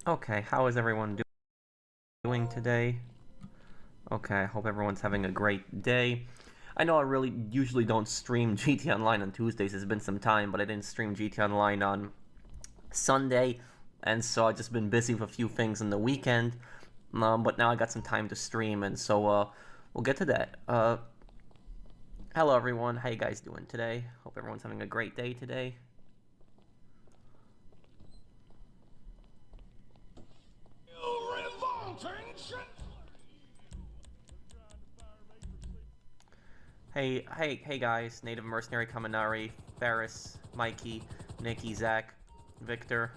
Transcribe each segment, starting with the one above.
Okay, how is everyone doing today? Okay, I hope everyone's having a great day. I know I really usually don't stream GT Online on Tuesdays. It's been some time, but I didn't stream GT Online on Sunday, and so I've just been busy with a few things in the weekend. But now I got some time to stream, and so we'll get to that. Hello everyone, how you guys doing today? Hope everyone's having a great day today. Hey guys, Native Mercenary Kaminari, Ferris, Mikey, Nikki, Zach, Victor.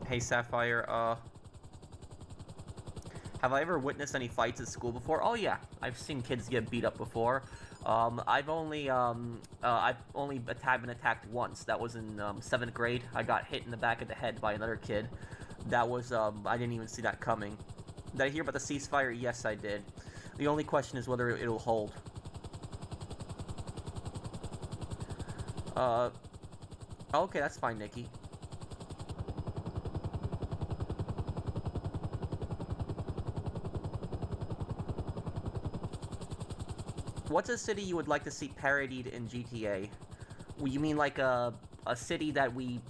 Hey Sapphire, have I ever witnessed any fights at school before? Oh yeah, I've seen kids get beat up before. I've only been attacked once. That was in 7th grade. I got hit in the back of the head by another kid. That was, I didn't even see that coming. Did I hear about the ceasefire? Yes, I did. The only question is whether it'll hold. Okay, that's fine, Nikki. What's a city you would like to see parodied in GTA? You mean like a city that we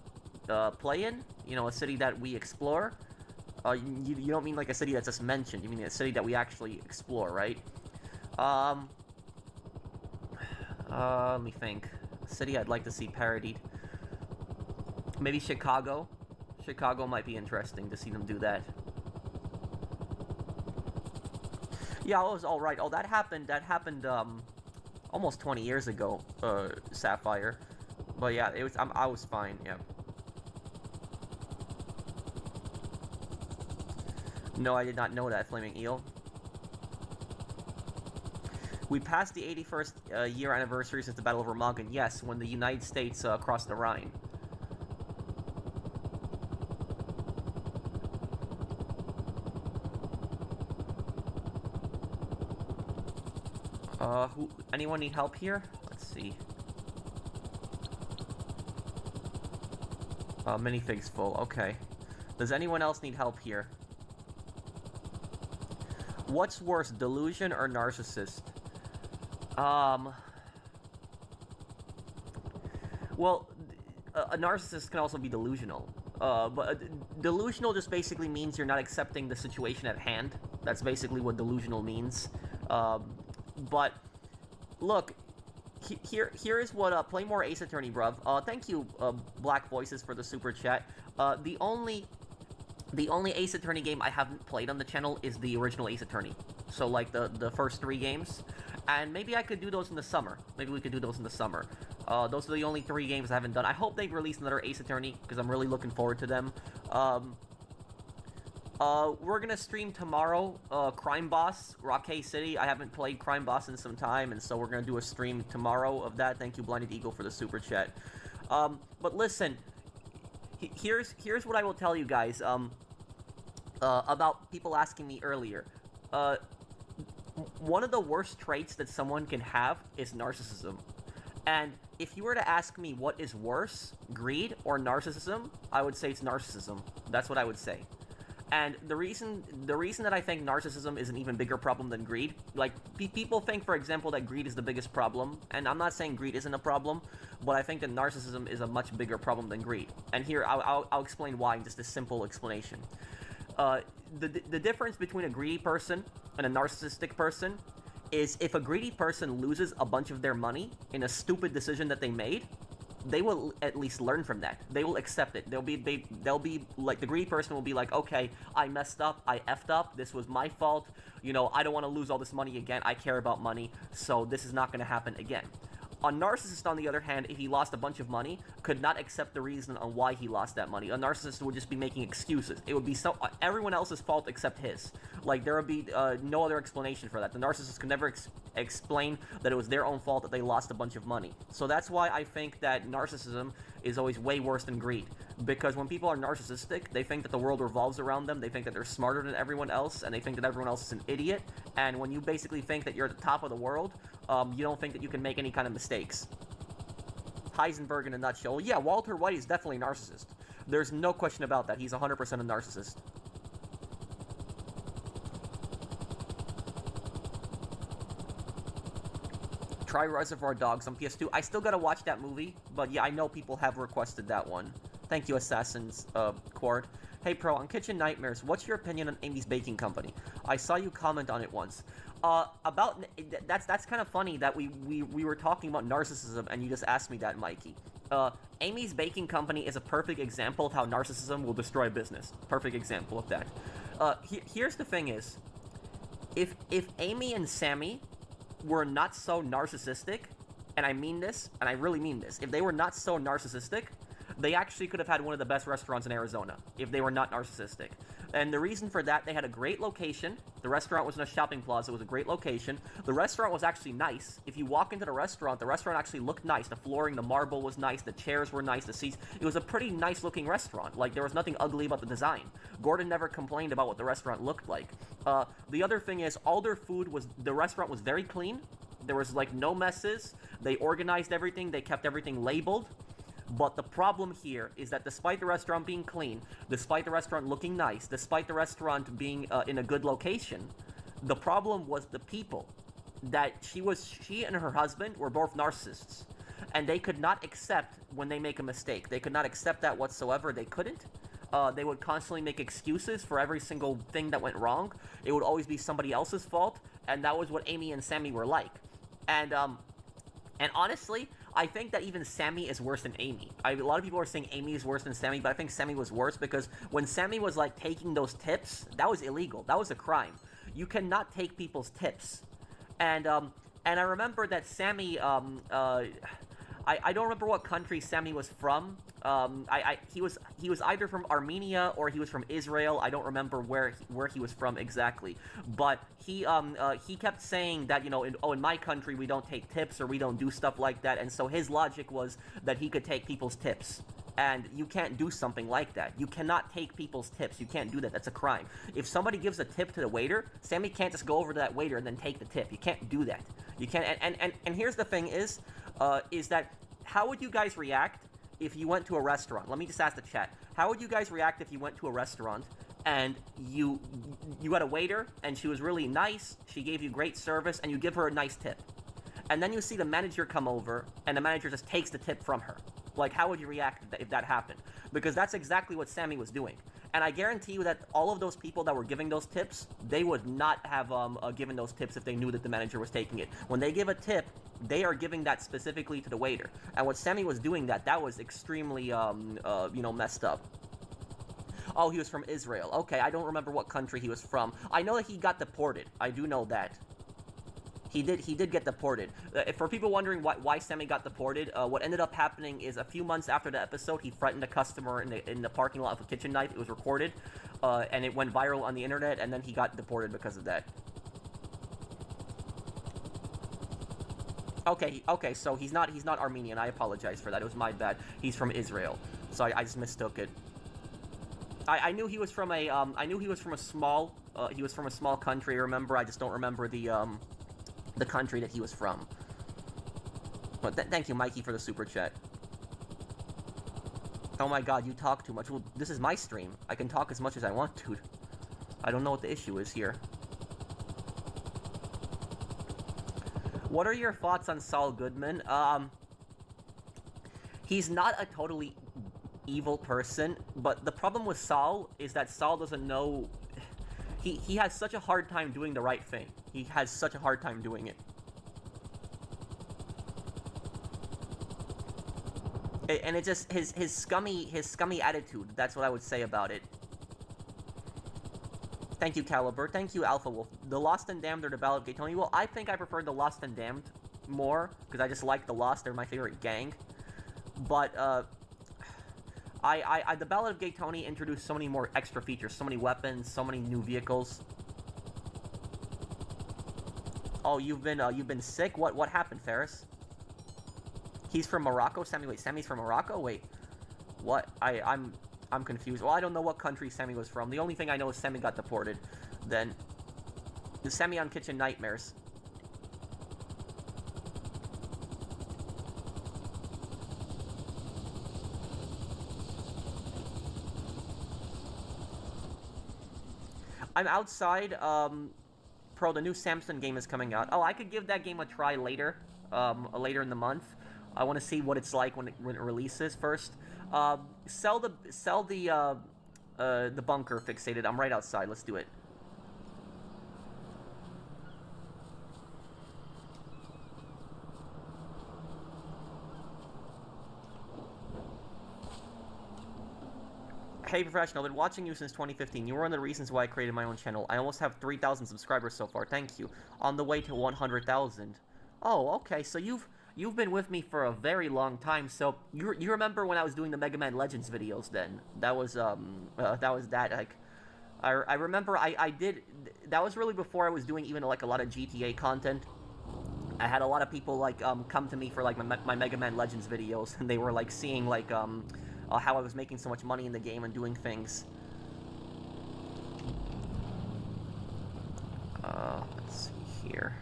play in? You know, a city that we explore? You don't mean like a city that's just mentioned. You mean a city that we actually explore, right? Let me think. A city I'd like to see parodied. Maybe Chicago. Chicago might be interesting to see them do that. Yeah, it was all right. Oh, that happened, almost 20 years ago, Sapphire. But yeah, I was fine, yeah. No, I did not know that, Flaming Eel. We passed the 81st year anniversary since the Battle of Remagen. Yes, when the United States crossed the Rhine. Anyone need help here? Let's see. Minifig's full, okay. Does anyone else need help here? What's worse, delusion or narcissist? Well, a narcissist can also be delusional. But delusional just basically means you're not accepting the situation at hand. That's basically what delusional means. But look, here is what play more Ace Attorney, bruv. Thank you, Black Voices, for the super chat. The only Ace Attorney game I haven't played on the channel is the original Ace Attorney. So like the first 3 games, and maybe I could do those in the summer. Maybe we could do those in the summer. Those are the only 3 games I haven't done. I hope they release another Ace Attorney because I'm really looking forward to them. We're gonna stream tomorrow, Crime Boss, Rockay City. I haven't played Crime Boss in some time, and so we're gonna do a stream tomorrow of that. Thank you, Blinded Eagle, for the super chat. But listen, here's what I will tell you guys, about people asking me earlier. One of the worst traits that someone can have is narcissism. And if you were to ask me what is worse, greed or narcissism, I would say it's narcissism. That's what I would say. And the reason that I think narcissism is an even bigger problem than greed, like, people think, for example, that greed is the biggest problem, and I'm not saying greed isn't a problem, but I think that narcissism is a much bigger problem than greed. And here, I'll explain why in just a simple explanation. The difference between a greedy person and a narcissistic person is if a greedy person loses a bunch of their money in a stupid decision that they made, they will at least learn from that. They will accept it. They'll be like, the greedy person will be like, okay, I messed up, I effed up, this was my fault, you know, I don't want to lose all this money again, I care about money, so this is not going to happen again. A narcissist, on the other hand, if he lost a bunch of money, could not accept the reason on why he lost that money. A narcissist would just be making excuses. It would be everyone else's fault except his. Like, there would be no other explanation for that. The narcissist could never explain that it was their own fault that they lost a bunch of money. So that's why I think that narcissism is always way worse than greed. Because when people are narcissistic, they think that the world revolves around them, they think that they're smarter than everyone else, and they think that everyone else is an idiot. And when you basically think that you're at the top of the world, you don't think that you can make any kind of mistakes. Heisenberg in a nutshell. Yeah, Walter White is definitely a narcissist. There's no question about that. He's 100% a narcissist. Try Reservoir Dogs on PS2. I still gotta watch that movie, but yeah, I know people have requested that one. Thank you, Assassin's Quart. Hey Pro, on Kitchen Nightmares, what's your opinion on Amy's Baking Company? I saw you comment on it once. That's kind of funny that we were talking about narcissism and you just asked me that, Mikey. Amy's Baking Company is a perfect example of how narcissism will destroy business. Perfect example of that. Here's the thing is, if Amy and Sammy were not so narcissistic, and I mean this, and I really mean this, if they were not so narcissistic, they actually could have had one of the best restaurants in Arizona, if they were not narcissistic. And the reason for that, they had a great location. The restaurant was in a shopping plaza. It was a great location. The restaurant was actually nice. If you walk into the restaurant actually looked nice. The flooring, the marble was nice. The chairs were nice. The seats. It was a pretty nice looking restaurant. Like, there was nothing ugly about the design. Gordon never complained about what the restaurant looked like. The other thing is, all their food was, the restaurant was very clean. There was, like, no messes. They organized everything. They kept everything labeled. But the problem here is that despite the restaurant being clean, despite the restaurant looking nice, despite the restaurant being in a good location, the problem was the people. That she and her husband were both narcissists. And they could not accept when they make a mistake. They could not accept that whatsoever. They couldn't. They would constantly make excuses for every single thing that went wrong. It would always be somebody else's fault. And that was what Amy and Sammy were like. And honestly, I think that even Sammy is worse than Amy. A lot of people are saying Amy is worse than Sammy, but I think Sammy was worse because when Sammy was, like, taking those tips, that was illegal. That was a crime. You cannot take people's tips. And I remember that Sammy, I don't remember what country Sammy was from. He was either from Armenia or he was from Israel. I don't remember where he was from exactly. But he kept saying that, you know, in my country we don't take tips or we don't do stuff like that. And so his logic was that he could take people's tips. And you can't do something like that. You cannot take people's tips. You can't do that. That's a crime. If somebody gives a tip to the waiter, Sammy can't just go over to that waiter and then take the tip. You can't do that. You can't. And here's the thing is that how would you guys react if you went to a restaurant? Let me just ask the chat. How would you guys react if you went to a restaurant and you had a waiter and she was really nice, she gave you great service, and you give her a nice tip? And then you see the manager come over and the manager just takes the tip from her. Like, how would you react if that happened? Because that's exactly what Sammy was doing. And I guarantee you that all of those people that were giving those tips, they would not have given those tips if they knew that the manager was taking it. When they give a tip, they are giving that specifically to the waiter. And what Sammy was doing, that was extremely, messed up. Oh, he was from Israel. Okay, I don't remember what country he was from. I know that he got deported. I do know that. He did get deported. For people wondering why Sammy got deported, what ended up happening is a few months after the episode, he threatened a customer in the parking lot of a kitchen knife. It was recorded, and it went viral on the internet, and then he got deported because of that. Okay, so he's not Armenian. I apologize for that. It was my bad. He's from Israel, so I just mistook it. I knew he was from a small country. Remember, I just don't remember the country that he was from. But thank you, Mikey, for the super chat. Oh my god, you talk too much. Well, this is my stream. I can talk as much as I want, dude. I don't know what the issue is here. What are your thoughts on Saul Goodman? He's not a totally evil person, but the problem with Saul is that Saul doesn't know... He has such a hard time doing the right thing. He has such a hard time doing it. And it's just his scummy attitude. That's what I would say about it. Thank you, Caliber. Thank you, Alpha Wolf. The Lost and Damned or the Ballad of Gay Tony? Well, I think I prefer the Lost and Damned more, because I just like the Lost. They're my favorite gang. But, the Ballad of Gay Tony introduced so many more extra features, so many weapons, so many new vehicles. Oh, you've been sick? What happened, Ferris? He's from Morocco? Sammy's from Morocco? Wait. What? I'm confused. Well, I don't know what country Sammy was from. The only thing I know is Sammy got deported. Then, the Sammy on Kitchen Nightmares. I'm outside. Pro, the new Samsung game is coming out. Oh, I could give that game a try later. Later in the month. I want to see what it's like when it releases first. Sell the bunker fixated. I'm right outside. Let's do it. Hey Professional, I've been watching you since 2015. You were one of the reasons why I created my own channel. I almost have 3,000 subscribers so far. Thank you. On the way to 100,000. Oh, okay. So you've been with me for a very long time. So you remember when I was doing the Mega Man Legends videos? Then that was that like I remember I did that was really before I was doing even like a lot of GTA content. I had a lot of people like come to me for like my Mega Man Legends videos, and they were like seeing like how I was making so much money in the game and doing things. Let's see here.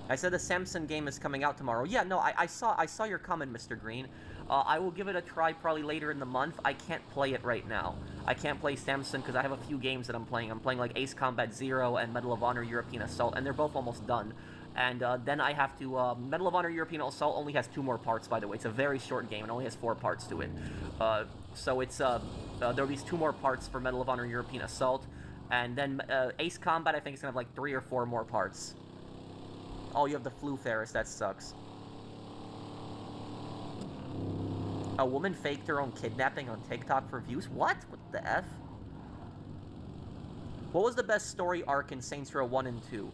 I said the Samsung game is coming out tomorrow. Yeah, no, I saw your comment, Mr. Green. I will give it a try probably later in the month. I can't play it right now. I can't play Samsung because I have a few games that I'm playing. I'm playing like Ace Combat Zero and Medal of Honor European Assault, and they're both almost done. And then I have to... Medal of Honor European Assault only has 2 more parts, by the way. It's a very short game. It only has 4 parts to it. So it's... there'll be 2 more parts for Medal of Honor European Assault. And then Ace Combat, I think, is going to have like 3 or 4 more parts. Oh, you have the Flu Ferris. That sucks. A woman faked her own kidnapping on TikTok for views? What? What the F? What was the best story arc in Saints Row 1 and 2?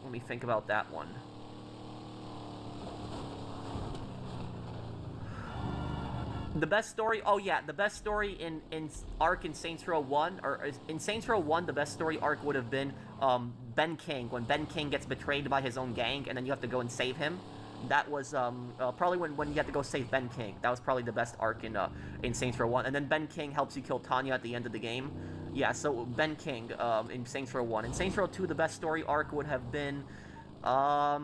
Let me think about that one. The best story... Oh, yeah. The best story in arc in Saints Row 1... Or in Saints Row 1, the best story arc would have been Ben King. When Ben King gets betrayed by his own gang, and then you have to go and save him. That was probably when you had to go save Ben King. That was probably the best arc in Saints Row 1. And then Ben King helps you kill Tanya at the end of the game. Yeah, so Ben King in Saints Row 1. In Saints Row 2, the best story arc would have been... let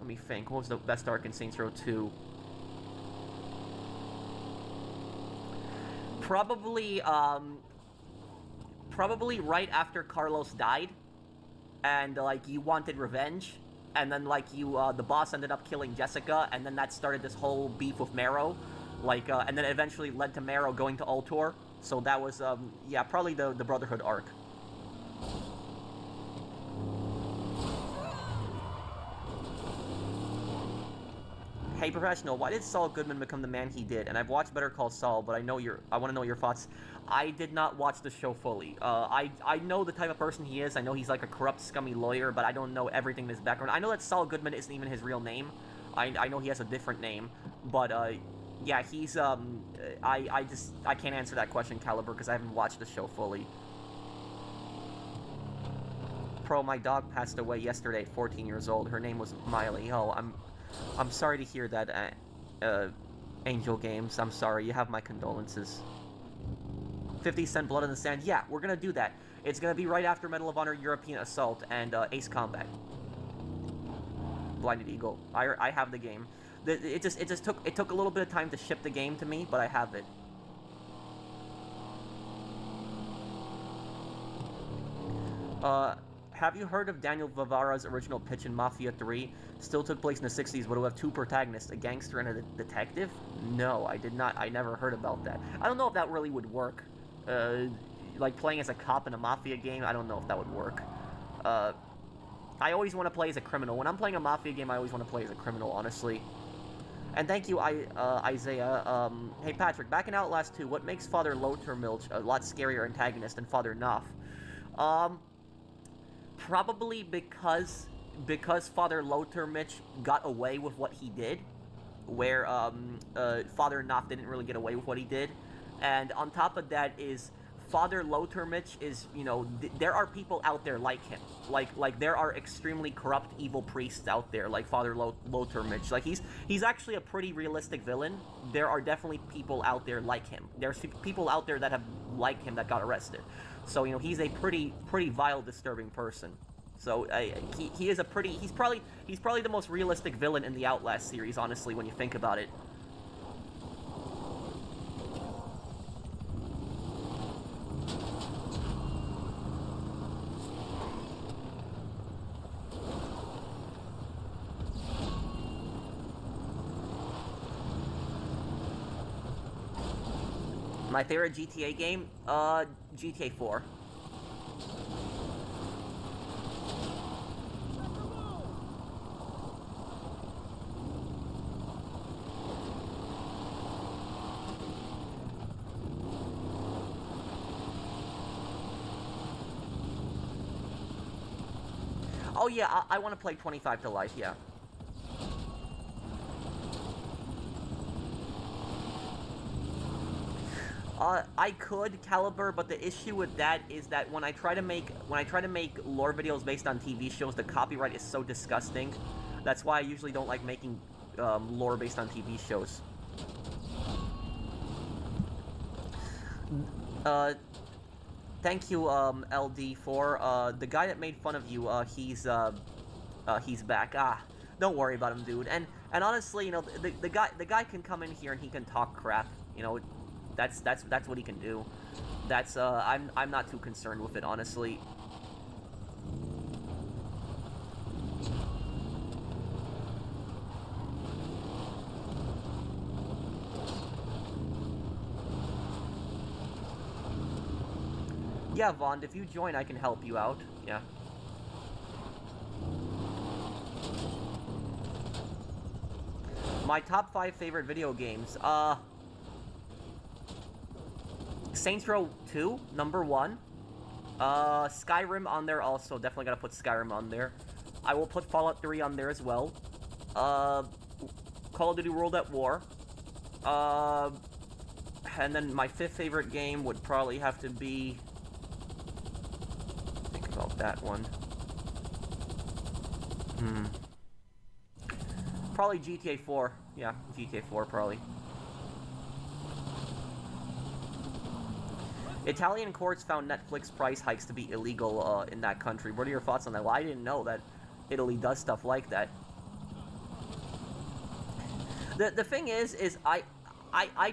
me think. What was the best arc in Saints Row 2? Probably right after Carlos died. And, like, you wanted revenge. And then, like, the boss ended up killing Jessica, and then that started this whole beef with Marrow. Like, and then it eventually led to Marrow going to Ultor. So that was, yeah, probably the Brotherhood arc. Hey, Professional, why did Saul Goodman become the man he did? And I've watched Better Call Saul, but I want to know your thoughts. I did not watch the show fully. I know the type of person he is. I know he's like a corrupt, scummy lawyer, but I don't know everything in his background. I know that Saul Goodman isn't even his real name. I know he has a different name, but yeah, he's I can't answer that question, Caliber, because I haven't watched the show fully. Pro, my dog passed away yesterday at 14 years old. Her name was Miley. Oh, I'm sorry to hear that, Angel Games. I'm sorry. You have my condolences. 50-cent Blood in the Sand. Yeah, we're gonna do that. It's gonna be right after Medal of Honor European Assault and Ace Combat. Blinded Eagle. I have the game. It took a little bit of time to ship the game to me, but I have it. Have you heard of Daniel Vivara's original pitch in Mafia 3? Still took place in the 60s, but it would have 2 protagonists, a gangster and a detective? No, I did not. I never heard about that. I don't know if that really would work. Like playing as a cop in a Mafia game, I don't know if that would work. I always want to play as a criminal. When I'm playing a Mafia game, I always want to play as a criminal, honestly. And thank you, Isaiah. Hey, Patrick, back in Outlast 2, what makes Father Lothar a lot scarier antagonist than Father Knopf? Probably because Father Lothar got away with what he did, where Father Knopf didn't really get away with what he did. And on top of that is Father Lothar is, you know, there are people out there like him. Like there are extremely corrupt, evil priests out there, like Father Lothar. Like, he's actually a pretty realistic villain. There are definitely people out there like him. There's people out there that have, like him, that got arrested. So he's a pretty vile, disturbing person. So he is a pretty he's probably the most realistic villain in the Outlast series, honestly, when you think about it. My favorite GTA game, GTA 4. Oh yeah, I want to play 25 to Life, yeah. I could Caliber, but the issue with that is that when I try to make lore videos based on TV shows, the copyright is so disgusting. That's why I usually don't like making lore based on TV shows. Thank you, LD, for the guy that made fun of you. He's back. Don't worry about him, dude. And honestly, the guy can come in here and he can talk crap. That's what he can do. I'm not too concerned with it, honestly. Yeah, Vaughn, if you join, I can help you out. Yeah. My top 5 favorite video games. Saints Row 2, number 1. Skyrim on there also. Definitely gotta put Skyrim on there. I will put Fallout 3 on there as well. Call of Duty World at War. And then my 5th favorite game would probably have to be... Think about that one. Probably GTA 4. Yeah, GTA 4 probably. Italian courts found Netflix price hikes to be illegal in that country. What are your thoughts on that? Well, I didn't know that Italy does stuff like that. The thing is I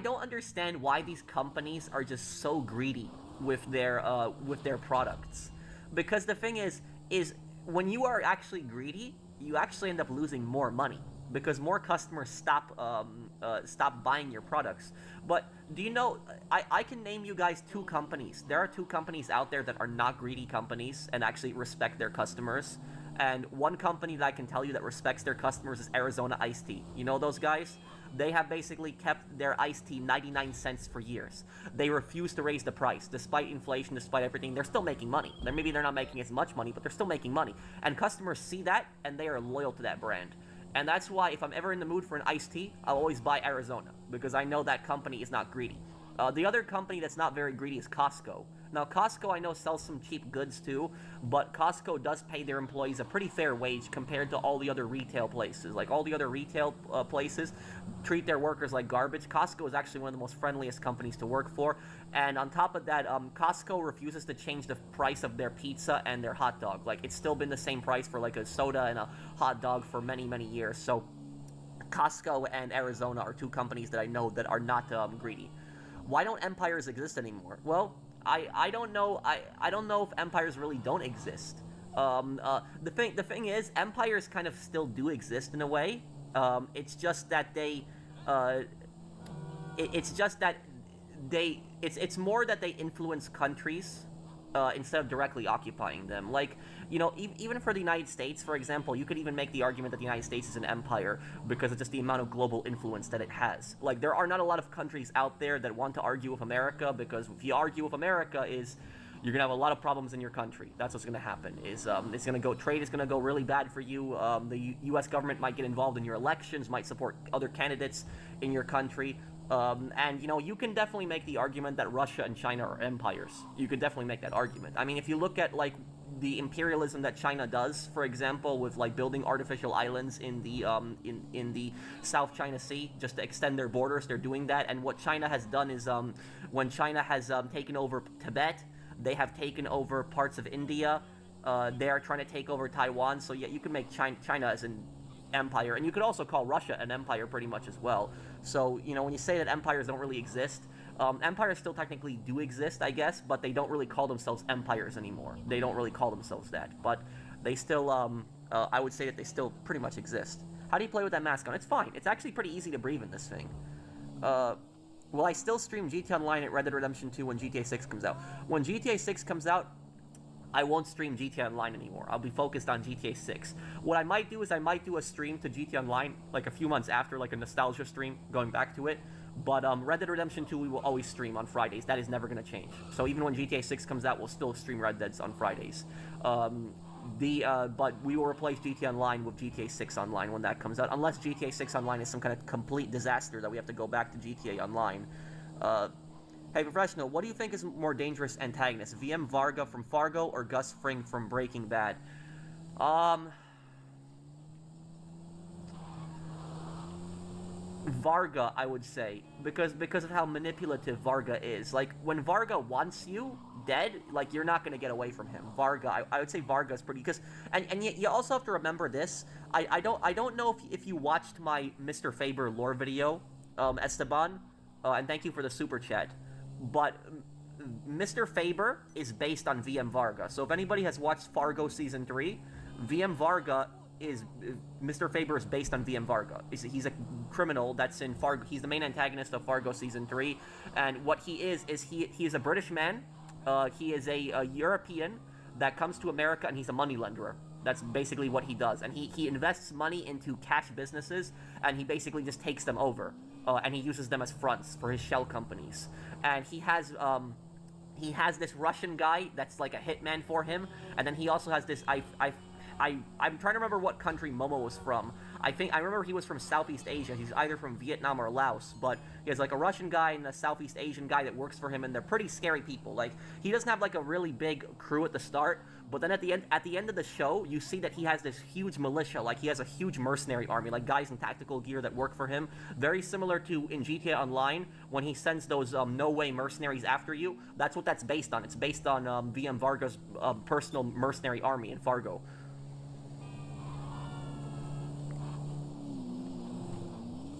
don't understand why these companies are just so greedy with their products. Because the thing is when you are actually greedy, you actually end up losing more money. Because more customers stop buying your products. But do you know, I can name you guys 2 companies. There are 2 companies out there that are not greedy companies and actually respect their customers. And one company that I can tell you that respects their customers is Arizona Iced Tea. You know those guys? They have basically kept their iced tea 99 cents for years. They refuse to raise the price. Despite inflation, despite everything, they're still making money. Maybe they're not making as much money, but they're still making money. And customers see that, and they are loyal to that brand. And that's why if I'm ever in the mood for an iced tea, I'll always buy Arizona, because I know that company is not greedy. The other company that's not very greedy is Costco. Now, Costco, I know, sells some cheap goods too, but Costco does pay their employees a pretty fair wage compared to all the other retail places. Like, all the other retail places treat their workers like garbage. Costco is actually one of the most friendliest companies to work for. And on top of that, Costco refuses to change the price of their pizza and their hot dog. Like, it's still been the same price for, like, a soda and a hot dog for many, many years. So, Costco and Arizona are 2 companies that I know that are not greedy. Why don't empires exist anymore? Well, I don't know. I don't know if empires really don't exist. The thing is, empires kind of still do exist in a way. It's just that they, it's more that they influence countries instead of directly occupying them. Like, even for the United States, for example, you could even make the argument that the United States is an empire because of just the amount of global influence that it has. Like, there are not a lot of countries out there that want to argue with America, because if you argue with America, you're gonna have a lot of problems in your country. That's what's gonna happen. Trade is gonna go really bad for you. The U.S. government might get involved in your elections, might support other candidates in your country. And you can definitely make the argument that Russia and China are empires. You could definitely make that argument. I mean, if you look at, like, the imperialism that China does, for example, with, like, building artificial islands in the South China Sea just to extend their borders, they're doing that. And what China has done is, when China has taken over Tibet, They have taken over parts of India. They are trying to take over Taiwan. So yeah, you can make China as an empire, and you could also call Russia an empire pretty much as well. So when you say that empires don't really exist, empires still technically do exist, I guess, but they don't really call themselves empires anymore. They don't really call themselves that, but they still, I would say that they still pretty much exist. How do you play with that mask on? It's fine. It's actually pretty easy to breathe in this thing. Will I still stream GTA Online at Red Dead Redemption 2 when GTA 6 comes out? When GTA 6 comes out, I won't stream GTA Online anymore. I'll be focused on GTA 6. What I might do is I might do a stream to GTA Online like a few months after, like a nostalgia stream, going back to it. But Red Dead Redemption 2 we will always stream on Fridays. That is never going to change. So even when GTA 6 comes out, we'll still stream Red Deads on Fridays. But we will replace GTA Online with GTA 6 Online when that comes out. Unless GTA 6 Online is some kind of complete disaster that we have to go back to GTA Online. Hey, Professional, what do you think is more dangerous antagonist? VM Varga from Fargo or Gus Fring from Breaking Bad? Varga, I would say, because of how manipulative Varga is. Like, when Varga wants you dead, like, you're not gonna get away from him. Varga, I would say Varga's pretty, because, and you also have to remember this. I don't know if you watched my Mr. Faber lore video, Esteban, and thank you for the super chat. But Mr. Faber is based on VM Varga. So if anybody has watched Fargo Season 3, VM Varga is... Mr. Faber is based on VM Varga. He's a criminal that's in Fargo. He's the main antagonist of Fargo Season 3. And what he is he is a British man. He is a European that comes to America, and he's a moneylenderer. That's basically what he does. And he invests money into cash businesses, and he basically just takes them over. And he uses them as fronts for his shell companies. And he has this Russian guy that's like a hitman for him, and then he also has this I'm trying to remember what country Momo was from. I remember he was from Southeast Asia. He's either from Vietnam or Laos, but he has like a Russian guy and a Southeast Asian guy that works for him, and they're pretty scary people. Like, he doesn't have like a really big crew at the start, but then at the end of the show, you see that he has this huge militia. Like, he has a huge mercenary army, like guys in tactical gear that work for him. Very similar to in GTA Online when he sends those no way mercenaries after you. That's what that's based on. It's based on VM Varga's personal mercenary army in Fargo.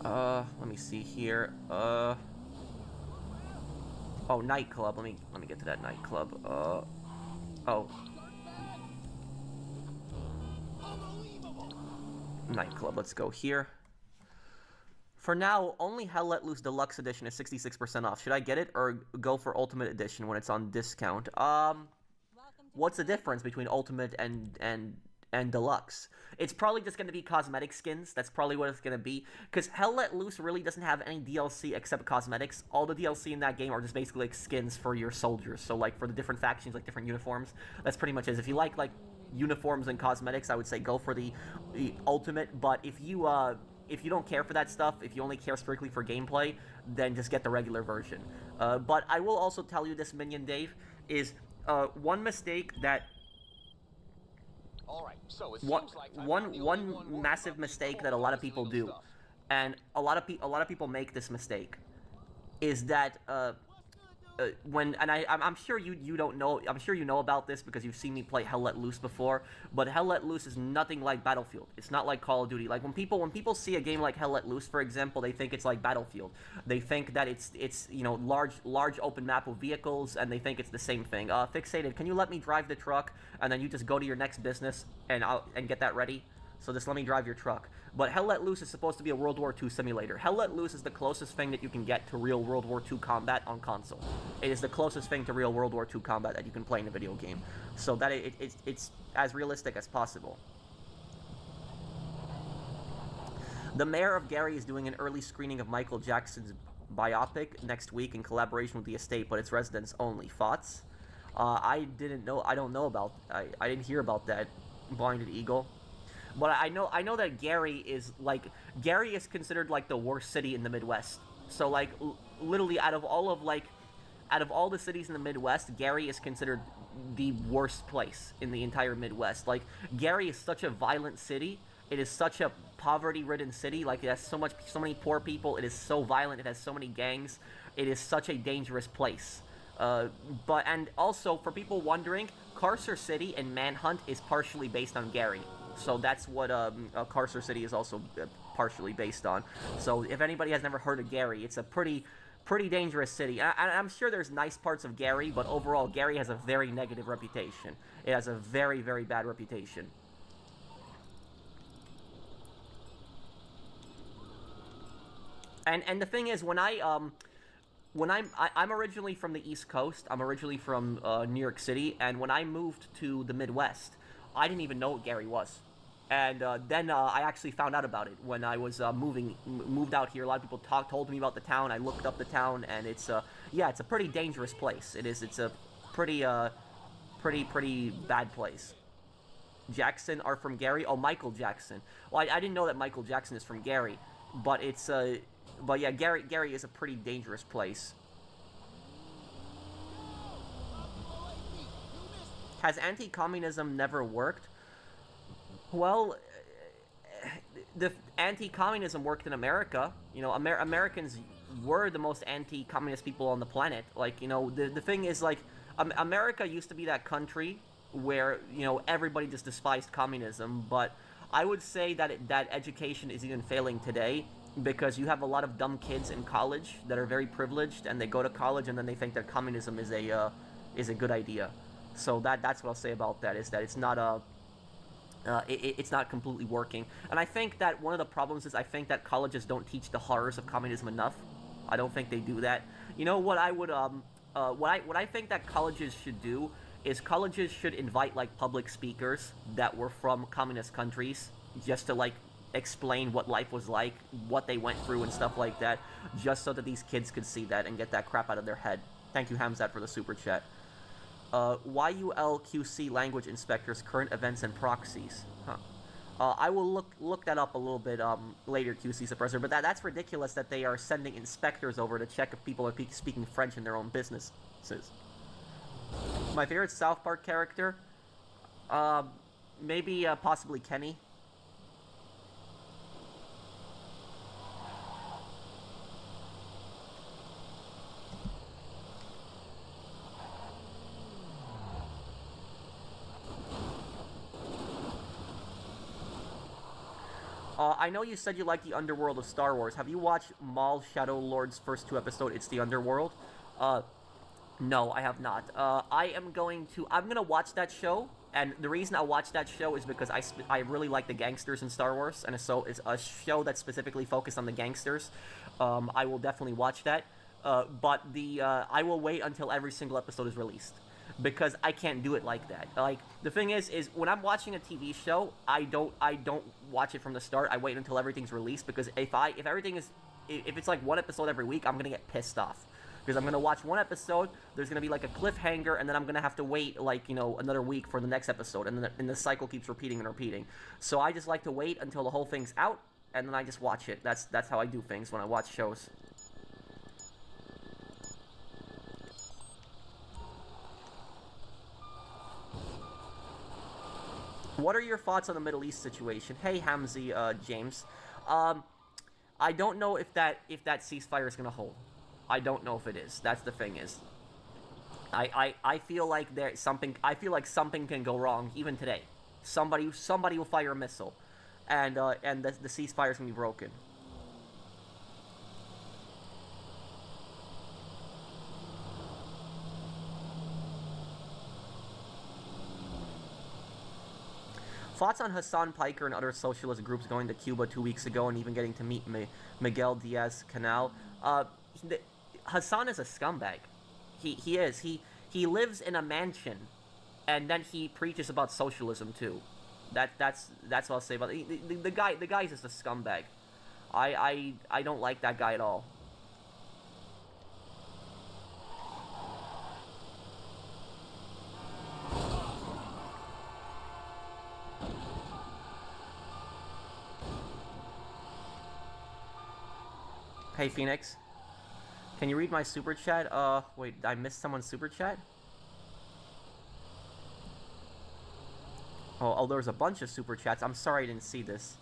Let me see here. Oh, nightclub. Let me get to that nightclub. Oh. Nightclub. Let's go here. For now, only Hell Let Loose Deluxe Edition is 66% off. Should I get it or go for Ultimate Edition when it's on discount? What's the difference between Ultimate and Deluxe? It's probably just going to be cosmetic skins. That's probably what it's going to be. Because Hell Let Loose really doesn't have any DLC except cosmetics. All the DLC in that game are just basically like skins for your soldiers. So like for the different factions, like different uniforms. That's pretty much it. If you like uniforms and cosmetics, I would say go for the Ultimate. But if you don't care for that stuff, if you only care strictly for gameplay, then just get the regular version. But I will also tell you this, Minion Dave, is one mistake that... All right, so one massive mistake that a lot of people do, and a lot of people make this mistake, is that I'm sure you don't know. I'm sure you know about this because you've seen me play Hell Let Loose before. But Hell Let Loose is nothing like Battlefield. It's not like Call of Duty. Like when people see a game like Hell Let Loose, for example, they think it's like Battlefield. They think that it's large open map with vehicles, and they think it's the same thing. Fixated, can you let me drive the truck, and then you just go to your next business and get that ready? So just let me drive your truck. But Hell Let Loose is supposed to be a World War II simulator. Hell Let Loose is the closest thing that you can get to real World War II combat on console. It is the closest thing to real World War II combat that you can play in a video game. So that it's as realistic as possible. The mayor of Gary is doing an early screening of Michael Jackson's biopic next week in collaboration with the estate, but it's residents only. Thoughts? I don't know about... I didn't hear about that. Blinded Eagle. But I know that Gary is considered like the worst city in the Midwest. So like literally out of all the cities in the Midwest, Gary is considered the worst place in the entire Midwest. Like Gary is such a violent city. It is such a poverty-ridden city. Like it has so many poor people. It is so violent. It has so many gangs. It is such a dangerous place. Uh, and also for people wondering, Carcer City and Manhunt is partially based on Gary. So that's what Carcer City is also partially based on. So if anybody has never heard of Gary, it's a pretty dangerous city. I'm sure there's nice parts of Gary, but overall, Gary has a very negative reputation. It has a very, very bad reputation. And the thing is, I'm originally from the East Coast. I'm originally from New York City, and when I moved to the Midwest, I didn't even know what Gary was. And then I actually found out about it when I was moved out here. A lot of people told me about the town. I looked up the town, and it's it's a pretty dangerous place. It is. It's a pretty bad place. Jackson are from Gary. Oh, Michael Jackson. Well, I didn't know that Michael Jackson is from Gary, but but yeah, Gary is a pretty dangerous place. Has anti-communism never worked? Well, the anti-communism worked in America. You know, Americans were the most anti-communist people on the planet. Like, you know, the thing is, like, America used to be that country where, you know, everybody just despised communism, but I would say that that education is even failing today because you have a lot of dumb kids in college that are very privileged, and they go to college and then they think that communism is a good idea. So that's what I'll say about that, is that it's not it's not completely working. And I think that one of the problems is I think that colleges don't teach the horrors of communism enough. I don't think they do that. You know what I would what I think that colleges should do is colleges should invite like public speakers that were from communist countries just to like explain what life was like, what they went through and stuff like that, just so that these kids could see that and get that crap out of their head. Thank you, Hamzat, for the super chat. YULQC language inspectors, current events and proxies. Huh. I will look that up a little bit later, QC Suppressor, but that's ridiculous that they are sending inspectors over to check if people are speaking French in their own businesses. My favorite South Park character? Maybe possibly Kenny. I know you said you like the underworld of Star Wars. Have you watched Maul Shadow Lord's first 2 episodes? It's the underworld. No, I have not. I'm gonna watch that show, and the reason I watch that show is because I really like the gangsters in Star Wars, and so it's a show that's specifically focused on the gangsters. I will definitely watch that. But I will wait until every single episode is released, because I can't do it like that. Like, the thing is when I'm watching a TV show, I don't watch it from the start. I wait until everything's released, because if it's like one episode every week, I'm gonna get pissed off. Because I'm gonna watch one episode, there's gonna be like a cliffhanger, and then I'm gonna have to wait like, you know, another week for the next episode, and then the cycle keeps repeating and repeating. So I just like to wait until the whole thing's out, and then I just watch it. That's how I do things when I watch shows. What are your thoughts on the Middle East situation? Hey, Hamzi, James. I don't know if that ceasefire is gonna hold. I don't know if it is. That's the thing is. I feel like there's something. I feel like something can go wrong even today. Somebody will fire a missile, and the ceasefire is gonna be broken. Thoughts on Hassan Piker and other socialist groups going to Cuba 2 weeks ago and even getting to meet Miguel Diaz-Canel? Hassan is a scumbag. He is. He lives in a mansion, and then he preaches about socialism too. That's what I'll say about it. The guy's just a scumbag. I don't like that guy at all. Hey, Phoenix. Can you read my super chat? Wait, I missed someone's super chat? Oh, there's a bunch of super chats. I'm sorry I didn't see this.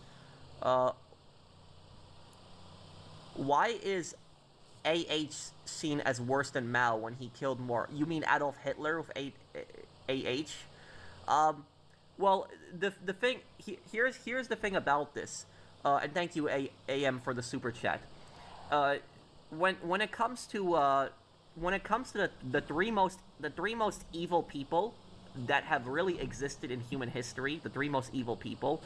Why is AH seen as worse than Mao when he killed more? You mean Adolf Hitler with AH? Um, well, the thing here's the thing about this, and thank you AM for the super chat. Uh, when it comes to the three most evil people that have really existed in human history, the three most evil people,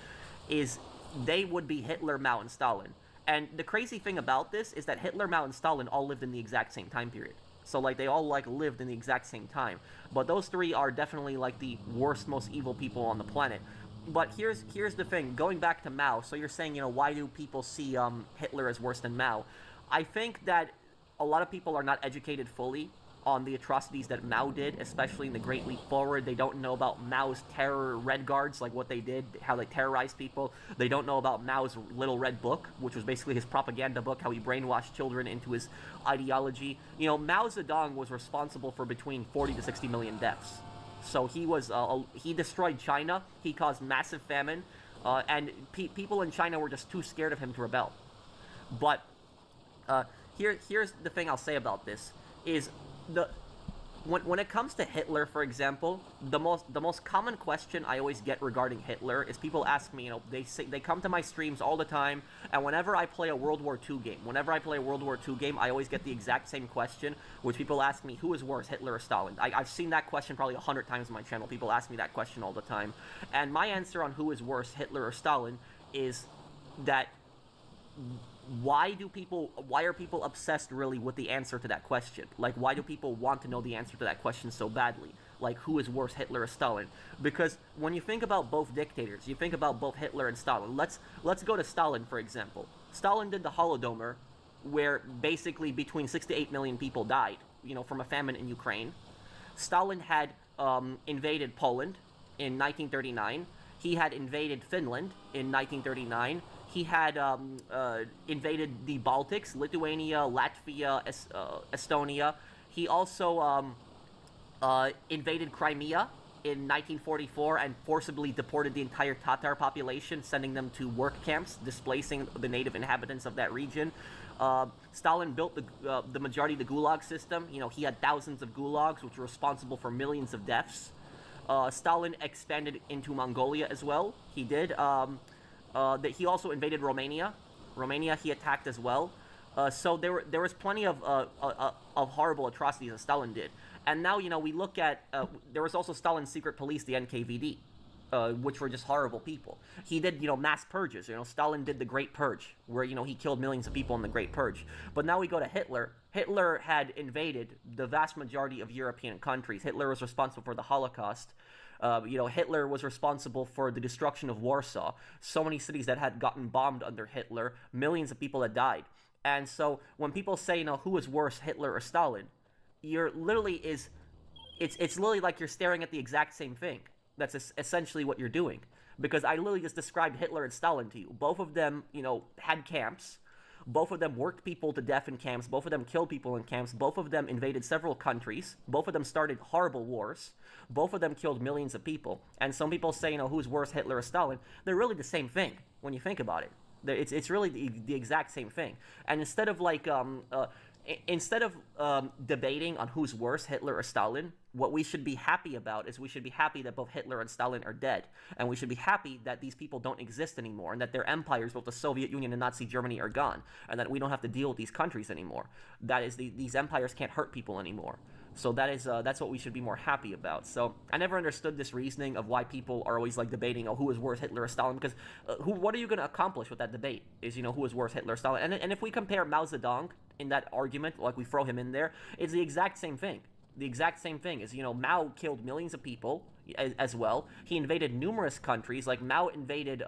is they would be Hitler, Mao, and Stalin. And the crazy thing about this is that Hitler, Mao, and Stalin all lived in the exact same time period. So like they all like lived in the exact same time. But those three are definitely like the worst, most evil people on the planet. But here's the thing. Going back to Mao, so you're saying, why do people see Hitler as worse than Mao? I think that a lot of people are not educated fully on the atrocities that Mao did, especially in the Great Leap Forward. They don't know about Mao's terror Red Guards, like what they did, how they terrorized people. They don't know about Mao's Little Red Book, which was basically his propaganda book, how he brainwashed children into his ideology. Mao Zedong was responsible for between 40 to 60 million deaths. So he destroyed China, he caused massive famine, and people in China were just too scared of him to rebel. But here's the thing I'll say about this, is when it comes to Hitler, for example, the most common question I always get regarding Hitler is people ask me, they come to my streams all the time, and whenever I play a World War II game, I always get the exact same question, which people ask me, who is worse, Hitler or Stalin? I've seen that question probably 100 times on my channel. People ask me that question all the time, and my answer on who is worse, Hitler or Stalin, is that why are people obsessed really with the answer to that question? Like, why do people want to know the answer to that question so badly? Like, who is worse, Hitler or Stalin? Because when you think about both dictators, you think about both Hitler and Stalin. Let's go to Stalin, for example. Stalin did the Holodomor, where basically between 6 to 8 million people died, from a famine in Ukraine. Stalin had invaded Poland in 1939. He had invaded Finland in 1939. He had invaded the Baltics, Lithuania, Latvia, Estonia. He also invaded Crimea in 1944 and forcibly deported the entire Tatar population, sending them to work camps, displacing the native inhabitants of that region. Stalin built the majority of the Gulag system. He had thousands of gulags, which were responsible for millions of deaths. Stalin expanded into Mongolia as well. He did. That he also invaded Romania. Romania he attacked as well. So there was plenty of horrible atrocities that Stalin did. And now we look at there was also Stalin's secret police, the NKVD, which were just horrible people. He did mass purges. Stalin did the Great Purge, where he killed millions of people in the Great Purge. But now we go to Hitler. Hitler had invaded the vast majority of European countries. Hitler was responsible for the Holocaust. Hitler was responsible for the destruction of Warsaw. So many cities that had gotten bombed under Hitler, millions of people that died. And so when people say, who is worse, Hitler or Stalin, it's literally like you're staring at the exact same thing. That's essentially what you're doing. Because I literally just described Hitler and Stalin to you. Both of them, had camps. Both of them worked people to death in camps. Both of them killed people in camps. Both of them invaded several countries. Both of them started horrible wars. Both of them killed millions of people. And some people say, who's worse, Hitler or Stalin? They're really the same thing when you think about it. It's really the exact same thing. And instead of debating on who's worse, Hitler or Stalin, what we should be happy about is we should be happy that both Hitler and Stalin are dead. And we should be happy that these people don't exist anymore, and that their empires, both the Soviet Union and Nazi Germany, are gone, and that we don't have to deal with these countries anymore. That is, these empires can't hurt people anymore. So that's what we should be more happy about. So I never understood this reasoning of why people are always debating, who is worse, Hitler or Stalin? Because what are you going to accomplish with that debate? Is who is worse, Hitler or Stalin? And if we compare Mao Zedong in that argument, we throw him in there, it's the exact same thing. The exact same thing is, Mao killed millions of people as well. He invaded numerous countries. Mao invaded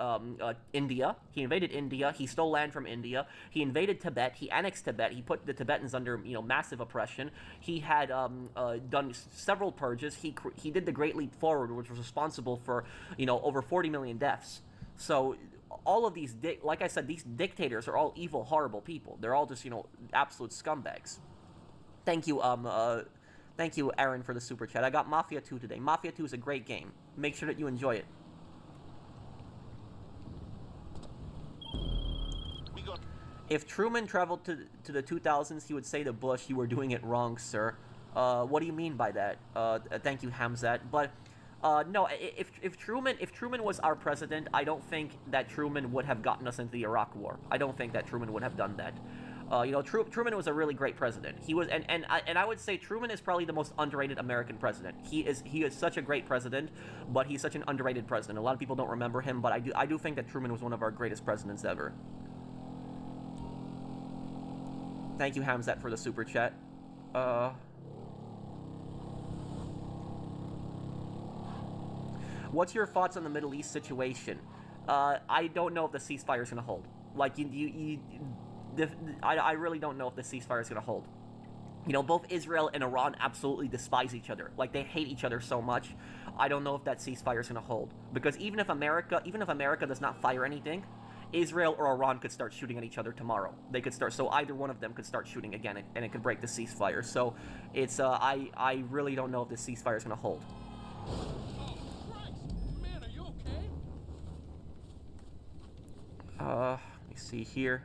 India. He invaded India. He stole land from India. He invaded Tibet. He annexed Tibet. He put the Tibetans under massive oppression. He had done several purges. He did the Great Leap Forward, which was responsible for over 40 million deaths. So all of these, like I said, these dictators are all evil, horrible people. They're all just absolute scumbags. Thank you, Thank you, Aaron, for the super chat. I got Mafia 2 today. Mafia 2 is a great game. Make sure that you enjoy it. If Truman traveled to the 2000s, he would say to Bush, "You were doing it wrong, sir." What do you mean by that? Thank you, Hamzat. But no, if Truman was our president, I don't think that Truman would have gotten us into the Iraq War. I don't think that Truman would have done that. Truman was a really great president. He was, and I would say Truman is probably the most underrated American president. He is such a great president, but he's such an underrated president. A lot of people don't remember him, but I do think that Truman was one of our greatest presidents ever. Thank you, Hamzat, for the super chat. What's your thoughts on the Middle East situation? I don't know if the ceasefire is gonna hold. Like I really don't know if the ceasefire is gonna hold. Both Israel and Iran absolutely despise each other. Like, they hate each other so much. I don't know if that ceasefire is gonna hold, because even if America does not fire anything, Israel or Iran could start shooting at each other tomorrow. They could start, so either one of them could start shooting again, and it could break the ceasefire. So it's I really don't know if the ceasefire is gonna hold. Man, are you okay? Let me see here.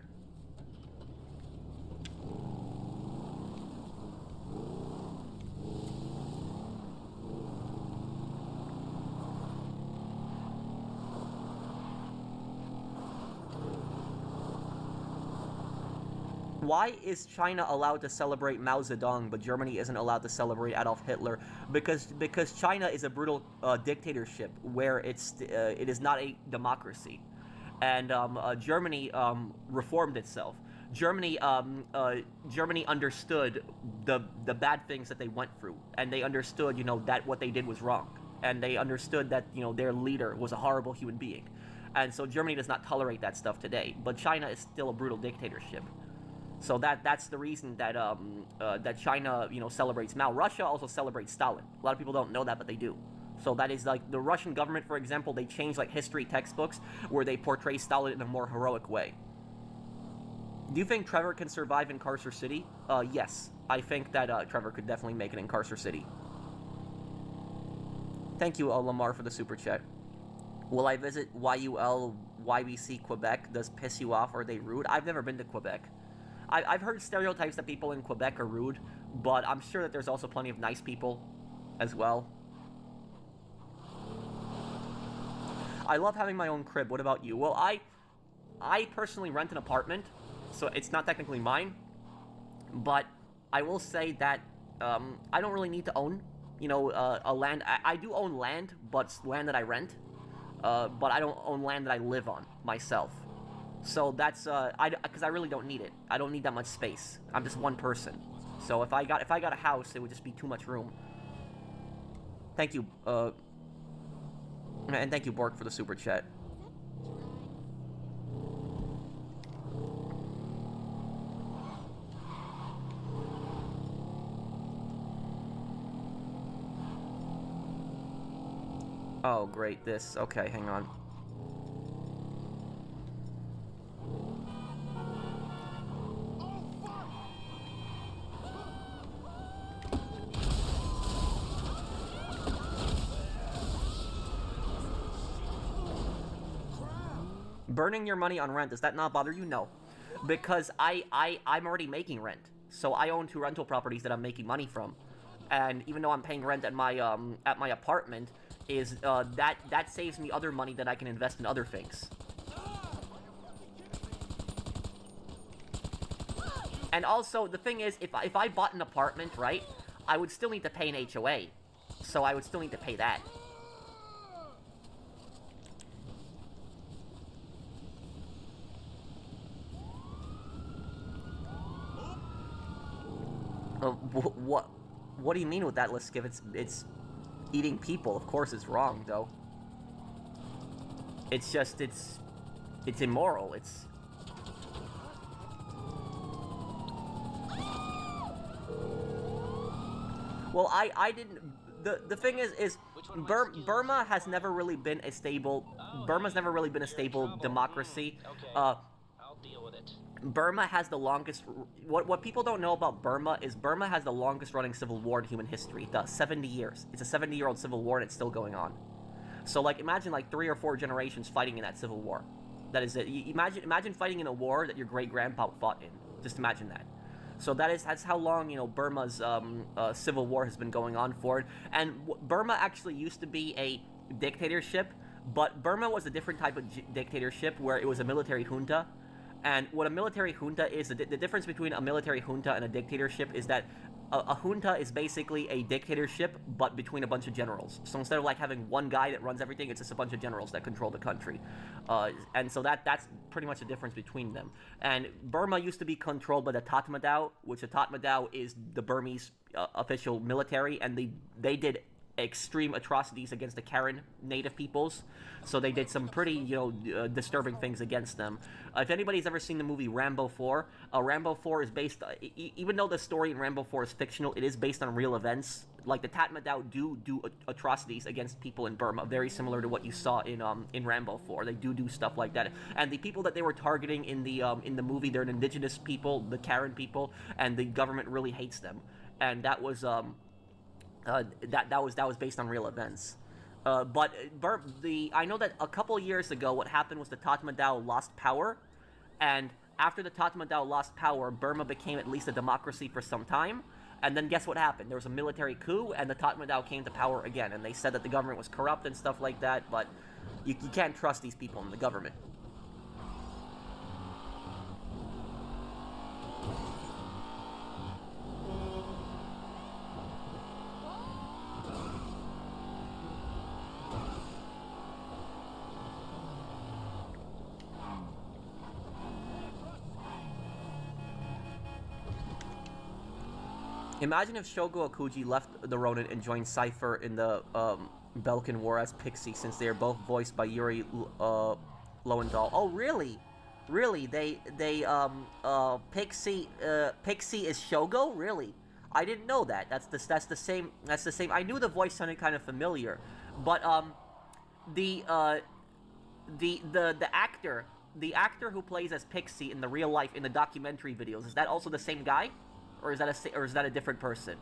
Why is China allowed to celebrate Mao Zedong, but Germany isn't allowed to celebrate Adolf Hitler? Because China is a brutal dictatorship where it is not a democracy, and Germany reformed itself. Germany understood the bad things that they went through, and they understood that what they did was wrong, and they understood that their leader was a horrible human being, and so Germany does not tolerate that stuff today. But China is still a brutal dictatorship. So that's the reason that that China celebrates Mao. Russia also celebrates Stalin. A lot of people don't know that, but they do. So that is like the Russian government, for example, they change like history textbooks where they portray Stalin in a more heroic way. Do you think Trevor can survive in Carcer City? Yes, I think that Trevor could definitely make it in Carcer City. Thank you, Lamar, for the super chat. Will I visit YUL YBC Quebec? Does piss you off? Are they rude? I've never been to Quebec. I've heard stereotypes that people in Quebec are rude, but I'm sure that there's also plenty of nice people as well. I love having my own crib. What about you? Well, I personally rent an apartment, so it's not technically mine, but I will say that I don't really need to own, a land. I do own land, but it's land that I rent, but I don't own land that I live on myself. So that's because I really don't need it. I don't need that much space. I'm just one person. So if I got a house, it would just be too much room. Thank you, and thank you, Bork, for the super chat. Oh, great, this. Okay, hang on. Burning your money on rent, does that not bother you? No. Because I'm already making rent. So I own 2 rental properties that I'm making money from. And even though I'm paying rent at my apartment, that saves me other money that I can invest in other things. And also, the thing is, if I bought an apartment, right, I would still need to pay an HOA. So I would still need to pay that. What do you mean with that, Liskiv? It's eating people. Of course it's wrong, though. It's just, it's immoral. It's... Well, I didn't... The thing is Burma has never really been a stable... Burma's never really been a stable democracy. Okay. I'll deal with it. Burma has the longest... What people don't know about Burma is Burma has the longest running civil war in human history. It does. 70 years. It's a 70-year-old civil war and it's still going on. So, like, imagine, like, 3 or 4 generations fighting in that civil war. That is it. Imagine fighting in a war that your great grandpa fought in. Just imagine that. So that's how long Burma's civil war has been going on for. And Burma actually used to be a dictatorship, but Burma was a different type of dictatorship where it was a military junta. And what a military junta is, the difference between a military junta and a dictatorship is that a junta is basically a dictatorship, but between a bunch of generals. So instead of like having one guy that runs everything, it's just a bunch of generals that control the country. And so that's pretty much the difference between them. And Burma used to be controlled by the Tatmadaw, which the Tatmadaw is the Burmese official military, and they did extreme atrocities against the Karen native peoples. So they did some pretty, disturbing things against them. If anybody's ever seen the movie Rambo 4, Rambo 4 is based, even though the story in Rambo 4 is fictional, it is based on real events. Like the Tatmadaw do atrocities against people in Burma, very similar to what you saw in Rambo 4. They do stuff like that. And the people that they were targeting in the movie, they're an indigenous people, the Karen people, and the government really hates them. And that was that was based on real events. But I know that a couple years ago, what happened was the Tatmadaw lost power, and after the Tatmadaw lost power, Burma became at least a democracy for some time. And then guess what happened? There was a military coup, and the Tatmadaw came to power again. And they said that the government was corrupt and stuff like that, but you can't trust these people in the government. Imagine if Shogo Okuji left the Ronin and joined Cypher in the Belkan War as Pixie, since they are both voiced by Yuri Lowenthal. Oh, really? Really? Pixie is Shogo? Really? I didn't know that. That's the same. I knew the voice sounded kind of familiar, but the actor who plays as Pixie in the real life in the documentary videos, is that also the same guy? Or is that a different person?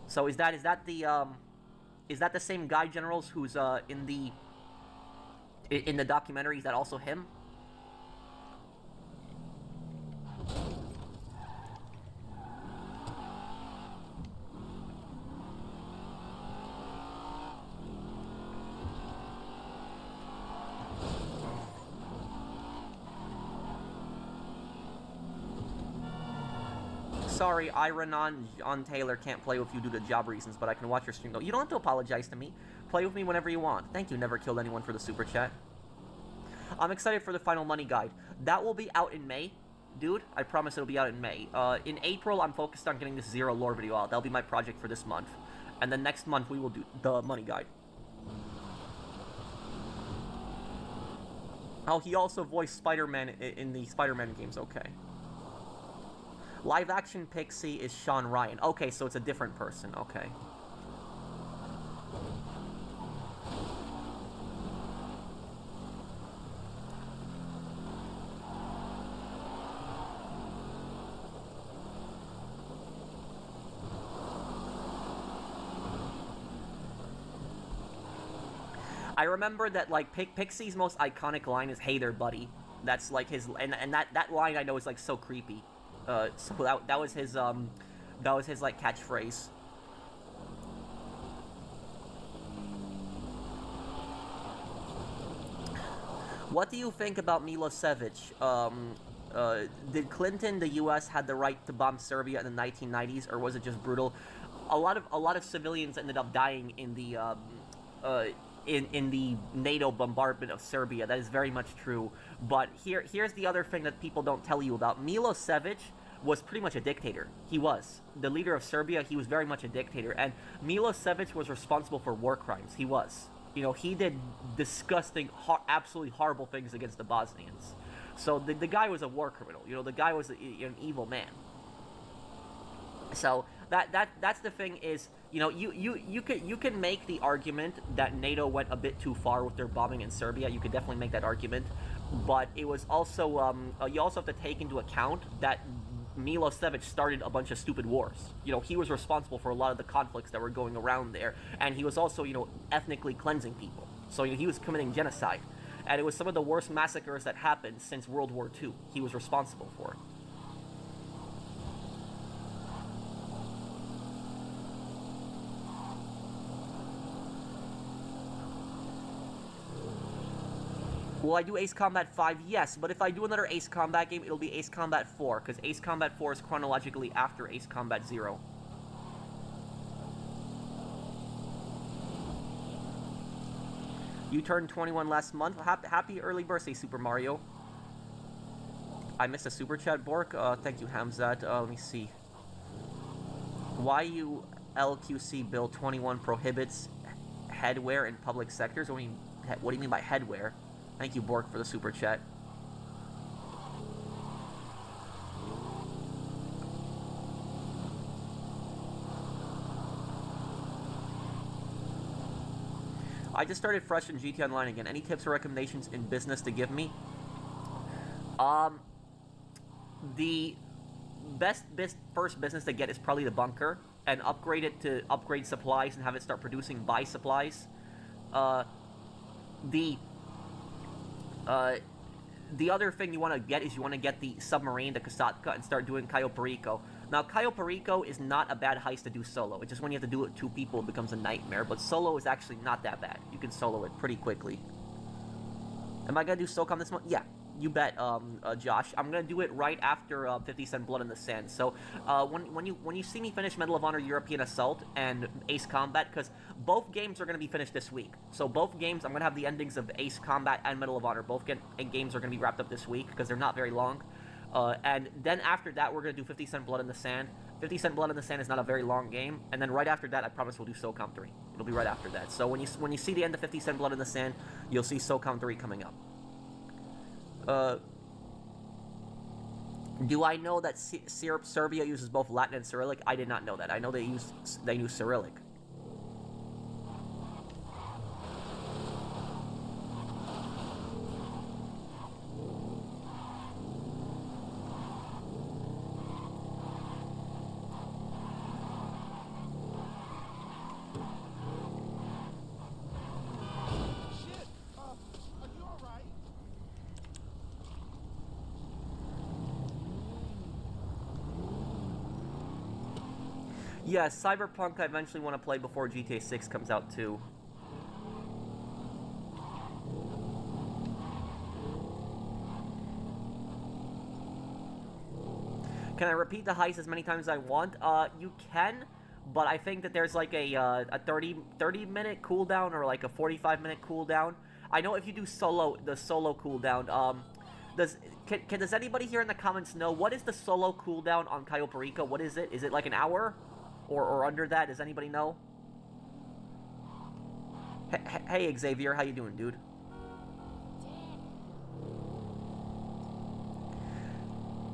So is that the same guy, Generals, who's in the documentary? Is that also him? Sorry, on Taylor can't play with you due to job reasons, but I can watch your stream though. You don't have to apologize to me. Play with me whenever you want. Thank you, Never Killed Anyone, for the super chat. I'm excited for the final money guide. That will be out in May. Dude, I promise it'll be out in May. In April, I'm focused on getting this Zero lore video out. That'll be my project for this month. And then next month, we will do the money guide. Oh, he also voiced Spider-Man in the Spider-Man games. Okay. Live-action Pixie is Sean Ryan. Okay, so it's a different person. Okay. I remember that, like, Pixie's most iconic line is, "Hey there, buddy." That's, like, his... And that line I know is, like, so creepy. So that was his like catchphrase. What do you think about Milosevic? Did Clinton, the U.S., had the right to bomb Serbia in the 1990s, or was it just brutal? A lot of civilians ended up dying in the in the NATO bombardment of Serbia. That is very much true. But here's the other thing that people don't tell you about. Milosevic was pretty much a dictator. He was. The leader of Serbia, he was very much a dictator. And Milosevic was responsible for war crimes. He was. He did disgusting, absolutely horrible things against the Bosnians. So the guy was a war criminal. The guy was an evil man. So that's the thing is, you can make the argument that NATO went a bit too far with their bombing in Serbia. You could definitely make that argument. But it was also, you also have to take into account that Milosevic started a bunch of stupid wars. He was responsible for a lot of the conflicts that were going around there, and he was also, ethnically cleansing people. So he was committing genocide. and it was some of the worst massacres that happened since World War II. He was responsible for it. Will I do Ace Combat 5? Yes, but if I do another Ace Combat game, it'll be Ace Combat 4, because Ace Combat 4 is chronologically after Ace Combat 0. You turned 21 last month. Happy early birthday, Super Mario. I missed a super chat, Bork. Thank you, Hamzat. Let me see. Why you LQC Bill 21 prohibits headwear in public sectors? What do you mean by headwear? Thank you, Bork, for the super chat. I just started fresh in GT Online again. Any tips or recommendations in business to give me? The first business to get is probably the bunker, and upgrade it to upgrade supplies and have it start producing buy supplies. The other thing you want to get is you want to get the submarine, the Kasatka, and start doing Cayo Perico. Now, Cayo Perico is not a bad heist to do solo. It's just when you have to do it with 2 people, it becomes a nightmare. But solo is actually not that bad. You can solo it pretty quickly. Am I going to do SOCOM this month? Yeah, you bet, Josh. I'm going to do it right after 50 Cent Blood in the Sand. So, when you see me finish Medal of Honor European Assault and Ace Combat, because both games are going to be finished this week. So both games, I'm going to have the endings of Ace Combat and Medal of Honor. Both games are going to be wrapped up this week, because they're not very long. And then after that, we're going to do 50 Cent Blood in the Sand. 50 Cent Blood in the Sand is not a very long game. And then right after that, I promise we'll do SOCOM 3. It'll be right after that. So when you see the end of 50 Cent Blood in the Sand, you'll see SOCOM 3 coming up. Do I know that Serbia uses both Latin and Cyrillic? I did not know that. I know they use Cyrillic. Yeah, Cyberpunk I eventually want to play before GTA 6 comes out too. Can I repeat the heist as many times as I want? You can, but I think that there's like a 30-minute cooldown or like a 45-minute cooldown. I know if you do the solo cooldown, does anybody here in the comments know what is the solo cooldown on Cayo Perico? What is it? Is it like an hour? Or under that? Does anybody know? Hey, Xavier, how you doing, dude?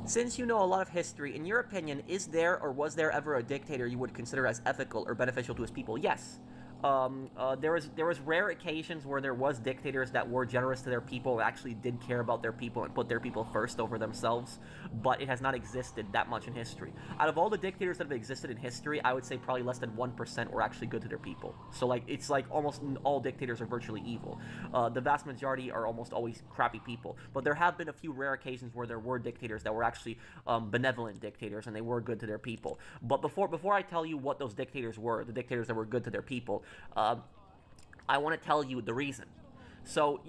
Since you know a lot of history, in your opinion, is there or was there ever a dictator you would consider as ethical or beneficial to his people? Yes. There was rare occasions where there was dictators that were generous to their people and actually did care about their people and put their people first over themselves, but it has not existed that much in history. Out of all the dictators that have existed in history, I would say probably less than 1% were actually good to their people. So like, it's like almost all dictators are virtually evil. The vast majority are almost always crappy people, but there have been a few rare occasions where there were dictators that were actually benevolent dictators and they were good to their people. But before I tell you what those dictators were, the dictators that were good to their people, I want to tell you the reason. So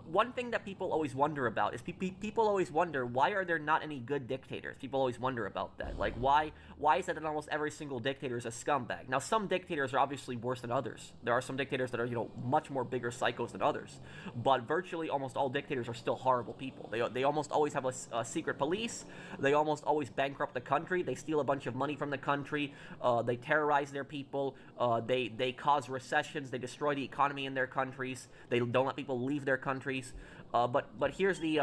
one thing that people always wonder about is people always wonder, why are there not any good dictators? People always wonder about that. Like, why is it that almost every single dictator is a scumbag? Now, some dictators are obviously worse than others. There are some dictators that are, much more bigger psychos than others. But virtually almost all dictators are still horrible people. They almost always have a secret police. They almost always bankrupt the country. They steal a bunch of money from the country. They terrorize their people. They cause recessions. They destroy the economy in their countries. They don't let people leave their countries. But here's the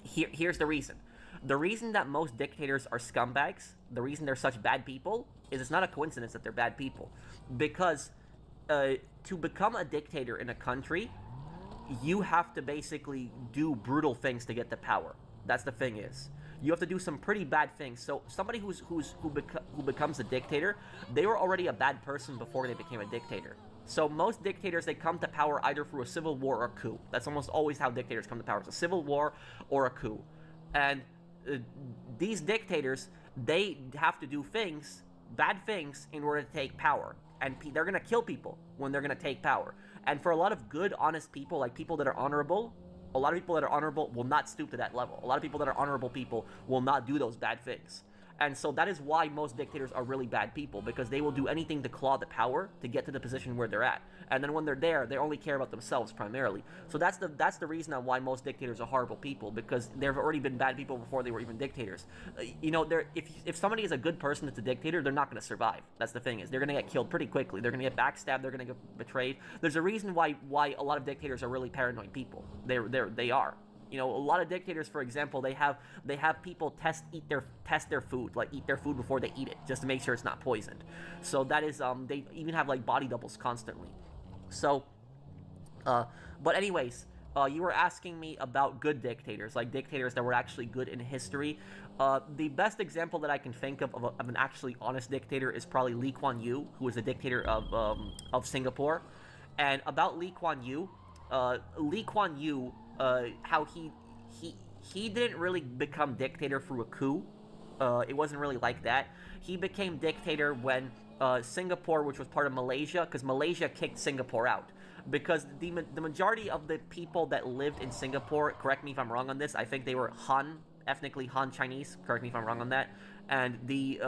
here's the reason. The reason that most dictators are scumbags, the reason they're such bad people, is it's not a coincidence that they're bad people. Because to become a dictator in a country, you have to basically do brutal things to get the power. That's the thing is. You have to do some pretty bad things. So somebody who becomes a dictator, they were already a bad person before they became a dictator. So most dictators, they come to power either through a civil war or a coup. That's almost always how dictators come to power. It's a civil war or a coup. And uh, these dictators, they have to do things, bad things, in order to take power. And they're going to kill people when they're going to take power. And for a lot of good, honest people, like people that are honorable, a lot of people that are honorable will not stoop to that level. A lot of people that are honorable people will not do those bad things. And so that is why most dictators are really bad people, because they will do anything to claw the power to get to the position where they're at. And then when they're there, they only care about themselves primarily. So that's the reason on why most dictators are horrible people, because there have already been bad people before they were even dictators. If somebody is a good person that's a dictator, they're not going to survive. That's the thing is, they're going to get killed pretty quickly. They're going to get backstabbed. They're going to get betrayed. There's a reason why a lot of dictators are really paranoid people. They are. A lot of dictators, for example, they have people test their food, like eat their food before they eat it, just to make sure it's not poisoned. So that is they even have like body doubles constantly. So, but anyways, you were asking me about good dictators, like dictators that were actually good in history. The best example that I can think of an actually honest dictator is probably Lee Kuan Yew, who was a dictator of Singapore. And about Lee Kuan Yew, how he didn't really become dictator through a coup. It wasn't really like that. He became dictator when Singapore, which was part of Malaysia, because Malaysia kicked Singapore out. Because the majority of the people that lived in Singapore, correct me if I'm wrong on this, I think they were Han, ethnically Han Chinese, correct me if I'm wrong on that. And the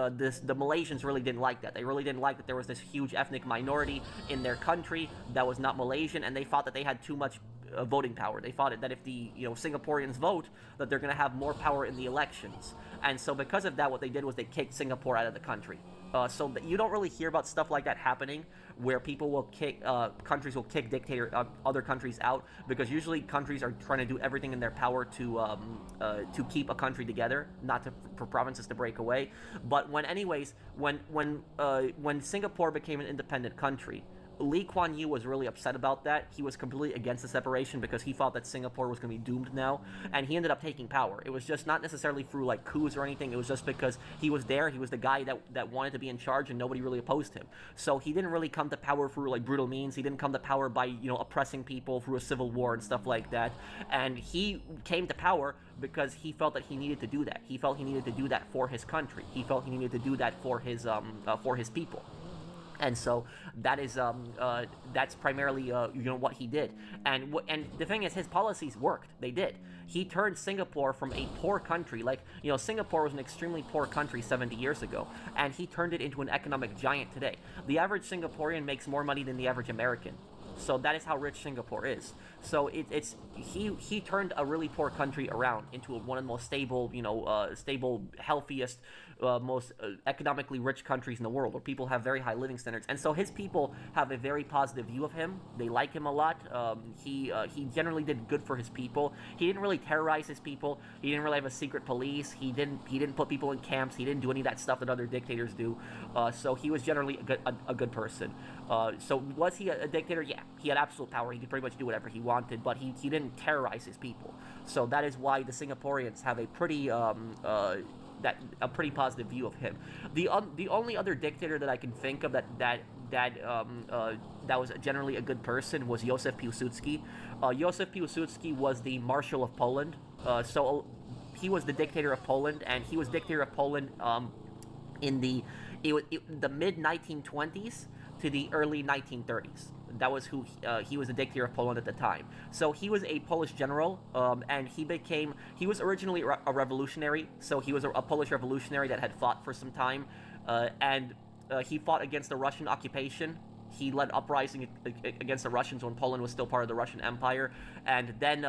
Malaysians really didn't like that. They really didn't like that there was this huge ethnic minority in their country that was not Malaysian, and they thought that they had too much voting power. They thought that if the Singaporeans vote, that they're going to have more power in the elections. And so because of that, what they did was they kicked Singapore out of the country. So you don't really hear about stuff like that happening, where people will countries will kick other countries out, because usually countries are trying to do everything in their power to keep a country together, not for provinces to break away. But when Singapore became an independent country, Lee Kuan Yew was really upset about that. He was completely against the separation because he thought that Singapore was going to be doomed now, and he ended up taking power. It was just not necessarily through like coups or anything. It was just because he was there. He was the guy that wanted to be in charge, and nobody really opposed him. So he didn't really come to power through like brutal means. He didn't come to power by oppressing people through a civil war and stuff like that. And he came to power because he felt that he needed to do that. He felt he needed to do that for his country. He felt he needed to do that for his people. And so that is that's primarily what he did. And the thing is, his policies worked. They did. He turned Singapore from a poor country, like Singapore was an extremely poor country 70 years ago, and he turned it into an economic giant today. The average Singaporean makes more money than the average American. So that is how rich Singapore is. So he turned a really poor country around into one of the most stable, stable, healthiest, most economically rich countries in the world, where people have very high living standards. And so his people have a very positive view of him. They like him a lot. He generally did good for his people. He didn't really terrorize his people. He didn't really have a secret police. He didn't put people in camps. He didn't do any of that stuff that other dictators do. So he was generally a good person. So was he a dictator? Yeah, he had absolute power. He could pretty much do whatever he wanted, but he didn't terrorize his people. So that is why the Singaporeans have a pretty pretty positive view of him. The only other dictator that I can think of that was generally a good person was Józef Piłsudski. Józef Piłsudski was the Marshal of Poland. So he was the dictator of Poland, and he was dictator of Poland in the mid 1920s to the early 1930s. That was who he was the dictator of Poland at the time. So he was a Polish general, and he was originally a revolutionary. So he was a Polish revolutionary that had fought for some time, and he fought against the Russian occupation. He led uprising against the Russians when Poland was still part of the Russian Empire, and then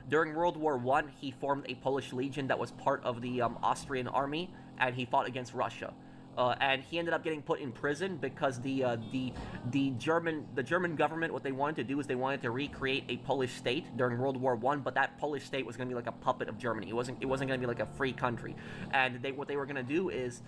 during World War I, he formed a Polish legion that was part of the Austrian army, and he fought against Russia. And he ended up getting put in prison because the German government, what they wanted to do is they wanted to recreate a Polish state during World War I, but that Polish state was going to be like a puppet of Germany. It wasn't going to be like a free country. And what they were going to do is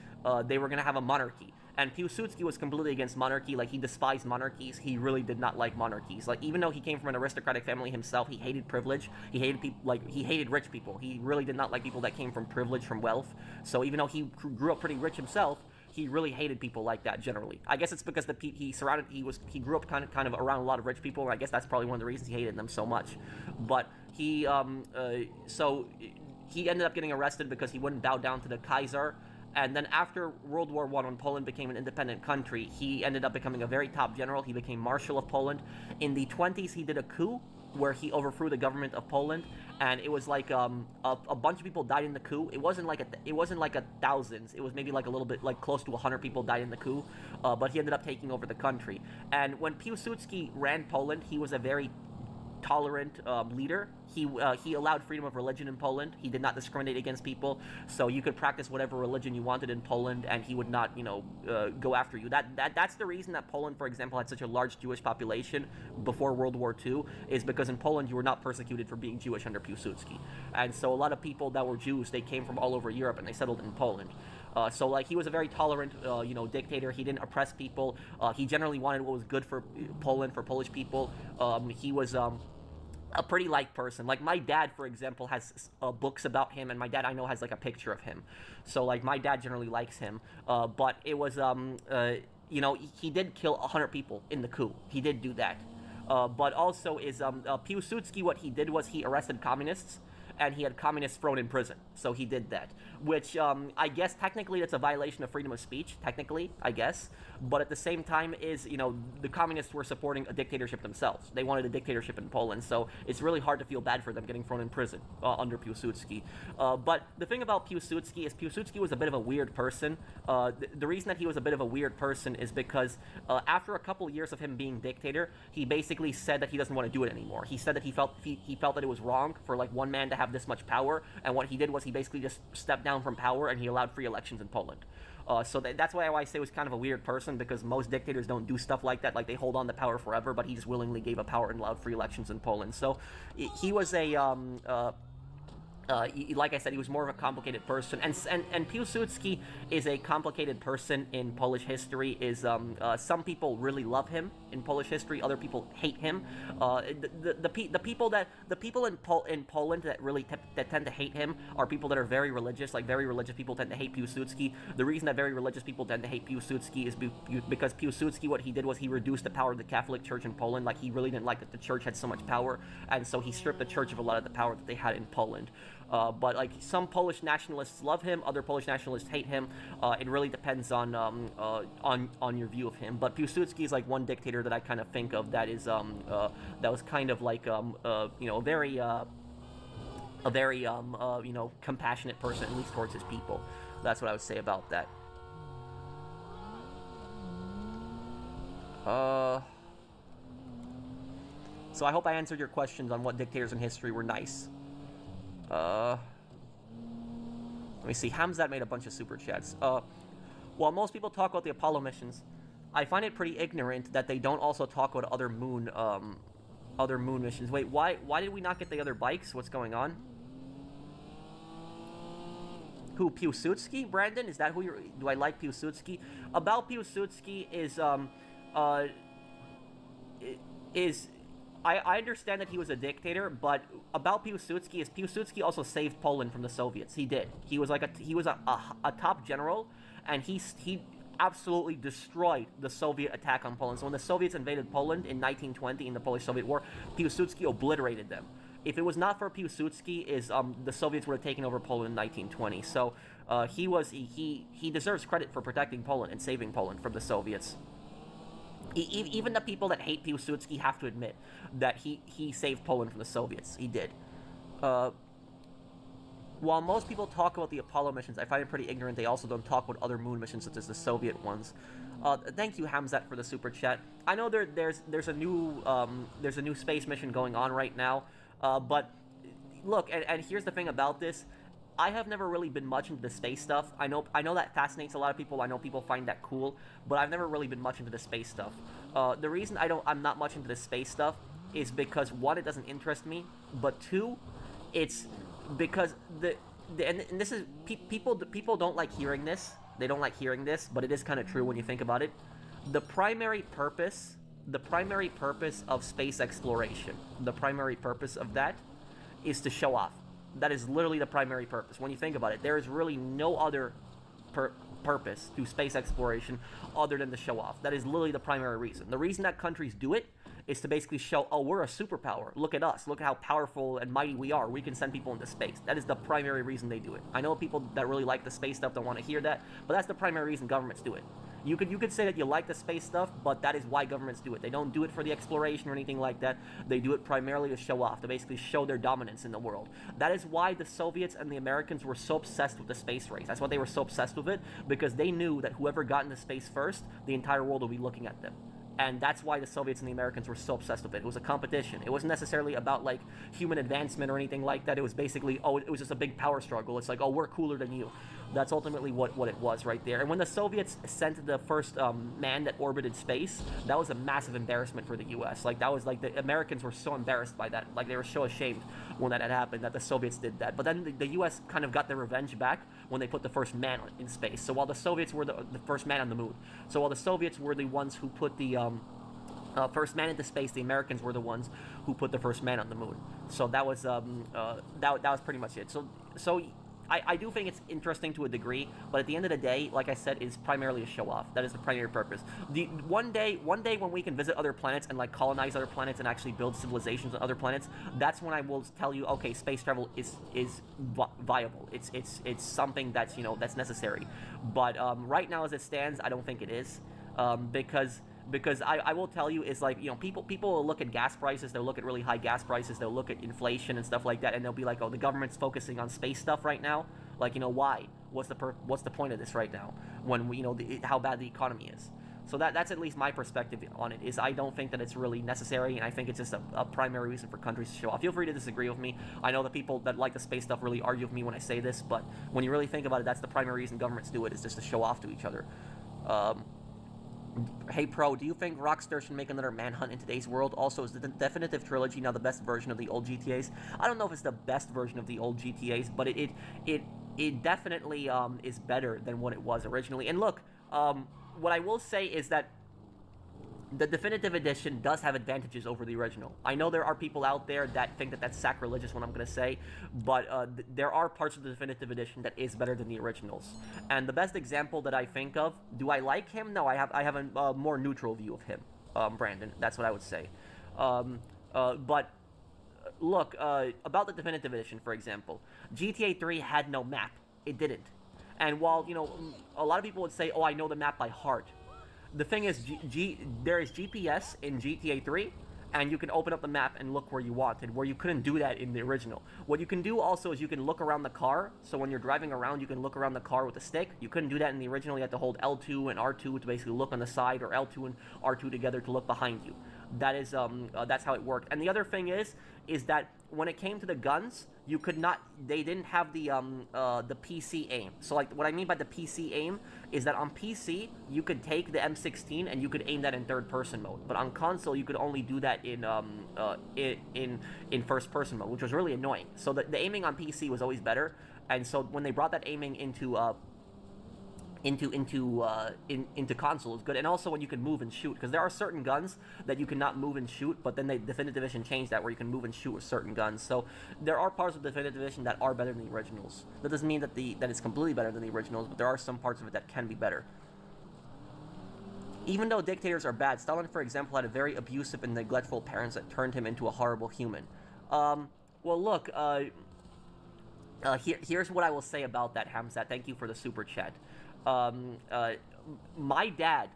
they were going to have a monarchy. And Piłsudski was completely against monarchy. Like, he despised monarchies. He really did not like monarchies. Like, even though he came from an aristocratic family himself, he hated privilege. He hated people, like, he hated rich people. He really did not like people that came from privilege, from wealth. So even though he grew up pretty rich himself, he really hated people like that generally. I guess it's because he grew up kind of around a lot of rich people, and I guess that's probably one of the reasons he hated them so much. But so he ended up getting arrested because he wouldn't bow down to the Kaiser. And then after World War I, when Poland became an independent country, he ended up becoming a very top general. He became Marshal of Poland. In the 20s, he did a coup where he overthrew the government of Poland, and it was like a bunch of people died in the coup. It wasn't like a thousands. It was maybe like a little bit, like close to 100 people died in the coup. But he ended up taking over the country. And when Piłsudski ran Poland, he was a very tolerant leader. He allowed freedom of religion in Poland. He did not discriminate against people, so you could practice whatever religion you wanted in Poland, and he would not, go after you. That's the reason that Poland, for example, had such a large Jewish population before World War II, is because in Poland you were not persecuted for being Jewish under Piłsudski, and so a lot of people that were Jews, they came from all over Europe and they settled in Poland. So like he was a very tolerant, dictator. He didn't oppress people. He generally wanted what was good for Poland, for Polish people. He was a pretty liked person. Like my dad, for example, has books about him, and my dad I know has like a picture of him. So like my dad generally likes him. But it was he did kill 100 people in the coup. He did do that. But also Piłsudski, what he did was he arrested communists, and he had communists thrown in prison. So he did that, which I guess technically that's a violation of freedom of speech, technically, I guess. But at the same time the communists were supporting a dictatorship themselves. They wanted a dictatorship in Poland, so it's really hard to feel bad for them getting thrown in prison under Piłsudski. But the thing about Piłsudski is Piłsudski was a bit of a weird person. The reason that he was a bit of a weird person is because after a couple years of him being dictator, he basically said that he doesn't want to do it anymore. He said that he felt that it was wrong for like one man to have this much power, and what he did was he basically just stepped down from power and he allowed free elections in Poland. So that's why I say he was kind of a weird person, because most dictators don't do stuff like that. Like they hold on to power forever, but he just willingly gave up power and allowed free elections in Poland. So he was like I said, he was more of a complicated person, and Piłsudski is a complicated person in Polish history. Some people really love him in Polish history, other people hate him. The people in Poland that really that tend to hate him are people that are very religious. Like very religious people tend to hate Piłsudski. The reason that very religious people tend to hate Piłsudski is because Piłsudski, what he did was he reduced the power of the Catholic Church in Poland. Like he really didn't like that the church had so much power, and so he stripped the church of a lot of the power that they had in Poland. But like some Polish nationalists love him, other Polish nationalists hate him. It really depends on your view of him. But Piłsudski is like one dictator that I kind of think of that is that was kind of like a very compassionate person, at least towards his people. That's what I would say about that. So I hope I answered your questions on what dictators in history were nice. Let me see. Hamzat made a bunch of super chats. While most people talk about the Apollo missions, I find it pretty ignorant that they don't also talk about other moon missions. Wait, why did we not get the other bikes? What's going on? Who, Piłsudski? Brandon, is that who you're? Do I like Piłsudski? About Piłsudski I understand that he was a dictator, but about Piłsudski is Piłsudski also saved Poland from the Soviets. He did. He was like a top general, and he absolutely destroyed the Soviet attack on Poland. So when the Soviets invaded Poland in 1920 in the Polish-Soviet War, Piłsudski obliterated them. If it was not for Piłsudski, the Soviets would have taken over Poland in 1920. So he deserves credit for protecting Poland and saving Poland from the Soviets. Even the people that hate Piłsudski have to admit that he saved Poland from the Soviets. He did. While most people talk about the Apollo missions, I find it pretty ignorant they also don't talk about other moon missions such as the Soviet ones. Thank you, Hamzat, for the super chat. I know there's a new space mission going on right now, but look, and here's the thing about this. I have never really been much into the space stuff. I know that fascinates a lot of people. I know people find that cool, but I've never really been much into the space stuff. The reason I'm not much into the space stuff is because one, it doesn't interest me, but two, it's because and this is people don't like hearing this. They don't like hearing this, but it is kind of true when you think about it. The primary purpose of space exploration, the primary purpose of that is to show off. That is literally the primary purpose. When you think about it, there is really no other purpose to space exploration other than to show off. That is literally the primary reason. The reason that countries do it is to basically show, oh, we're a superpower. Look at us. Look at how powerful and mighty we are. We can send people into space. That is the primary reason they do it. I know people that really like the space stuff don't want to hear that, but that's the primary reason governments do it. You could say that you like the space stuff, but that is why governments do it. They don't do it for the exploration or anything like that. They do it primarily to show off, to basically show their dominance in the world. That is why the Soviets and the Americans were so obsessed with the space race. That's why they were so obsessed with it, because they knew that whoever got into space first, the entire world would be looking at them. And that's why the Soviets and the Americans were so obsessed with it. It was a competition. It wasn't necessarily about, like, human advancement or anything like that. It was basically, oh, it was just a big power struggle. It's like, oh, we're cooler than you. That's ultimately what it was right there. And when the Soviets sent the first man that orbited space, that was a massive embarrassment for the U.S. Like, that was, like, the Americans were so embarrassed by that. Like, they were so ashamed when that had happened that the Soviets did that. But then the U.S. kind of got their revenge back when they put the first man in space. So while the Soviets were the first man on the moon. So while the Soviets were the ones who put the first man into space, the Americans were the ones who put the first man on the moon. So that was that was pretty much it. So I do think it's interesting to a degree, but at the end of the day, like I said, it's primarily a show-off. That is the primary purpose. One day when we can visit other planets and, like, colonize other planets and actually build civilizations on other planets, that's when I will tell you, okay, space travel is viable. It's something that's, you know, that's necessary. But right now, as it stands, I don't think it is, because I will tell you, is, like, you know, people will look at gas prices, they'll look at really high gas prices, they'll look at inflation and stuff like that, and they'll be like, oh, the government's focusing on space stuff right now. Like, you know, why? What's the point of this right now when we, you know, how bad the economy is? So that's at least my perspective on it, is I don't think that it's really necessary, and I think it's just a primary reason for countries to show off. Feel free to disagree with me. I know the people that like the space stuff really argue with me when I say this, but when you really think about it, that's the primary reason governments do it, is just to show off to each other. Hey Pro, do you think Rockstar should make another Manhunt in today's world? Also, is the definitive trilogy now the best version of the old GTAs? I don't know if it's the best version of the old GTAs, but it definitely is better than what it was originally. And look, what I will say is that the definitive edition does have advantages over the original. I know there are people out there that think that that's sacrilegious, what I'm going to say, but there are parts of the definitive edition that is better than the originals. And the best example that I think of, do I like him? No, I have a more neutral view of him, Brandon. That's what I would say. But look, about the definitive edition, for example, GTA 3 had no map. It didn't. And while, you know, a lot of people would say, oh, I know the map by heart. The thing is, there is GPS in GTA 3, and you can open up the map and look where you wanted, where you couldn't do that in the original. What you can do also is you can look around the car, so when you're driving around, you can look around the car with a stick. You couldn't do that in the original. You had to hold L2 and R2 to basically look on the side, or L2 and R2 together to look behind you. That is, that's how it worked. And the other thing is that when it came to the guns, you could not, they didn't have the PC aim. So, like, what I mean by the PC aim is that on PC, you could take the M16 and you could aim that in third-person mode. But on console, you could only do that in first-person mode, which was really annoying. So the aiming on PC was always better. And so when they brought that aiming into console is good, and also when you can move and shoot, because there are certain guns that you cannot move and shoot, but then the Definitive Edition changed that, where you can move and shoot with certain guns. So there are parts of the Definitive Edition that are better than the originals. That doesn't mean that it's completely better than the originals, but there are some parts of it that can be better. Even though dictators are bad, Stalin, for example, had a very abusive and neglectful parents that turned him into a horrible human. Well, look, here's what I will say about that, Hamzat. Thank you for the super chat. My dad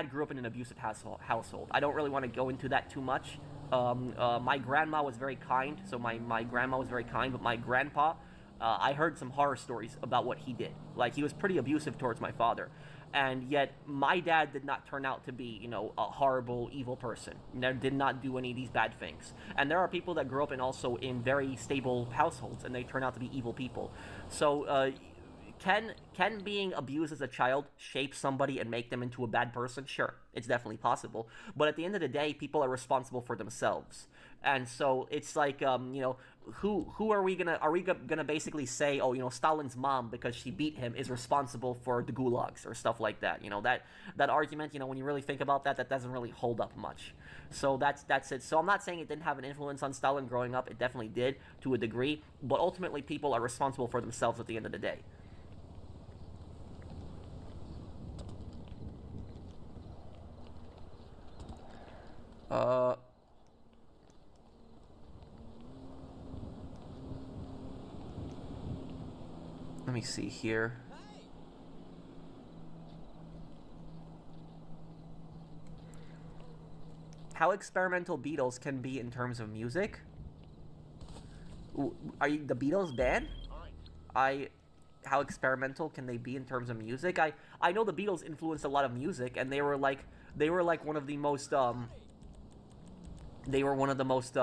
grew up in an abusive household. I don't really want to go into that too much. My grandma was very kind, so my grandma was very kind, but my grandpa, I heard some horror stories about what he did. Like, he was pretty abusive towards my father. And yet, my dad did not turn out to be, you know, a horrible, evil person. Did not do any of these bad things. And there are people that grew up in very stable households, and they turn out to be evil people. So, can being abused as a child shape somebody and make them into a bad person? Sure, it's definitely possible. But at the end of the day, people are responsible for themselves. And so it's like, you know, who are we gonna basically say, oh, you know, Stalin's mom, because she beat him, is responsible for the gulags or stuff like that? You know, that argument, you know, when you really think about that, that doesn't really hold up much. So that's it. So I'm not saying it didn't have an influence on Stalin growing up. It definitely did to a degree. But ultimately, people are responsible for themselves at the end of the day. Uh, let me see here. How experimental Beatles can be in terms of music? Are you the Beatles band? I How experimental can they be in terms of music? I know the Beatles influenced a lot of music, and they were like one of the most they were one of the most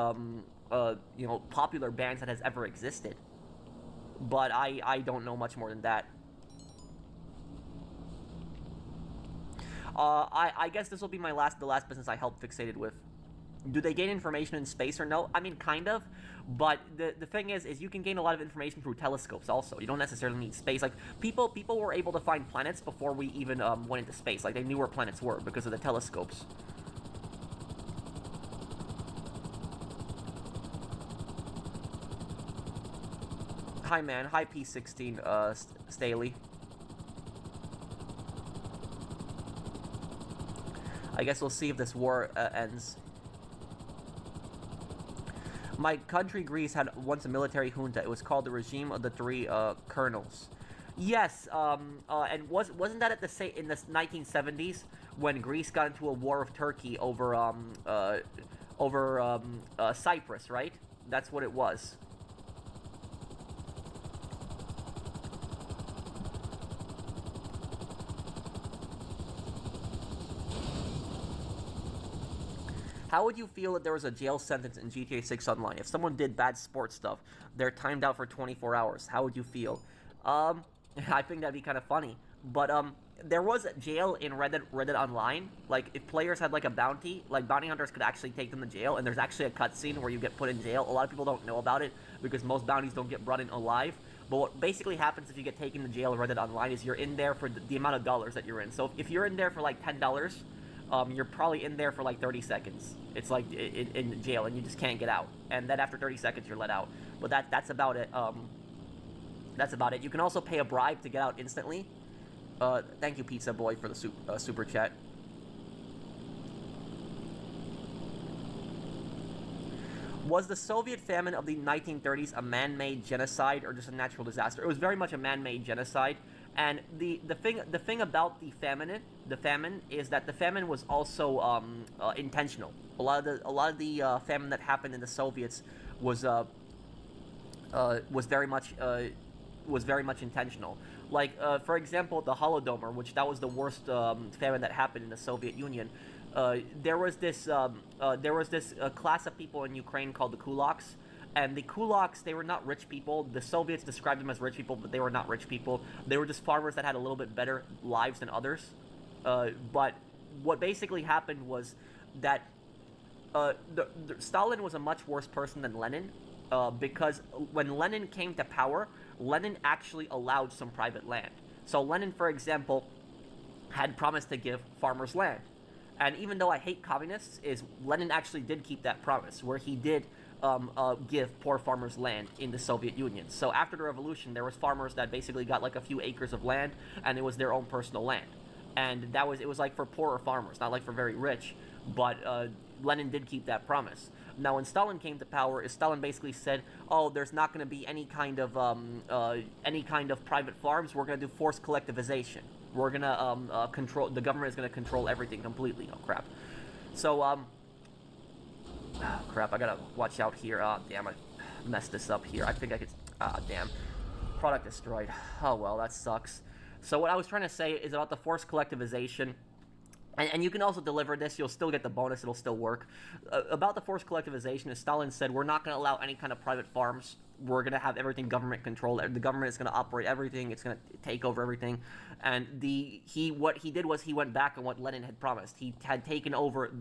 popular bands that has ever existed. But I don't know much more than that. I guess this will be the last business I helped fixated with. Do they gain information in space or no? I mean, kind of, but the thing is you can gain a lot of information through telescopes. Also, you don't necessarily need space. Like people were able to find planets before we even went into space. Like they knew where planets were because of the telescopes. Hi man, hi P16, Staley. I guess we'll see if this war ends. My country, Greece, had once a military junta. It was called the regime of the three colonels. Yes, and wasn't that at in the 1970s when Greece got into a war with Turkey over Cyprus, right? That's what it was. How would you feel if there was a jail sentence in GTA 6 Online? If someone did bad sports stuff, they're timed out for 24 hours. How would you feel? I think that'd be kind of funny. But there was a jail in Reddit Online. Like if players had like a bounty, like bounty hunters could actually take them to jail, and there's actually a cutscene where you get put in jail. A lot of people don't know about it because most bounties don't get brought in alive. But what basically happens if you get taken to jail in Reddit Online is you're in there for the amount of dollars that you're in. So if you're in there for like $10, you're probably in there for like 30 seconds. It's like in jail, and you just can't get out. And then after 30 seconds, you're let out. But that's about it. That's about it. You can also pay a bribe to get out instantly. Thank you, Pizza Boy, for the super chat. Was the Soviet famine of the 1930s a man-made genocide or just a natural disaster? It was very much a man-made genocide. And the thing about the famine is that the famine was also intentional. A lot of the famine that happened in the Soviets was very much intentional. Like for example, the Holodomor, which that was the worst famine that happened in the Soviet Union. There was this class of people in Ukraine called the kulaks. And the kulaks, they were not rich people. The Soviets described them as rich people, but they were not rich people. They were just farmers that had a little bit better lives than others. But what basically happened was that Stalin was a much worse person than Lenin, because when Lenin came to power, Lenin actually allowed some private land. So Lenin, for example, had promised to give farmers land. And even though I hate communists, Lenin actually did keep that promise, where he did give poor farmers land in the Soviet Union. So after the revolution, there was farmers that basically got like a few acres of land, and it was their own personal land. And it was like for poorer farmers, not like for very rich. But Lenin did keep that promise. Now, when Stalin came to power, Stalin basically said, "Oh, there's not going to be any kind of private farms. We're going to do forced collectivization. We're going to control. The government is going to control everything completely." Oh crap. So oh, crap, I gotta watch out here. Damn, I messed this up here. I think I could... damn. Product destroyed. Oh, well, that sucks. So what I was trying to say is about the forced collectivization. And you can also deliver this. You'll still get the bonus. It'll still work. About the forced collectivization, as Stalin said, we're not going to allow any kind of private farms. We're going to have everything government controlled. The government is going to operate everything. It's going to take over everything. And what he did was he went back on what Lenin had promised. He had taken over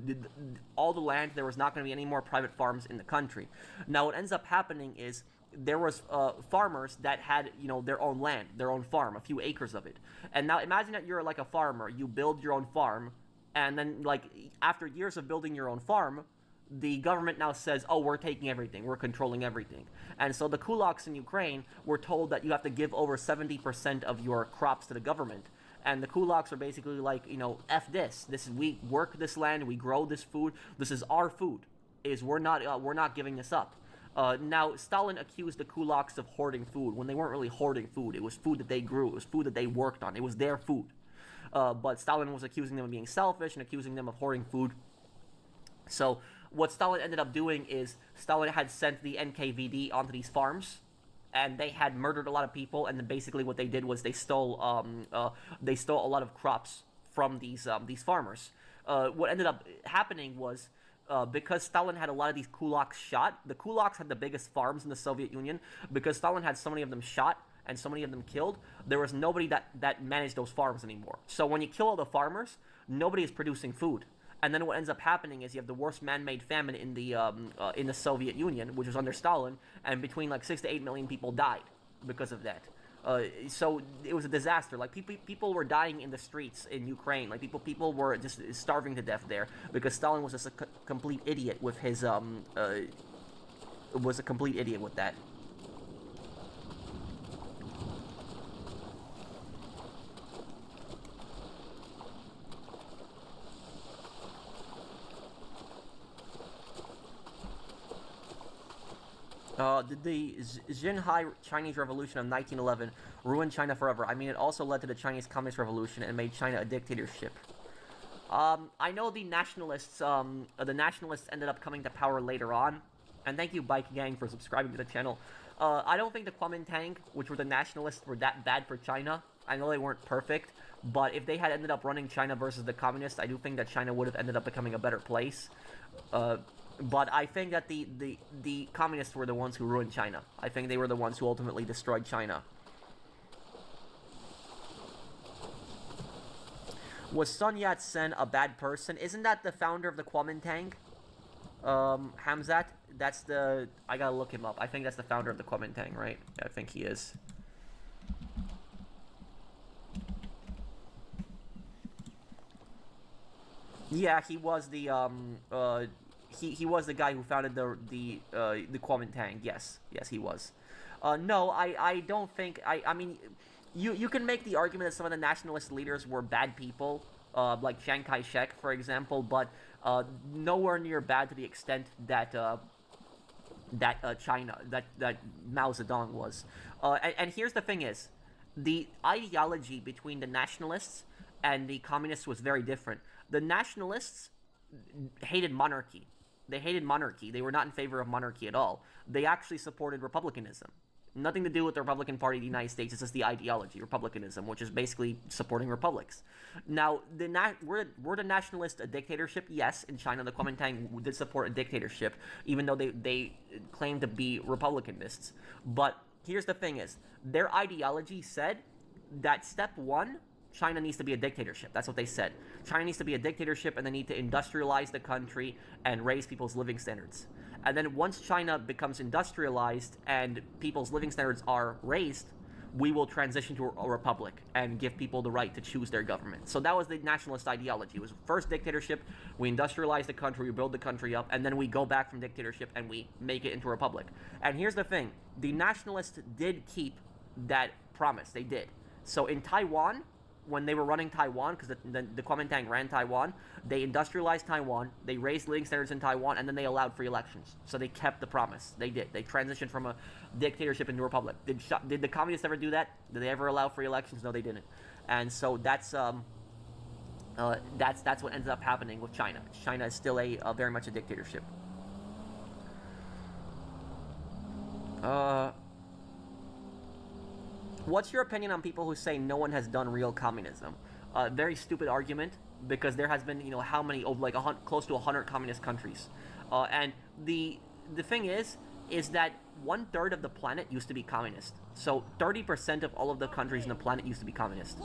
all the land. There was not going to be any more private farms in the country. Now, what ends up happening is there was farmers that had, their own land, their own farm, a few acres of it. And now imagine that you're like a farmer. You build your own farm. And then, like, after years of building your own farm, the government now says, "Oh, we're taking everything. We're controlling everything." And so the kulaks in Ukraine were told that you have to give over 70% of your crops to the government. And the kulaks are basically like, f this. This is, we work this land, we grow this food. This is our food. We're not giving this up. Now, Stalin accused the kulaks of hoarding food when they weren't really hoarding food. It was food that they grew. It was food that they worked on. It was their food. But Stalin was accusing them of being selfish and accusing them of hoarding food. So what Stalin ended up doing is Stalin had sent the NKVD onto these farms, and they had murdered a lot of people. And then basically what they did was they stole a lot of crops from these farmers. What ended up happening was, because Stalin had a lot of these kulaks shot, the kulaks had the biggest farms in the Soviet Union. Because Stalin had so many of them shot and so many of them killed, there was nobody that managed those farms anymore. So when you kill all the farmers, nobody is producing food. And then what ends up happening is you have the worst man-made famine in the Soviet Union, which was under Stalin, and between like 6 to 8 million people died because of that. So it was a disaster. Like people were dying in the streets in Ukraine. Like people were just starving to death there because Stalin was just a complete idiot with his was a complete idiot with that. Did the Xinhai Chinese Revolution of 1911 ruin China forever? I mean, it also led to the Chinese Communist Revolution and made China a dictatorship. I know the nationalists ended up coming to power later on. And thank you, Bike Gang, for subscribing to the channel. I don't think the Kuomintang, which were the nationalists, were that bad for China. I know they weren't perfect, but if they had ended up running China versus the communists, I do think that China would have ended up becoming a better place. But I think that the communists were the ones who ruined China. I think they were the ones who ultimately destroyed China. Was Sun Yat-sen a bad person? Isn't that the founder of the Kuomintang? Hamzat? That's the... I gotta look him up. I think that's the founder of the Kuomintang, right? Yeah, I think he is. Yeah, he was the, he was the guy who founded the Kuomintang. Yes, he was. No, I don't think... I mean, you can make the argument that some of the nationalist leaders were bad people, like Chiang Kai-shek, for example, but nowhere near bad to the extent that China, that Mao Zedong was. And here's the thing is, the ideology between the nationalists and the communists was very different. The nationalists hated monarchy. They hated monarchy. They were not in favor of monarchy at all. They actually supported republicanism. Nothing to do with the Republican Party of the United States. It's just the ideology, republicanism, which is basically supporting republics. Now, were the nationalists a dictatorship? Yes, in China, the Kuomintang did support a dictatorship, even though they claimed to be republicanists. But here's the thing is, their ideology said that step one, China needs to be a dictatorship. That's what they said. China needs to be a dictatorship, and they need to industrialize the country and raise people's living standards. And then once China becomes industrialized and people's living standards are raised, we will transition to a republic and give people the right to choose their government. So that was the nationalist ideology. It was first dictatorship, we industrialize the country, we build the country up, and then we go back from dictatorship and we make it into a republic. And here's the thing. The nationalists did keep that promise. They did. So in Taiwan, when they were running Taiwan, because the Kuomintang ran Taiwan, they industrialized Taiwan, they raised living standards in Taiwan, and then they allowed free elections. So they kept the promise. They did. They transitioned from a dictatorship into a republic. Did the communists ever do that? Did they ever allow free elections? No, they didn't. And so that's what ended up happening with China. China is still a very much a dictatorship. What's your opinion on people who say no one has done real communism? Very stupid argument, because there has been, how many, like close to 100 communist countries. And the thing is that 1/3 of the planet used to be communist. So 30% of all of the countries on the planet used to be communist.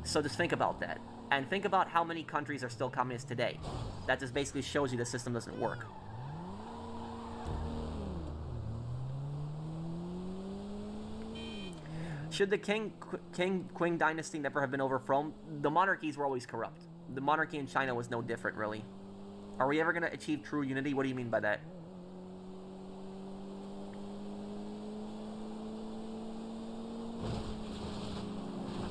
So just think about that. And think about how many countries are still communist today. That just basically shows you the system doesn't work. Should the Qing dynasty never have been overthrown? The monarchies were always corrupt. The monarchy in China was no different, really. Are we ever going to achieve true unity? What do you mean by that?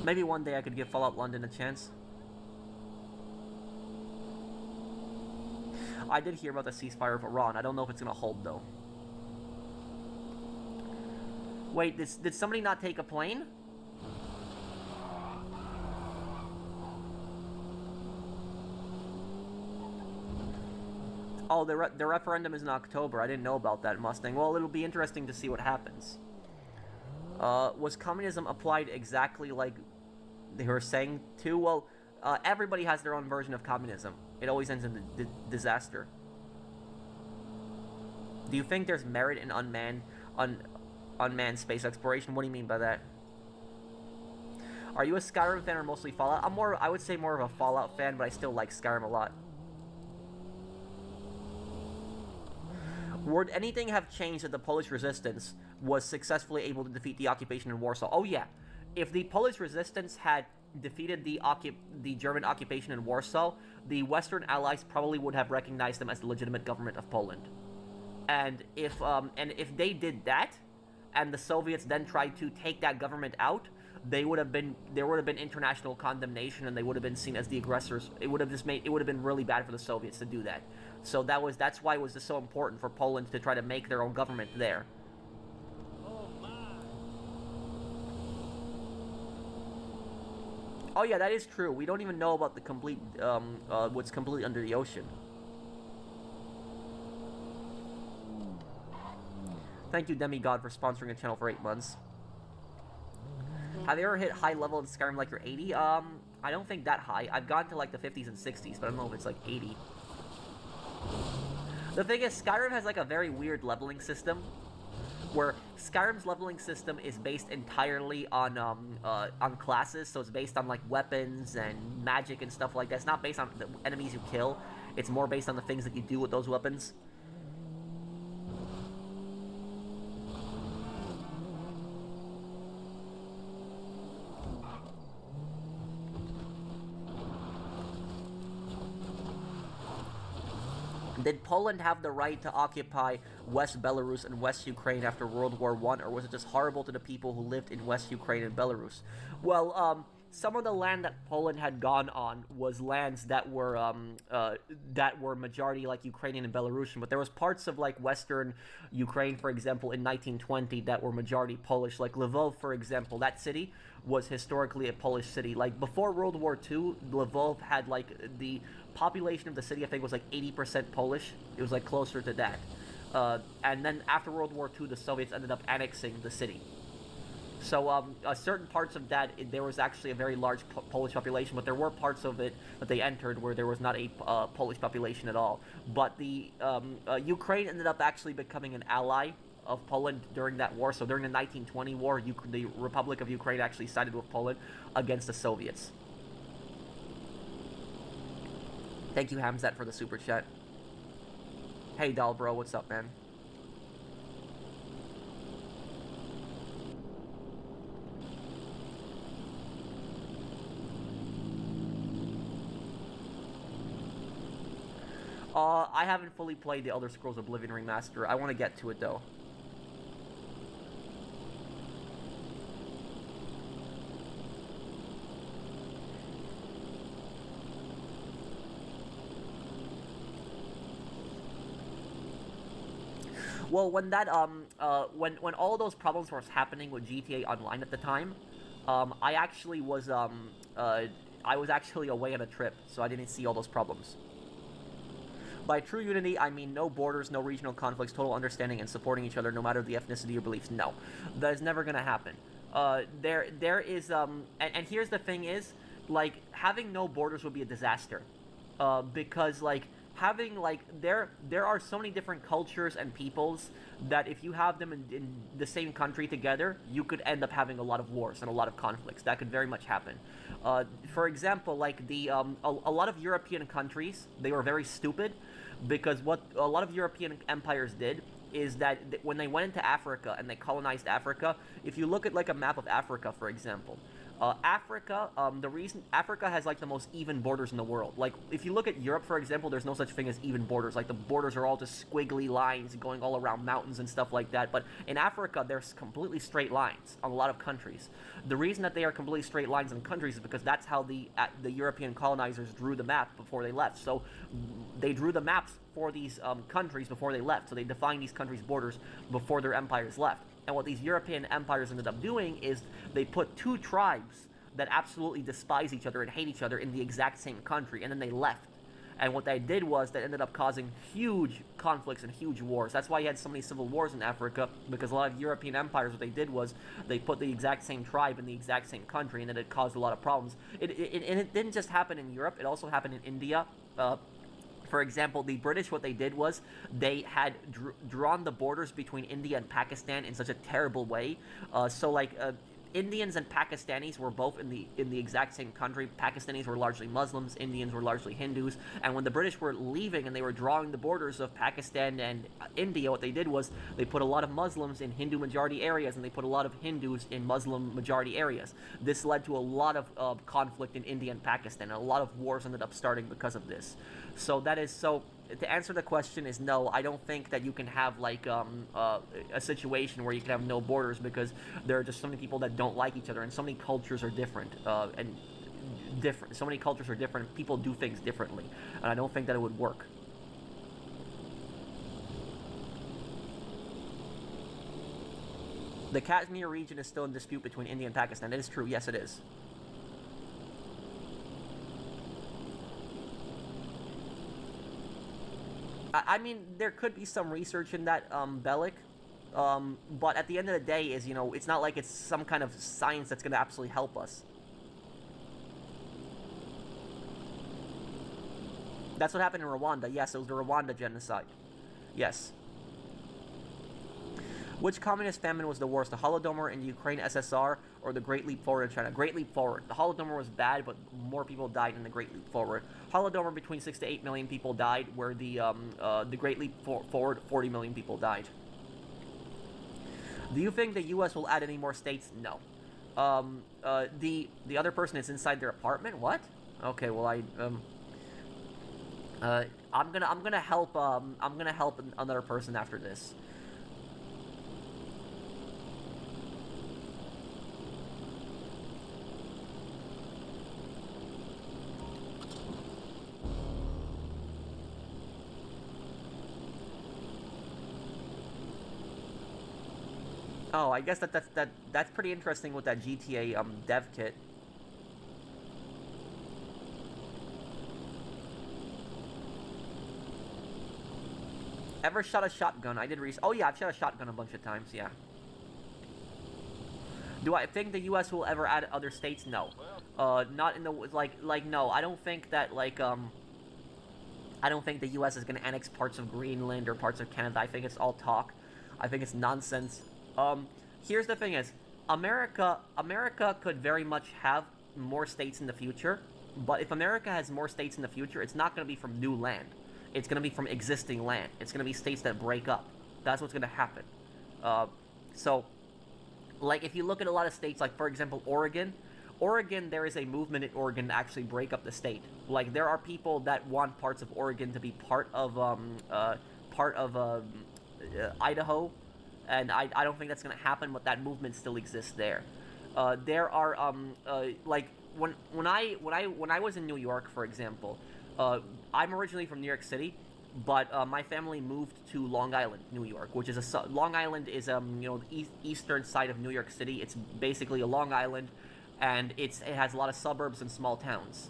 Maybe one day I could give Fallout London a chance. I did hear about the ceasefire of Iran. I don't know if it's gonna hold though. Wait, did somebody not take a plane? Oh, the referendum is in October. I didn't know about that, Mustang. Well, it'll be interesting to see what happens. Was communism applied exactly like they were saying to? Well, everybody has their own version of communism. It always ends in disaster. Do you think there's merit in unmanned space exploration? What do you mean by that? Are you a Skyrim fan or mostly Fallout? I would say more of a Fallout fan, but I still like Skyrim a lot. Would anything have changed if the Polish resistance was successfully able to defeat the occupation in Warsaw? Oh yeah, if the Polish resistance had defeated the German occupation in Warsaw, the Western Allies probably would have recognized them as the legitimate government of Poland. And if they did that, and the Soviets then tried to take that government out, there would have been international condemnation, and they would have been seen as the aggressors. It would have been really bad for the Soviets to do that. So that's why it was just so important for Poland to try to make their own government there. Oh yeah, that is true. We don't even know about the complete what's completely under the ocean. Thank you, Demigod, for sponsoring a channel for 8 months. Have you ever hit high level in Skyrim like you're 80? I don't think that high. I've gone to like the 50s and 60s, but I don't know if it's like 80. The thing is, Skyrim has like a very weird leveling system, where Skyrim's leveling system is based entirely on classes, so it's based on like weapons and magic and stuff like that. It's not based on the enemies you kill. It's more based on the things that you do with those weapons. Did Poland have the right to occupy West Belarus and West Ukraine after World War I, or was it just horrible to the people who lived in West Ukraine and Belarus? Well, some of the land that Poland had gone on was lands that were majority like Ukrainian and Belarusian, but there was parts of like Western Ukraine, for example, in 1920 that were majority Polish. Like Lvov, for example, that city was historically a Polish city. Like before World War II, Lvov had like the population of the city, I think, was like 80% Polish. It was like closer to that. And then after World War II, the Soviets ended up annexing the city. So certain parts of that, there was actually a very large Polish population, but there were parts of it that they entered where there was not a Polish population at all. But the Ukraine ended up actually becoming an ally of Poland during that war. So during the 1920 war, the Republic of Ukraine actually sided with Poland against the Soviets. Thank you, Hamzat, for the super chat. Hey, doll bro, what's up, man? I haven't fully played the Elder Scrolls Oblivion Remaster. I want to get to it, though. Well, when that when all those problems were happening with GTA Online at the time, I actually was I was actually away on a trip, so I didn't see all those problems. By true unity, I mean no borders, no regional conflicts, total understanding and supporting each other no matter the ethnicity or beliefs. No, that is never gonna happen. There is and here's the thing is, like, having no borders would be a disaster, because like having like there are so many different cultures and peoples that if you have them in the same country together, you could end up having a lot of wars and a lot of conflicts. That could very much happen. For example, like a lot of European countries, they were very stupid, because what a lot of European empires did is that when they went into Africa and they colonized Africa, if you look at like a map of Africa, for example, Africa, the reason Africa has like the most even borders in the world. Like if you look at Europe, for example, there's no such thing as even borders. Like the borders are all just squiggly lines going all around mountains and stuff like that. But in Africa, there's completely straight lines on a lot of countries. The reason that they are completely straight lines in countries is because that's how the European colonizers drew the map before they left. So they drew the maps for these countries before they left. So they defined these countries' borders before their empires left. And what these European empires ended up doing is they put two tribes that absolutely despise each other and hate each other in the exact same country, and then they left. And what they did was they ended up causing huge conflicts and huge wars. That's why you had so many civil wars in Africa, because a lot of European empires, what they did was they put the exact same tribe in the exact same country, and then it caused a lot of problems. And it didn't just happen in Europe, it also happened in India. For example, the British, what they did was they had drawn the borders between India and Pakistan in such a terrible way. Indians and Pakistanis were both in the exact same country. Pakistanis were largely Muslims, Indians were largely Hindus, and when the British were leaving and they were drawing the borders of Pakistan and India, what they did was they put a lot of Muslims in Hindu majority areas and they put a lot of Hindus in Muslim majority areas. This led to a lot of conflict in India and Pakistan, and a lot of wars ended up starting because of this. So to answer the question is no, I don't think that you can have like a situation where you can have no borders, because there are just so many people that don't like each other, and so many cultures are different, so many cultures are different, people do things differently, and I don't think that it would work. The Kashmir region is still in dispute between India and Pakistan. It is true, yes it is. I mean, there could be some research in that, Bellic, but at the end of the day, it's not like it's some kind of science that's going to absolutely help us. That's what happened in Rwanda. Yes, it was the Rwanda genocide. Yes. Which communist famine was the worst, the Holodomor in Ukraine USSR or the Great Leap Forward in China? Great Leap Forward. The Holodomor was bad, but more people died in the Great Leap Forward. Holodomor, between 6 to 8 million people died, where the Great Leap Forward, 40 million people died. Do you think the U.S. will add any more states? No. The other person is inside their apartment. What? Okay, well I'm gonna help another person after this. Oh, I guess that's pretty interesting with that GTA dev kit. Ever shot a shotgun? I did oh yeah, I've shot a shotgun a bunch of times, yeah. Do I think the U.S. will ever add other states? No. Not in the, no, I don't think that, I don't think the U.S. is gonna annex parts of Greenland or parts of Canada. I think it's all talk. I think it's nonsense. Here's the thing is, America could very much have more states in the future, but if America has more states in the future, it's not going to be from new land. It's going to be from existing land. It's going to be states that break up. That's what's going to happen. Like, if you look at a lot of states, like, for example, Oregon, there is a movement in Oregon to actually break up the state. Like, there are people that want parts of Oregon to be part of Idaho, and I don't think that's going to happen, but that movement still exists there. There are like when I was in New York, for example, I'm originally from New York City, but my family moved to Long Island, New York, which is Long Island is the eastern side of New York City. It's basically a Long Island, and it has a lot of suburbs and small towns.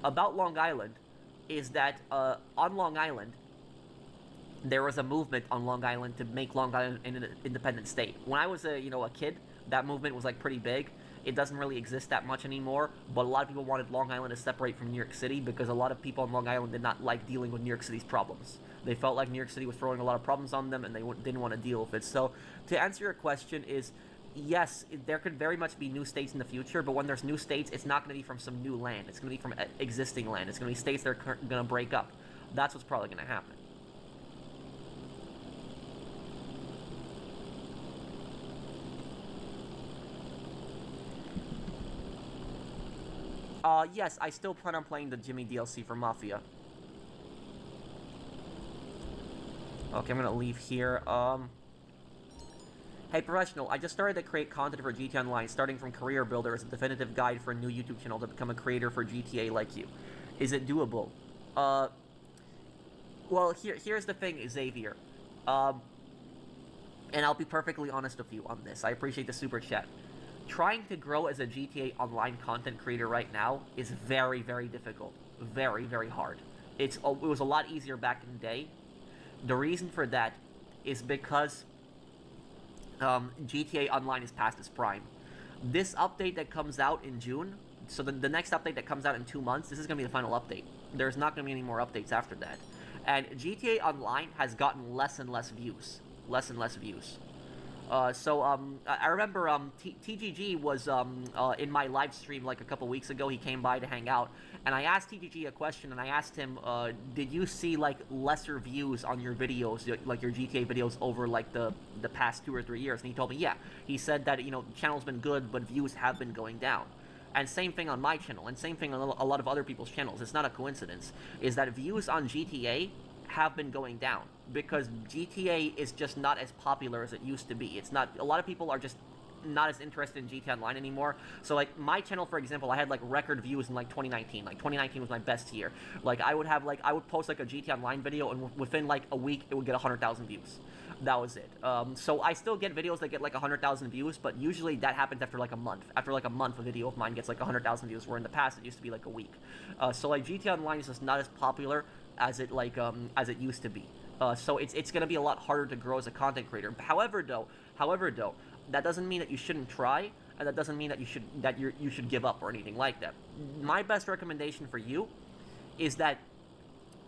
About Long Island is that on Long Island, there was a movement on Long Island to make Long Island an independent state. When I was a kid, that movement was like pretty big. It doesn't really exist that much anymore, but a lot of people wanted Long Island to separate from New York City because a lot of people on Long Island did not like dealing with New York City's problems. They felt like New York City was throwing a lot of problems on them, and they didn't want to deal with it. So, to answer your question is, yes, there could very much be new states in the future, but when there's new states, it's not going to be from some new land. It's going to be from existing land. It's going to be states that are going to break up. That's what's probably going to happen. Yes, I still plan on playing the Jimmy DLC for Mafia. Okay, I'm gonna leave here. Hey, Professional, I just started to create content for GTA Online, starting from Career Builder as a definitive guide for a new YouTube channel to become a creator for GTA like you. Is it doable? Well, here's the thing, Xavier. And I'll be perfectly honest with you on this. I appreciate the super chat. Trying to grow as a GTA Online content creator right now is very, very difficult. Very, very hard. It was a lot easier back in the day. The reason for that is because GTA Online is past its prime. This update that comes out in June, so the next update that comes out in 2 months, this is going to be the final update. There's not going to be any more updates after that. And GTA Online has gotten less and less views. Less and less views. I remember TGG was in my live stream like a couple weeks ago. He came by to hang out, and I asked TGG a question, and I asked him, did you see like lesser views on your videos, like your GTA videos, over like the past 2 or 3 years? And he told me, yeah. He said that, the channel's been good, but views have been going down. And same thing on my channel, and same thing on a lot of other people's channels. It's not a coincidence. Is that views on GTA have been going down because GTA is just not as popular as it used to be. It's not. A lot of people are just not as interested in GTA Online anymore. So like my channel, for example, I had like record views in like 2019. Like 2019 was my best year. Like I would post like a GTA Online video, and within like a week it would get 100,000 views. That was it. So I still get videos that get like 100,000 views, but usually that happens after like a month. After like a month, a video of mine gets like 100,000 views, where in the past it used to be like a week. So like GTA Online is just not as popular as it used to be. So it's gonna be a lot harder to grow as a content creator. However, though, that doesn't mean that you shouldn't try, and that doesn't mean that you should give up or anything like that. My best recommendation for you is that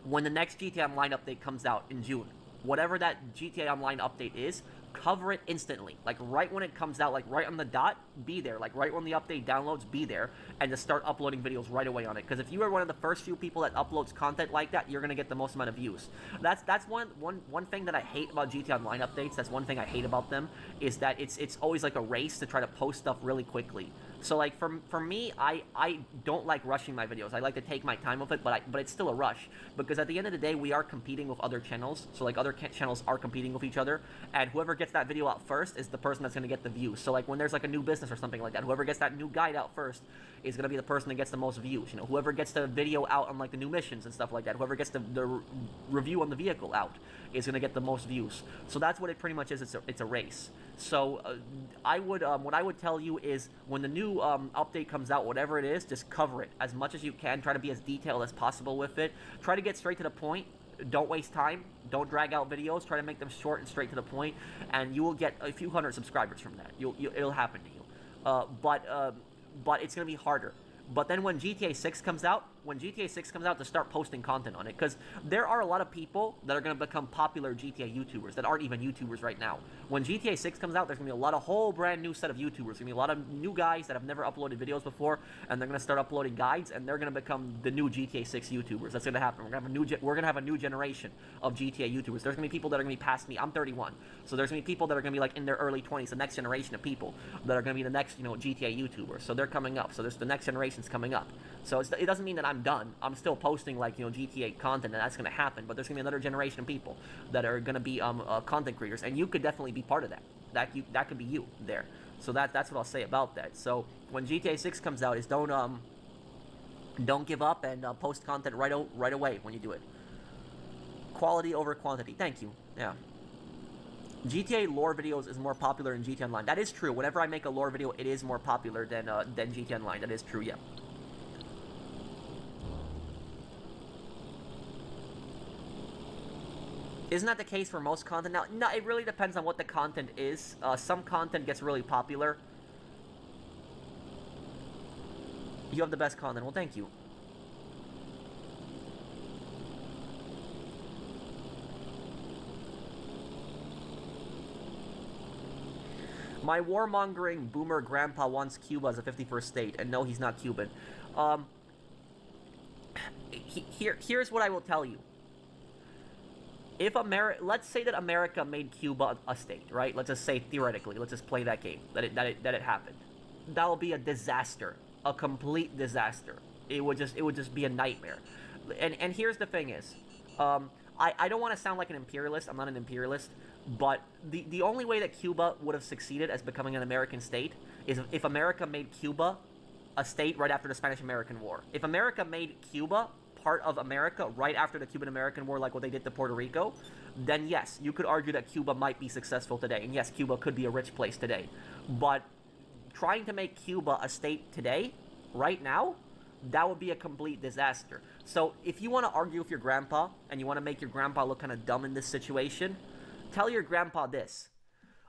when the next GTA Online update comes out in June, whatever that GTA Online update is, cover it instantly. Like right when it comes out, like right on the dot, be there. Like right when the update downloads, be there, and just start uploading videos right away on it. Because if you are one of the first few people that uploads content like that, you're gonna get the most amount of views. That's one thing that I hate about GTA Online updates. That's one thing I hate about them, is that it's always like a race to try to post stuff really quickly. So like for me, I don't like rushing my videos. I like to take my time with it, but it's still a rush, because at the end of the day, we are competing with other channels. So like other channels are competing with each other, and whoever gets that video out first is the person that's gonna get the views. So like when there's like a new business or something like that, whoever gets that new guide out first is gonna be the person that gets the most views. Whoever gets the video out on like the new missions and stuff like that, whoever gets the review on the vehicle out is gonna get the most views. So that's what it pretty much is. It's a race. So what I would tell you is, when the new update comes out, whatever it is, just cover it as much as you can. Try to be as detailed as possible with it. Try to get straight to the point. Don't waste time. Don't drag out videos. Try to make them short and straight to the point, and you will get a few hundred subscribers from that. It'll happen to you. But it's gonna be harder. But then when GTA 6 comes out, to start posting content on it, because there are a lot of people that are going to become popular GTA YouTubers that aren't even YouTubers right now. When GTA 6 comes out, there's going to be a whole brand new set of YouTubers. There's going to be a lot of new guys that have never uploaded videos before, and they're going to start uploading guides, and they're going to become the new GTA 6 YouTubers. That's going to happen. We're going to have a new generation of GTA YouTubers. There's going to be people that are going to be past me. I'm 31, so there's going to be people that are going to be like in their early 20s. The next generation of people that are going to be the next GTA YouTubers. So they're coming up. So there's the next generation's coming up. So it doesn't mean that I'm done. I'm still posting like GTA content, and that's going to happen. But there's going to be another generation of people that are going to be content creators, and you could definitely be part of that. That could be you there. So that's what I'll say about that. So when GTA 6 comes out, is don't give up, and post content right away when you do it. Quality over quantity. Thank you. Yeah. GTA lore videos is more popular in GTA Online. That is true. Whenever I make a lore video, it is more popular than GTA Online. That is true. Yeah. Isn't that the case for most content now? No, it really depends on what the content is. Some content gets really popular. You have the best content. Well, thank you. My warmongering boomer grandpa wants Cuba as a 51st state, and no, he's not Cuban. Here's what I will tell you. If let's say that America made Cuba a state, right? Let's just say theoretically, let's just play that game, that it happened. That will be a disaster. a complete disaster. It would just be a nightmare. And here's the thing is, I don't want to sound like an imperialist. I'm not an imperialist, but the only way that Cuba would have succeeded as becoming an American state is if America made Cuba a state right after the Spanish-American War. If America made Cuba part of America right after the Cuban-American War, like what they did to Puerto Rico, then yes, you could argue that Cuba might be successful today, and yes, Cuba could be a rich place today. But trying to make Cuba a state today, right now, that would be a complete disaster. So if you want to argue with your grandpa, and you want to make your grandpa look kind of dumb in this situation, tell your grandpa this.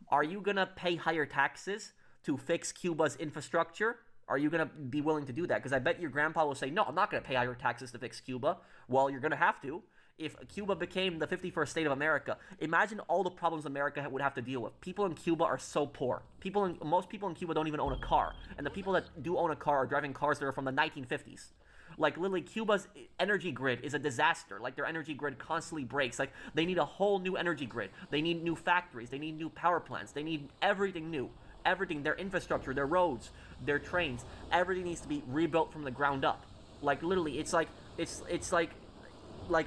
Are you going to pay higher taxes to fix Cuba's infrastructure? Are you going to be willing to do that? Because I bet your grandpa will say, no, I'm not going to pay higher taxes to fix Cuba. Well, you're going to have to. If Cuba became the 51st state of America, imagine all the problems America would have to deal with. People in Cuba are so poor. Most people in Cuba don't even own a car. And the people that do own a car are driving cars that are from the 1950s. Like, literally, Cuba's energy grid is a disaster. Like, their energy grid constantly breaks. Like, they need a whole new energy grid. They need new factories. They need new power plants. They need everything new. Everything, their infrastructure, their roads, their trains, everything needs to be rebuilt from the ground up. Like, literally, it's like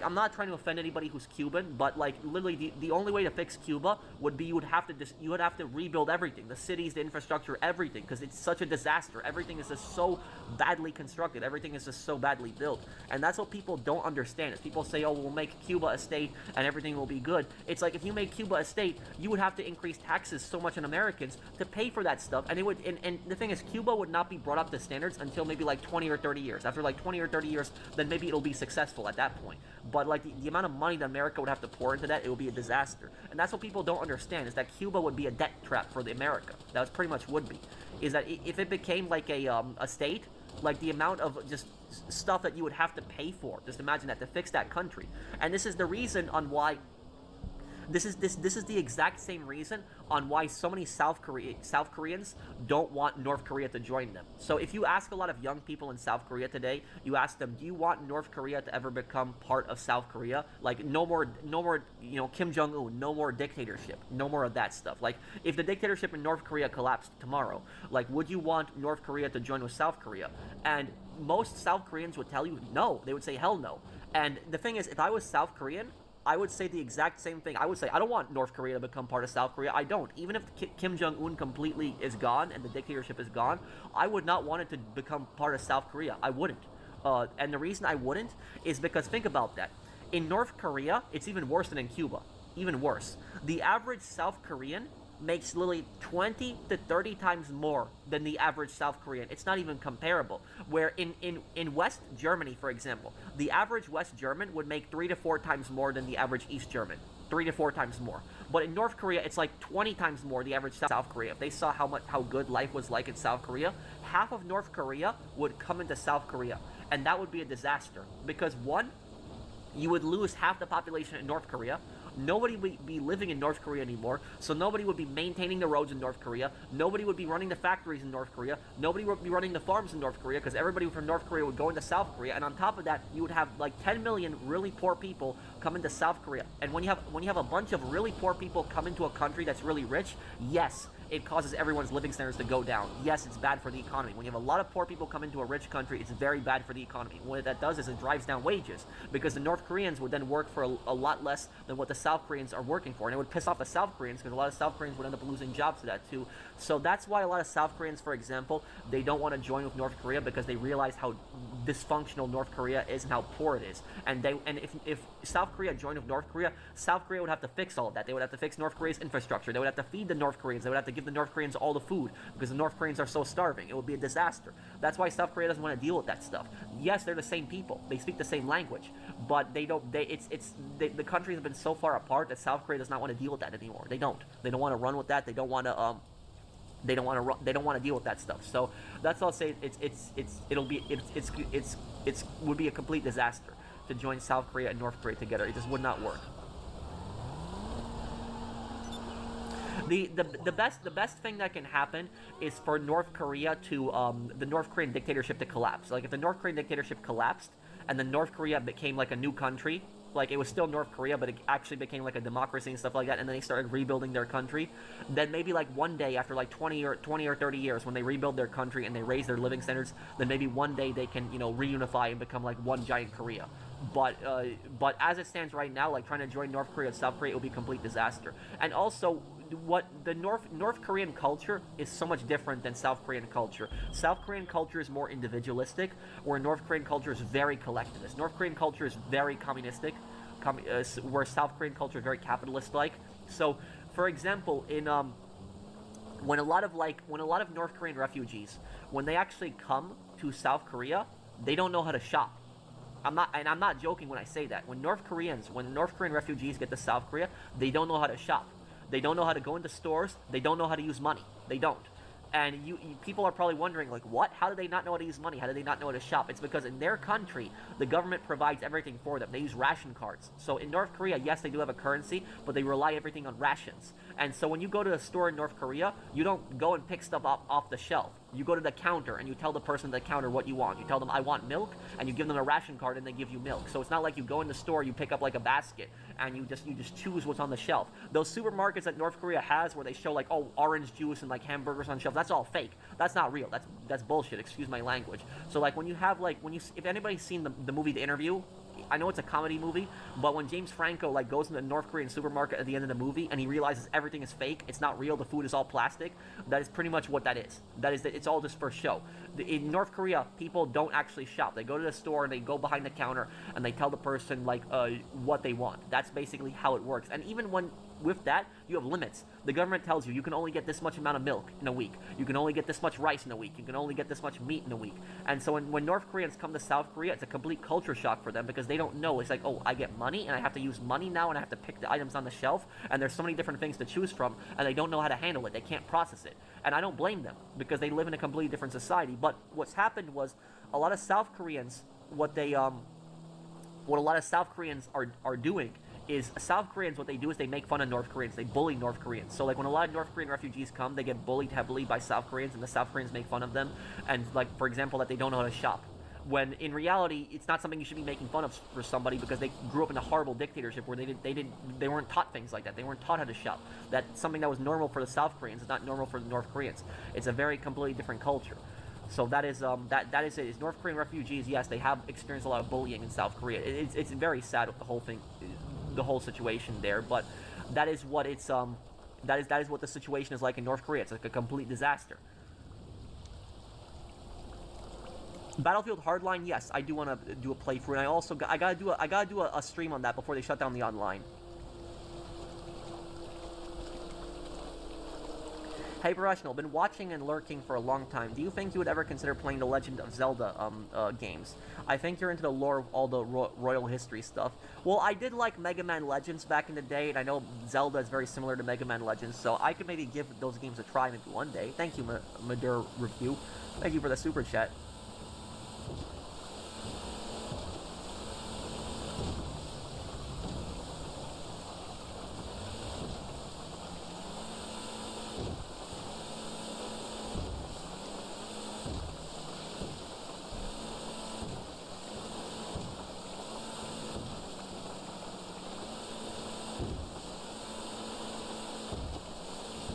I'm not trying to offend anybody who's Cuban, but like literally the only way to fix Cuba would be you would have to rebuild everything, the cities, the infrastructure, everything, because it's such a disaster. Everything is just so badly constructed. Everything is just so badly built, and that's what people don't understand. Is people say, oh, we'll make Cuba a state and everything will be good. It's like if you make Cuba a state, you would have to increase taxes so much on Americans to pay for that stuff, and it would. And the thing is, Cuba would not be brought up to standards until maybe like 20 or 30 years. After like 20 or 30 years, then maybe it'll be successful at that point. But like the amount of money that America would have to pour into that, it would be a disaster. And that's what people don't understand, is that Cuba would be a debt trap for the America. That was pretty much would be. Is that if it became like a state, like the amount of just stuff that you would have to pay for, just imagine that, to fix that country. And this is the reason on why. This is the exact same reason on why so many South Koreans don't want North Korea to join them. So if you ask a lot of young people in South Korea today, you ask them, do you want North Korea to ever become part of South Korea? Like no more, Kim Jong-un, no more dictatorship, no more of that stuff. Like if the dictatorship in North Korea collapsed tomorrow, like would you want North Korea to join with South Korea? And most South Koreans would tell you no. They would say hell no. And the thing is, if I was South Korean, I would say the exact same thing. I would say, I don't want North Korea to become part of South Korea. I don't. Even if Kim Jong-un completely is gone and the dictatorship is gone, I would not want it to become part of South Korea. I wouldn't. And the reason I wouldn't is because, think about that. In North Korea, it's even worse than in Cuba. Even worse. The average South Korean makes literally 20 to 30 times more than the average South Korean. It's not even comparable. Where in West Germany, for example, the average West German would make 3 to 4 times more than the average East German. 3 to 4 times more. But in North Korea, it's like 20 times more the average South Korea. If they saw how good life was like in South Korea, half of North Korea would come into South Korea. And that would be a disaster. Because one, you would lose half the population in North Korea. Nobody would be living in North Korea anymore, so nobody would be maintaining the roads in North Korea. Nobody would be running the factories in North Korea. Nobody would be running the farms in North Korea, because everybody from North Korea would go into South Korea. And on top of that, you would have like 10 million really poor people come into South Korea. And when you have a bunch of really poor people come into a country that's really rich, yes, it causes everyone's living standards to go down. Yes, it's bad for the economy. When you have a lot of poor people come into a rich country, it's very bad for the economy. What that does is it drives down wages, because the North Koreans would then work for a lot less than what the South Koreans are working for. And it would piss off the South Koreans, because a lot of South Koreans would end up losing jobs to that too. So that's why a lot of South Koreans, for example, they don't want to join with North Korea, because they realize how dysfunctional North Korea is and how poor it is. And if South Korea joined with North Korea, South Korea would have to fix all of that. They would have to fix North Korea's infrastructure. They would have to feed the North Koreans. They would have to give the North Koreans all the food, because the North Koreans are so starving. It would be a disaster. That's why South Korea doesn't want to deal with that stuff. Yes, they're the same people. They speak the same language, but they don't. The countries have been so far apart that South Korea does not want to deal with that anymore. They don't. They don't want to run with that. They don't want to. They don't want to deal with that stuff. So that's all I'll say. It would be a complete disaster to join South Korea and North Korea together. It just would not work. The best thing that can happen is for North Korea to the North Korean dictatorship to collapse. Like if the North Korean dictatorship collapsed and then North Korea became like a new country, like it was still North Korea, but it actually became like a democracy and stuff like that, and then they started rebuilding their country, then maybe like one day after like 20 or 30 years, when they rebuild their country and they raise their living standards, then maybe one day they can, you know, reunify and become like one giant Korea. But as it stands right now, like trying to join North Korea and South Korea, it will be a complete disaster. And also, what the North Korean culture is so much different than South Korean culture. South Korean culture is more individualistic, where North Korean culture is very collectivist. North Korean culture is very communistic, where South Korean culture is very capitalist-like. So, for example, in when a lot of North Korean refugees, when they actually come to South Korea, they don't know how to shop. I'm not joking when I say that. When North Korean refugees get to South Korea, they don't know how to shop. They don't know how to go into stores. They don't know how to use money. They don't. And people are probably wondering, like, what? How do they not know how to use money? How do they not know how to shop? It's because in their country, the government provides everything for them. They use ration cards. So in North Korea, yes, they do have a currency, but they rely everything on rations. And so when you go to a store in North Korea, you don't go and pick stuff up off the shelf. You go to the counter and you tell the person at the counter what you want. You tell them, I want milk, and you give them a ration card and they give you milk. So it's not like you go in the store, you pick up like a basket, and you just choose what's on the shelf. Those supermarkets that North Korea has where they show like, oh, orange juice and like hamburgers on shelf, that's all fake. That's not real. That's bullshit, excuse my language. So like when you have like, if anybody's seen the movie The Interview, I know it's a comedy movie, but when James Franco like goes into the North Korean supermarket at the end of the movie and he realizes everything is fake, it's not real, the food is all plastic, that is pretty much what that is. It's all just for show. In North Korea, people don't actually shop. They go to the store and they go behind the counter and they tell the person like what they want. That's basically how it works. And even with that, you have limits. The government tells you can only get this much amount of milk in a week. You can only get this much rice in a week. You can only get this much meat in a week. And so when North Koreans come to South Korea, it's a complete culture shock for them because they don't know. It's like, oh, I get money and I have to use money now and I have to pick the items on the shelf and there's so many different things to choose from and they don't know how to handle it. They can't process it. And I don't blame them because they live in a completely different society. But what's happened was a lot of South Koreans, what a lot of South Koreans are doing is South Koreans, what they do is they make fun of North Koreans. They bully North Koreans. So like when a lot of North Korean refugees come, they get bullied heavily by South Koreans, and the South Koreans make fun of them. And like, for example, that they don't know how to shop. When in reality, it's not something you should be making fun of for somebody because they grew up in a horrible dictatorship where they weren't taught things like that. They weren't taught how to shop. That's something that was normal for the South Koreans. It's not normal for the North Koreans. It's a very completely different culture. So that is that is it. Is North Korean refugees? Yes, they have experienced a lot of bullying in South Korea. It's very sad with the whole thing, the whole situation there. But that is what that is what the situation is like in North Korea. It's like a complete disaster. Battlefield Hardline, yes, I do want to do a playthrough, and I gotta do a stream on that before they shut down the online. Hey Professional, been watching and lurking for a long time. Do you think you would ever consider playing the Legend of Zelda games? I think you're into the lore of all the royal history stuff. Well, I did like Mega Man Legends back in the day, and I know Zelda is very similar to Mega Man Legends, so I could maybe give those games a try maybe one day. Thank you, Madur Review. Thank you for the super chat.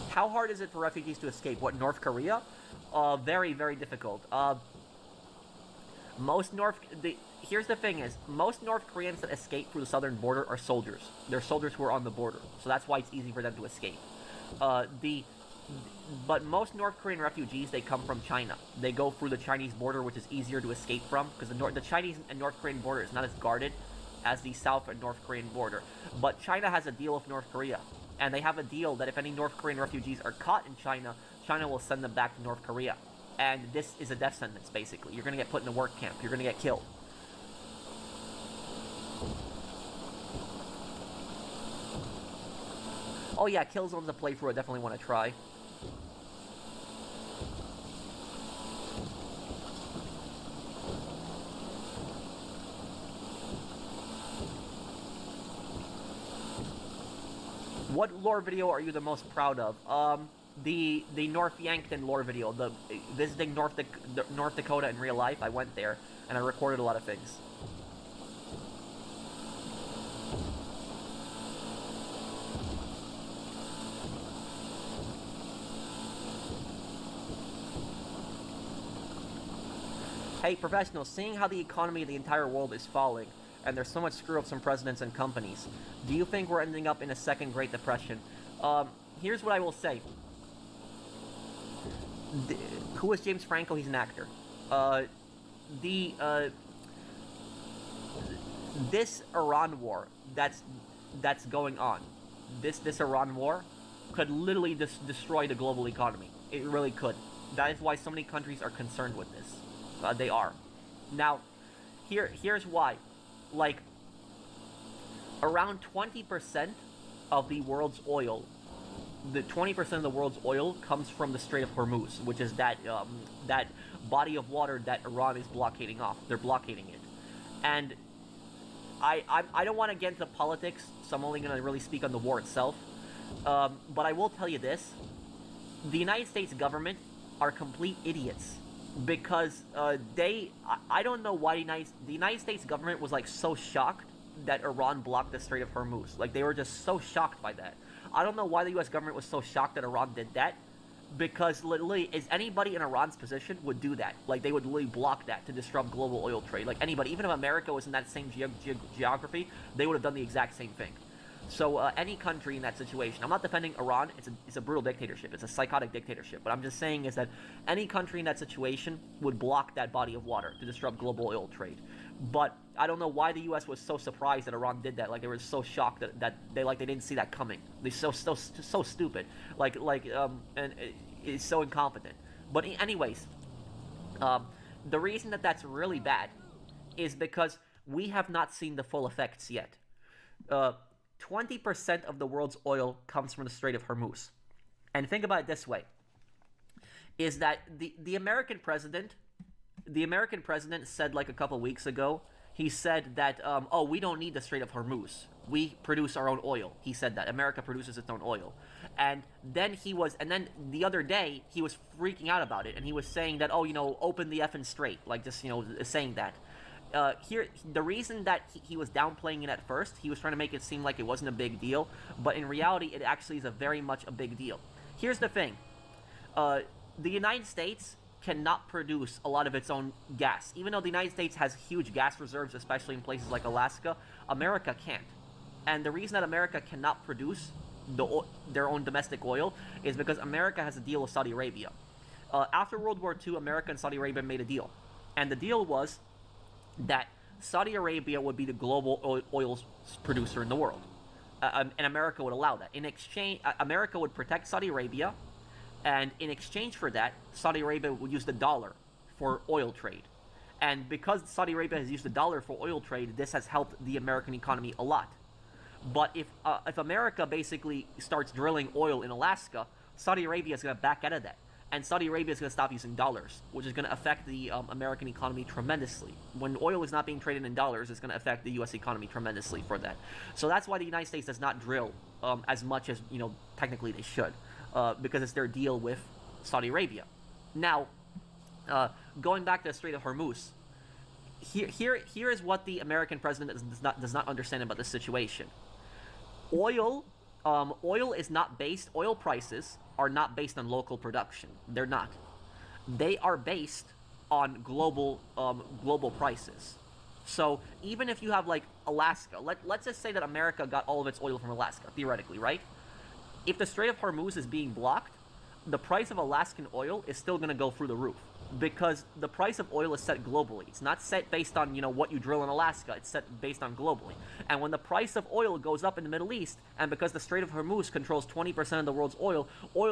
How hard is it for refugees to escape? What, North Korea? Very, very difficult. Here's the thing is, most North Koreans that escape through the southern border are soldiers. They're soldiers who are on the border, so that's why it's easy for them to escape. But most North Korean refugees, they come from China. They go through the Chinese border, which is easier to escape from, because the Chinese and North Korean border is not as guarded as the South and North Korean border. But China has a deal with North Korea. And they have a deal that if any North Korean refugees are caught in China, China will send them back to North Korea. And this is a death sentence, basically. You're going to get put in a work camp. You're going to get killed. Oh yeah, Killzone's a playthrough I definitely want to try. What lore video are you the most proud of? The North Yankton lore video, the visiting North Dakota in real life. I went there and I recorded a lot of things. Hey, professionals, seeing how the economy of the entire world is falling, and there's so much screw-ups from presidents and companies, do you think we're ending up in a second Great Depression? Here's what I will say. Who is James Franco? He's an actor. The this Iran war that's going on, this Iran war, could literally destroy the global economy. It really could. That is why so many countries are concerned with this. They are. Now, here's why. Like, around 20% of the world's oil, the 20% of the world's oil comes from the Strait of Hormuz, which is that body of water that Iran is blockading off. They're blockading it, and I don't want to get into politics, so I'm only going to really speak on the war itself. But I will tell you this: the United States government are complete idiots, because I don't know why the United States government was like so shocked that Iran blocked the Strait of Hormuz. Like, they were just so shocked by that. I don't know why the U.S. government was so shocked that Iran did that, because literally, is anybody in Iran's position would do that. Like, they would literally block that to disrupt global oil trade. Like, anybody, even if America was in that same geography, they would have done the exact same thing. So any country in that situation, I'm not defending Iran. It's a brutal dictatorship. It's a psychotic dictatorship. But I'm just saying is that any country in that situation would block that body of water to disrupt global oil trade. But I don't know why the U.S. was so surprised that Iran did that. Like, they were so shocked that they didn't see that coming. They're so stupid. And it's so incompetent. But anyways, the reason that's really bad is because we have not seen the full effects yet. 20% of the world's oil comes from the Strait of Hormuz. And think about it this way, is that the American president said, like, a couple weeks ago, he said that, we don't need the Strait of Hormuz. We produce our own oil. He said that. America produces its own oil. And then the other day, he was freaking out about it, and he was saying that, open the effing strait, like, just, saying that. The reason that he was downplaying it at first, he was trying to make it seem like it wasn't a big deal, but in reality, it actually is very much a big deal. Here's the thing. The United States cannot produce a lot of its own gas. Even though the United States has huge gas reserves, especially in places like Alaska, America can't. And the reason that America cannot produce their own domestic oil is because America has a deal with Saudi Arabia. After World War II, America and Saudi Arabia made a deal. And the deal was that Saudi Arabia would be the global oil producer in the world. And America would allow that. In exchange, America would protect Saudi Arabia, and in exchange for that, Saudi Arabia would use the dollar for oil trade. And because Saudi Arabia has used the dollar for oil trade, this has helped the American economy a lot. But if America basically starts drilling oil in Alaska, Saudi Arabia is going to back out of that. And Saudi Arabia is going to stop using dollars, which is going to affect the American economy tremendously. When oil is not being traded in dollars, it's going to affect the U.S. economy tremendously for that. So that's why the United States does not drill as much as, technically they should, because it's their deal with Saudi Arabia. Now, going back to the Strait of Hormuz, here is what the American president does not understand about this situation. Oil prices are not based on local production. They're not. They are based on global prices. So even if you have, like, Alaska, let's just say that America got all of its oil from Alaska, theoretically, right? If the Strait of Hormuz is being blocked, the price of Alaskan oil is still going to go through the roof, because the price of oil is set globally. It's not set based on, what you drill in Alaska. It's set based on globally. And when the price of oil goes up in the Middle East, and because the Strait of Hormuz controls 20% of the world's oil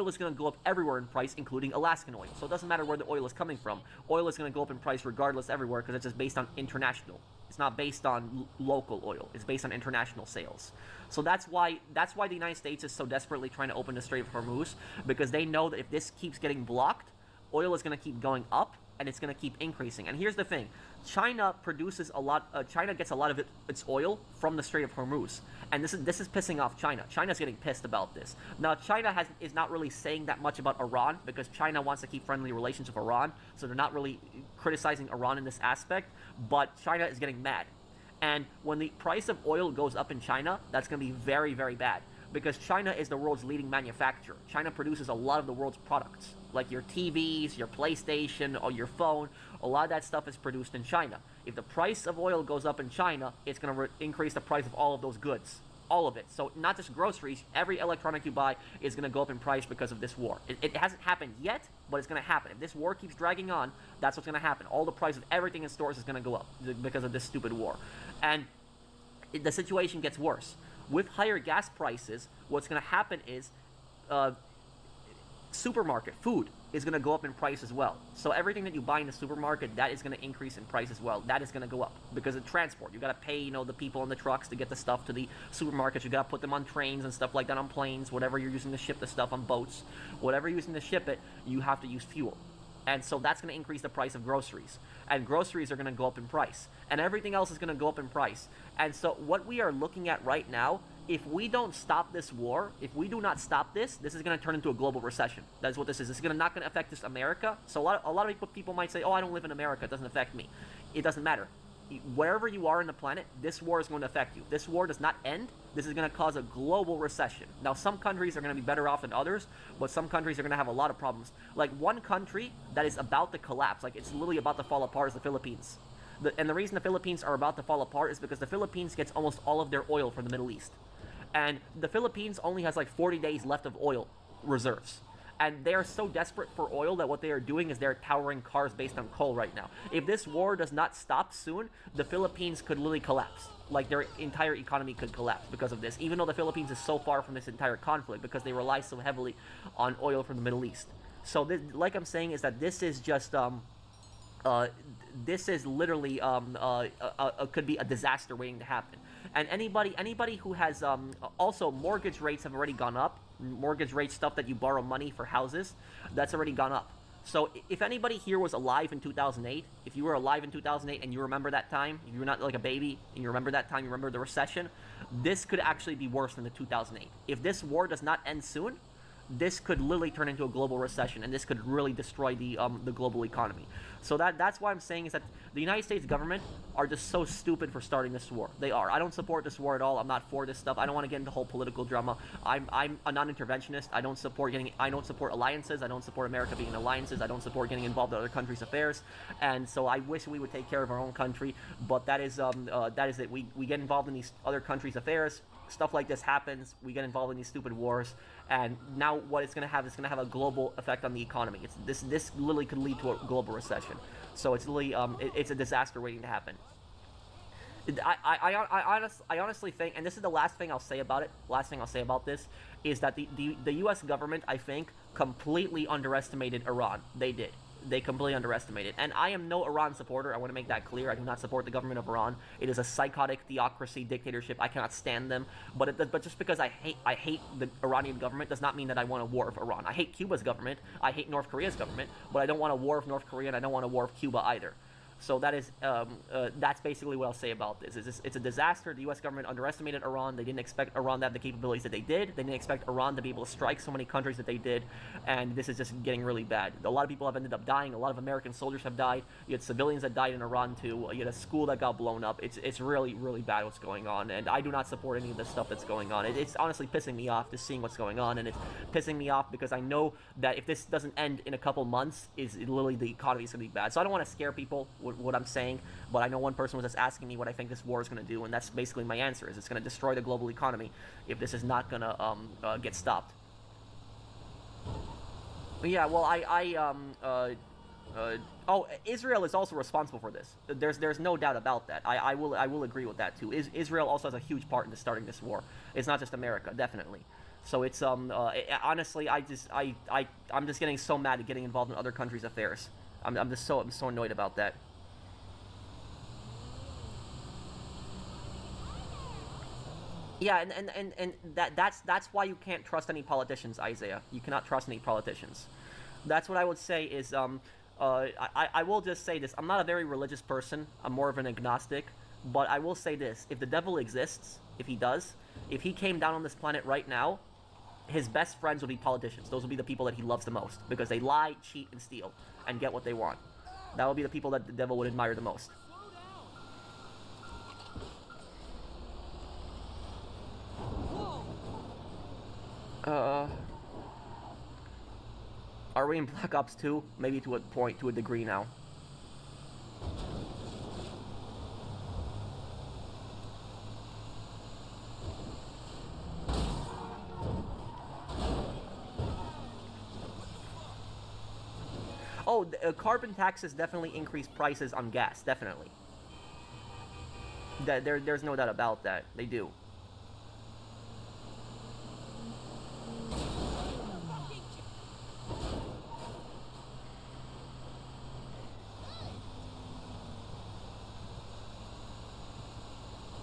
is going to go up everywhere in price, including Alaskan oil. So it doesn't matter where the oil is coming from. Oil is going to go up in price regardless everywhere, because it's just based on international. It's not based on local oil. It's based on international sales. So that's why the United States is so desperately trying to open the Strait of Hormuz, because they know that if this keeps getting blocked, oil is going to keep going up, and it's going to keep increasing. And here's the thing. China produces a lot. China gets a lot of its oil from the Strait of Hormuz, and this is pissing off China. China's getting pissed about this. Now, China is not really saying that much about Iran, because China wants to keep friendly relations with Iran, so they're not really criticizing Iran in this aspect. But China is getting mad, and when the price of oil goes up in China, that's going to be very, very bad, because China is the world's leading manufacturer. China produces a lot of the world's products. Like your TVs, your PlayStation, or your phone, a lot of that stuff is produced in China. If the price of oil goes up in China, it's going to increase the price of all of those goods. All of it. So not just groceries, every electronic you buy is going to go up in price because of this war. It hasn't happened yet, but it's going to happen. If this war keeps dragging on, that's what's going to happen. All the price of everything in stores is going to go up because of this stupid war. And the situation gets worse. With higher gas prices, what's going to happen is supermarket food is going to go up in price as well. So everything that you buy in the supermarket, that is going to increase in price as well. That is going to go up because of transport. You got to pay, the people in the trucks to get the stuff to the supermarkets. You got to put them on trains and stuff like that, on planes, whatever you're using to ship the stuff, on boats, whatever you're using to ship it, you have to use fuel. And so that's going to increase the price of groceries. And groceries are going to go up in price. And everything else is going to go up in price. And so what we are looking at right now, if we don't stop this war, if we do not stop this, this is going to turn into a global recession. That's what this is. This is not going to affect just America. So a lot of people might say, oh, I don't live in America. It doesn't affect me. It doesn't matter. Wherever you are in the planet, this war is going to affect you. This war does not end. This is going to cause a global recession. Now, some countries are going to be better off than others, but some countries are going to have a lot of problems. Like one country that is about to collapse, like it's literally about to fall apart, is the Philippines. And the reason the Philippines are about to fall apart is because the Philippines gets almost all of their oil from the Middle East. And the Philippines only has like 40 days left of oil reserves. And they are so desperate for oil that what they are doing is they're powering cars based on coal right now. If this war does not stop soon, the Philippines could literally collapse. Like their entire economy could collapse because of this, even though the Philippines is so far from this entire conflict because they rely so heavily on oil from the Middle East. So this, like I'm saying, is that this is just this is literally could be a disaster waiting to happen. And anybody who has also, mortgage rates have already gone up. Mortgage rate stuff that you borrow money for houses, that's already gone up. So if anybody here was alive in 2008, if you were alive in 2008 and you remember that time, if you're not like a baby and you remember that time, you remember the recession, this could actually be worse than the 2008. If this war does not end soon, this could literally turn into a global recession, and this could really destroy the global economy. So that's why I'm saying is that the United States government are just so stupid for starting this war. They are. I don't support this war at all. I'm not for this stuff. I don't want to get into the whole political drama. I'm a non-interventionist. I don't support alliances. I don't support America being in alliances. I don't support getting involved in other countries' affairs. And so I wish we would take care of our own country. But that is it. We get involved in these other countries' affairs. Stuff like this happens. We get involved in these stupid wars, and now what it's going to have is going to have a global effect on the economy. This literally could lead to a global recession. So it's literally it's a disaster waiting to happen. I honestly think, and this is the last thing I'll say about it. Last thing I'll say about this is that the U.S. government, I think, completely underestimated Iran. They did. They completely underestimated. And I am no Iran supporter. I want to make that clear. I do not support the government of Iran. It is a psychotic theocracy dictatorship. I cannot stand them. But just because I hate the Iranian government does not mean that I want a war with Iran. I hate Cuba's government. I hate North Korea's government. But I don't want a war with North Korea, and I don't want a war with Cuba either. So that's basically what I'll say about this. It's a disaster. The U.S. government underestimated Iran. They didn't expect Iran to have the capabilities that they did. They didn't expect Iran to be able to strike so many countries that they did. And this is just getting really bad. A lot of people have ended up dying. A lot of American soldiers have died. You had civilians that died in Iran too. You had a school that got blown up. It's really, really bad what's going on. And I do not support any of this stuff that's going on. It's honestly pissing me off just seeing what's going on. And it's pissing me off because I know that if this doesn't end in a couple months, literally the economy is going to be bad. So I don't want to scare people what I'm saying, but I know one person was just asking me what I think this war is going to do, and that's basically my answer. Is it's going to destroy the global economy if this is not going to get stopped. Yeah, well, Israel is also responsible for this. There's no doubt about that. I will agree with that too. Israel also has a huge part in starting this war. It's not just America, definitely. So it's honestly, I'm just getting so mad at getting involved in other countries' affairs. I'm so annoyed about that. Yeah, and that's why you can't trust any politicians, Isaiah. You cannot trust any politicians. That's what I would say is I will just say this. I'm not a very religious person. I'm more of an agnostic. But I will say this. If the devil exists, if he came down on this planet right now, his best friends would be politicians. Those would be the people that he loves the most because they lie, cheat, and steal and get what they want. That would be the people that the devil would admire the most. Are we in Black Ops 2? Maybe to a degree now. Oh, carbon taxes definitely increase prices on gas, definitely. There's no doubt about that. They do.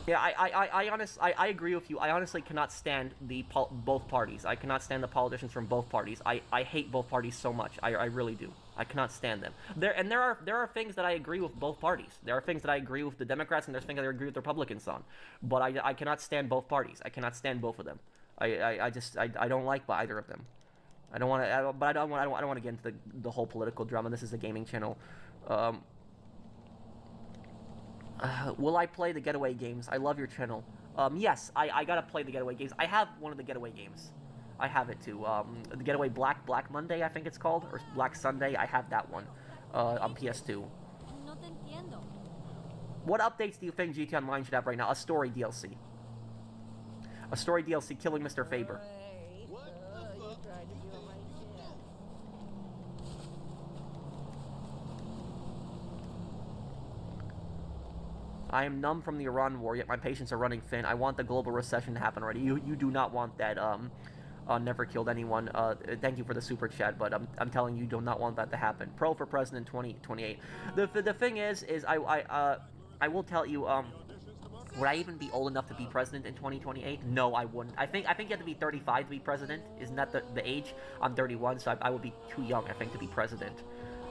Yeah, I agree with you. I honestly cannot stand both parties. I cannot stand the politicians from both parties. I hate both parties so much. I really do. I cannot stand them. There are things that I agree with both parties. There are things that I agree with the Democrats, and there's things that I agree with the Republicans on. But I cannot stand both parties. I cannot stand both of them. I don't like either of them. I don't want to, but I don't want to get into the whole political drama. This is a gaming channel. Will I play the Getaway games? I love your channel. Yes, I gotta play the Getaway games. I have one of the Getaway games. I have it too. The Getaway Black Monday, I think it's called, or Black Sunday. I have that one on PS2. What updates do you think GT Online should have right now? A story DLC. A story DLC killing Mr. Faber. I am numb from the Iran war, yet my patience are running thin. I want the global recession to happen already. You do not want that. Never killed anyone. Thank you for the super chat, but I'm telling you, do not want that to happen. Pro for president 2028. The thing is I will tell you. Would I even be old enough to be president in 2028? No, I wouldn't. I think you have to be 35 to be president. Isn't that the age? I'm 31, so I would be too young, I think, to be president.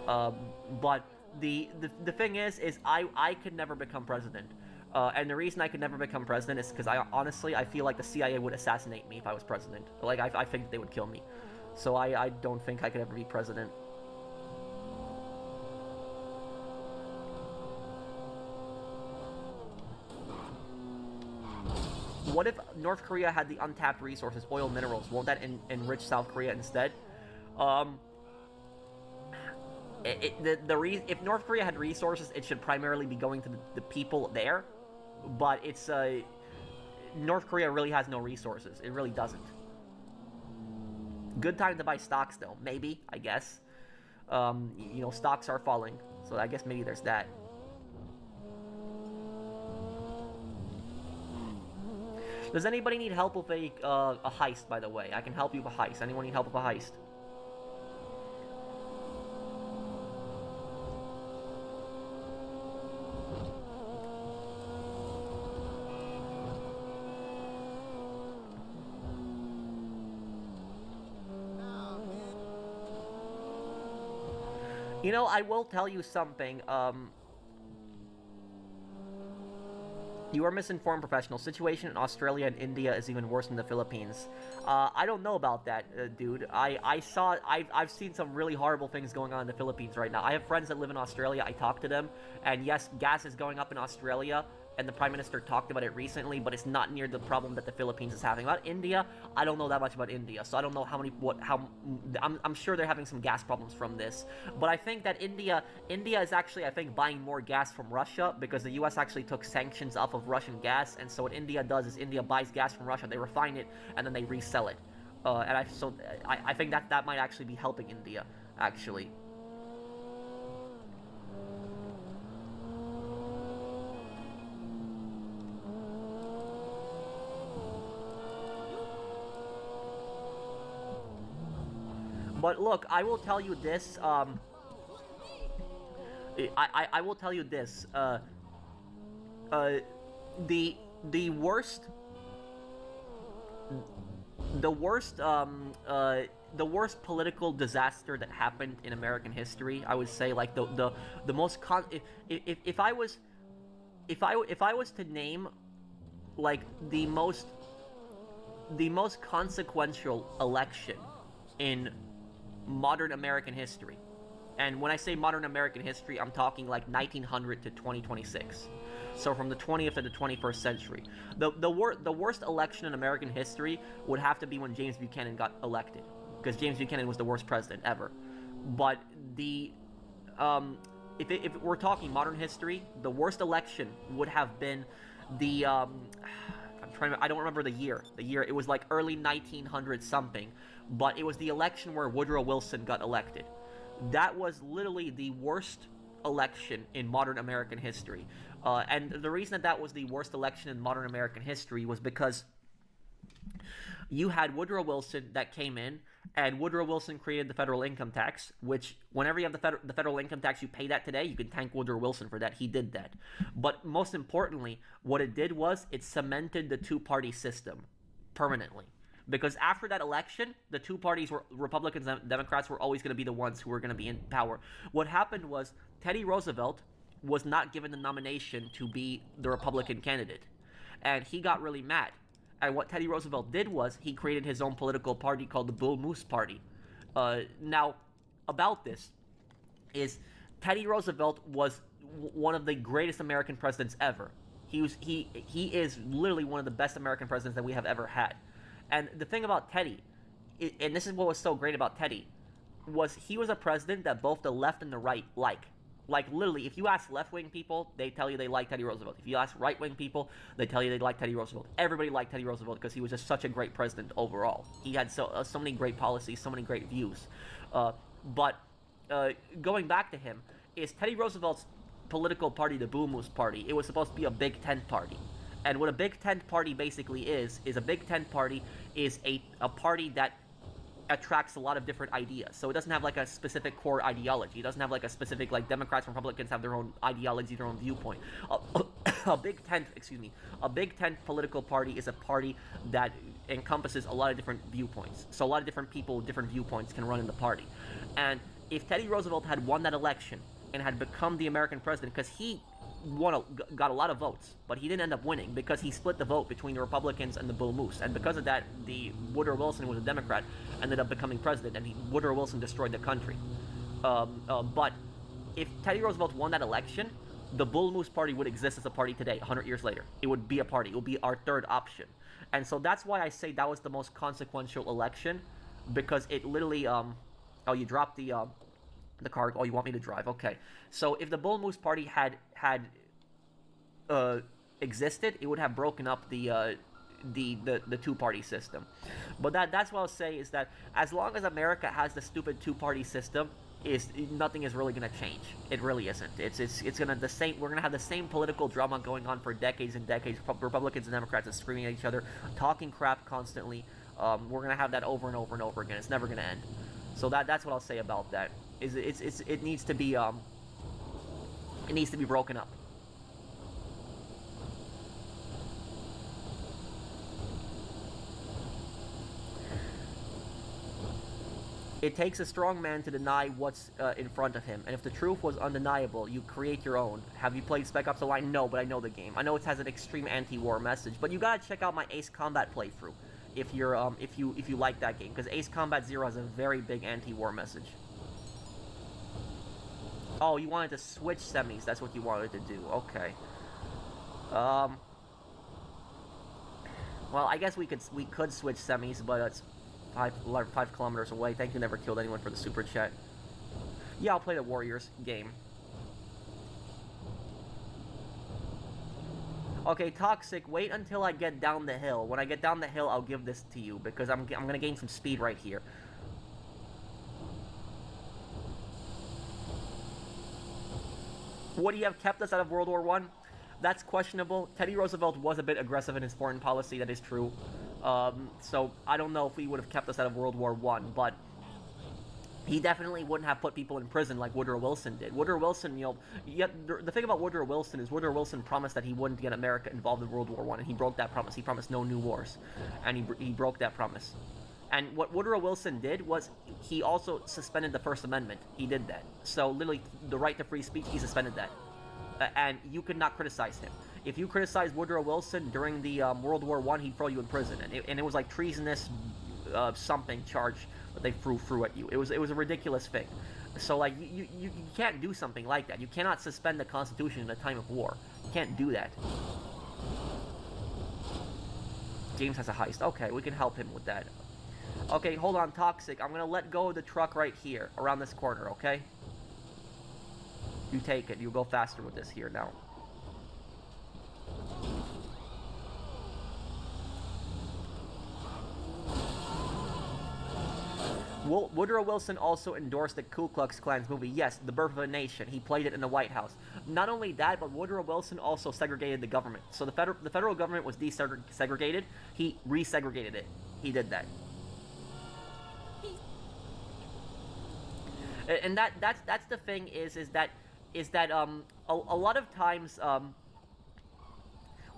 But the thing is I could never become president. And the reason I could never become president is because I feel like the CIA would assassinate me if I was president. Like, I think they would kill me. So I don't think I could ever be president. What if North Korea had the untapped resources, oil, minerals? Won't that enrich South Korea instead? If North Korea had resources, it should primarily be going to the people there. But it's North Korea really has no resources. It really doesn't. Good time to buy stocks, though. Maybe, I guess. You know, stocks are falling, so I guess maybe there's that. Does anybody need help with a heist, by the way? I can help you with a heist. Anyone need help with a heist? You know, I will tell you something. You are misinformed, professional. Situation in Australia and India is even worse than the Philippines. I don't know about that, dude. I've seen some really horrible things going on in the Philippines right now. I have friends that live in Australia. I talk to them, and yes, gas is going up in Australia, and the Prime Minister talked about it recently, but it's not near the problem that the Philippines is having. About India, I don't know that much about India, so I don't know I'm sure they're having some gas problems from this. But I think that India is actually, I think, buying more gas from Russia, because the US actually took sanctions off of Russian gas, and so what India does is India buys gas from Russia, they refine it, and then they resell it. And I think that might actually be helping India, actually. But look, I will tell you this, I will tell you this, the worst political disaster that happened in American history, I would say, like the most if I was to name like the most consequential election in modern American history, and when I say modern American history, I'm talking like 1900 to 2026, so from the 20th to the 21st century. The worst election in American history would have to be when James Buchanan got elected, because James Buchanan was the worst president ever. But the if we're talking modern history, the worst election would have been the I don't remember the year. It was like early 1900 something, but it was the election where Woodrow Wilson got elected. That was literally the worst election in modern American history. And the reason that was the worst election in modern American history was because you had Woodrow Wilson that came in, and Woodrow Wilson created the federal income tax, which whenever you have the federal income tax, you pay that today. You can thank Woodrow Wilson for that. He did that. But most importantly, what it did was it cemented the two-party system permanently. Because after that election, the two parties were Republicans and Democrats were always going to be the ones who were going to be in power. What happened was Teddy Roosevelt was not given the nomination to be the Republican candidate, and he got really mad. And what Teddy Roosevelt did was he created his own political party called the Bull Moose Party. Now, about this is Teddy Roosevelt was one of the greatest American presidents ever. He is literally one of the best American presidents that we have ever had. And the thing about Teddy, and this is what was so great about Teddy, was he was a president that both the left and the right like. Like, literally, if you ask left-wing people, they tell you they like Teddy Roosevelt. If you ask right-wing people, they tell you they like Teddy Roosevelt. Everybody liked Teddy Roosevelt because he was just such a great president overall. He had so many great policies, so many great views. But going back to him, is Teddy Roosevelt's political party, the Bull Moose Party, it was supposed to be a Big Tent party. And what a Big Tent party basically is a Big Tent party is a party that attracts a lot of different ideas. So it doesn't have like a specific core ideology. It doesn't have like a specific, like Democrats and Republicans have their own ideology, their own viewpoint. A Big Tent political party is a party that encompasses a lot of different viewpoints. So a lot of different people with different viewpoints can run in the party. And if Teddy Roosevelt had won that election and had become the American president, because he got a lot of votes, but he didn't end up winning because he split the vote between the Republicans and the Bull Moose, and because of that, the Woodrow Wilson, who was a Democrat, ended up becoming president, and Woodrow Wilson destroyed the country. But if Teddy Roosevelt won that election, the Bull Moose Party would exist as a party today, 100 years later. It would be a party. It would be our third option. And so that's why I say that was the most consequential election, because it literally, oh, you dropped the car. Oh, you want me to drive? Okay. So if the Bull Moose Party had existed, it would have broken up the two-party system. But that's what I'll say, is that as long as America has the stupid two-party system, nothing is really gonna change. It really isn't. It's gonna we're gonna have the same political drama going on for decades and decades. Republicans and Democrats are screaming at each other, talking crap constantly. We're gonna have that over and over and over again. It's never gonna end. So that's what I'll say about that. It needs to be broken up. It takes a strong man to deny what's in front of him, and if the truth was undeniable, you create your own. Have you played Spec Ops: The Line? No, but I know the game. I know it has an extreme anti-war message, but you gotta check out my Ace Combat playthrough if you like that game, because Ace Combat Zero has a very big anti-war message. Oh, you wanted to switch semis. That's what you wanted to do. Okay. Well, I guess we could switch semis, but it's 5 kilometers away. Thank you, Never Killed Anyone, for the super chat. Yeah, I'll play the Warriors game. Okay, Toxic, wait until I get down the hill. When I get down the hill, I'll give this to you, because I'm gonna gain some speed right here. Would he have kept us out of World War I? That's questionable. Teddy Roosevelt was a bit aggressive in his foreign policy, that is true. So I don't know if he would have kept us out of World War I, but he definitely wouldn't have put people in prison like Woodrow Wilson did. Woodrow Wilson, the thing about Woodrow Wilson is Woodrow Wilson promised that he wouldn't get America involved in World War I, and he broke that promise. He promised no new wars, and he broke that promise. And what Woodrow Wilson did was he also suspended the First Amendment. He did that. So literally, the right to free speech, he suspended that. And you could not criticize him. If you criticized Woodrow Wilson during the World War I, he'd throw you in prison. And it was like treasonous something charge that they threw at you. It was a ridiculous thing. So like you can't do something like that. You cannot suspend the Constitution in a time of war. You can't do that. James has a heist. Okay, we can help him with that. Okay, hold on, Toxic. I'm gonna let go of the truck right here, around this corner, okay? You take it. You'll go faster with this here now. Woodrow Wilson also endorsed the Ku Klux Klan's movie, yes, The Birth of a Nation. He played it in the White House. Not only that, but Woodrow Wilson also segregated the government. So the federal government was desegregated. He resegregated it. He did that. And that's the thing is that a lot of times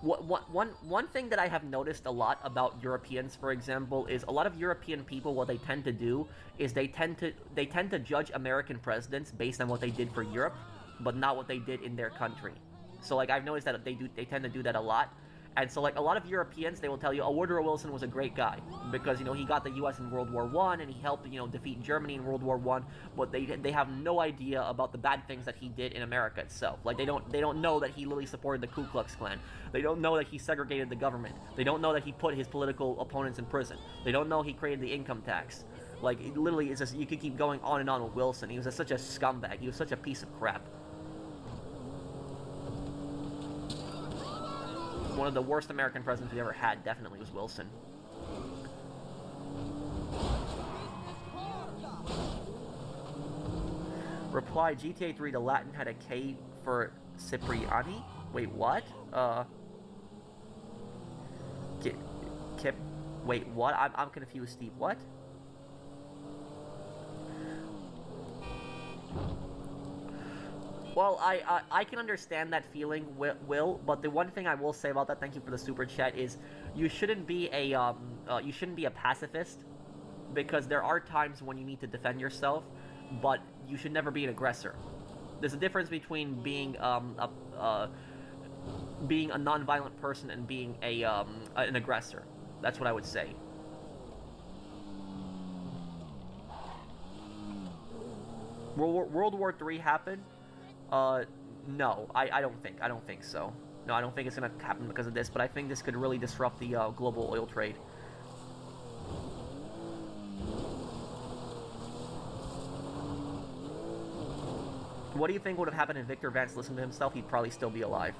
one thing that I have noticed a lot about Europeans, for example, is a lot of European people, what they tend to do is they tend to judge American presidents based on what they did for Europe, but not what they did in their country. So like I've noticed that they tend to do that a lot. And so like a lot of Europeans, they will tell you, oh, Woodrow Wilson was a great guy because, you know, he got the U.S. in World War I and he helped, you know, defeat Germany in World War I. But they have no idea about the bad things that he did in America itself. Like they don't know that he literally supported the Ku Klux Klan. They don't know that he segregated the government. They don't know that he put his political opponents in prison. They don't know he created the income tax. Like literally, it's just, you could keep going on and on with Wilson. He was such a scumbag. He was such a piece of crap. One of the worst American presidents we ever had definitely was Wilson. Reply, GTA 3, the Latin had a K for Cipriani? Wait, what? Wait, what? I'm confused, Steve. What? Well, I can understand that feeling, Will, but the one thing I will say about that, thank you for the super chat, is you shouldn't be a pacifist, because there are times when you need to defend yourself, but you should never be an aggressor. There's a difference between being being a non-violent person and being an aggressor. That's what I would say. World War III happened. No, I don't think so. No, I don't think it's gonna happen because of this, but I think this could really disrupt the global oil trade. What do you think would have happened if Victor Vance listened to himself? He'd probably still be alive.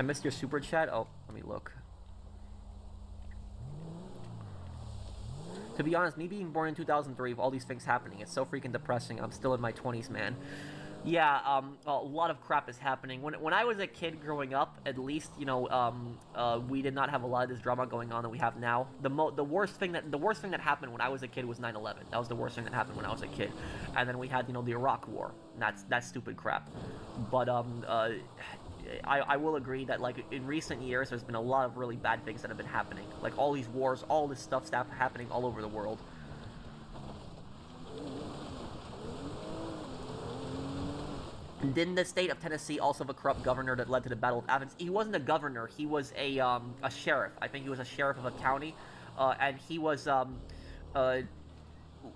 I missed your super chat. Oh, let me look. To be honest, me being born in 2003 with all these things happening, it's so freaking depressing. I'm still in my 20s, man. Yeah, a lot of crap is happening. When I was a kid growing up, at least, you know, we did not have a lot of this drama going on that we have now. The worst thing that happened when I was a kid was 9/11. That was the worst thing that happened when I was a kid. And then we had, you know, the Iraq War. That's stupid crap. But I will agree that, like, in recent years, there's been a lot of really bad things that have been happening. Like, all these wars, all this stuff's happening all over the world. Didn't the state of Tennessee also have a corrupt governor that led to the Battle of Athens? He wasn't a governor. He was a sheriff. I think he was a sheriff of a county. And he was,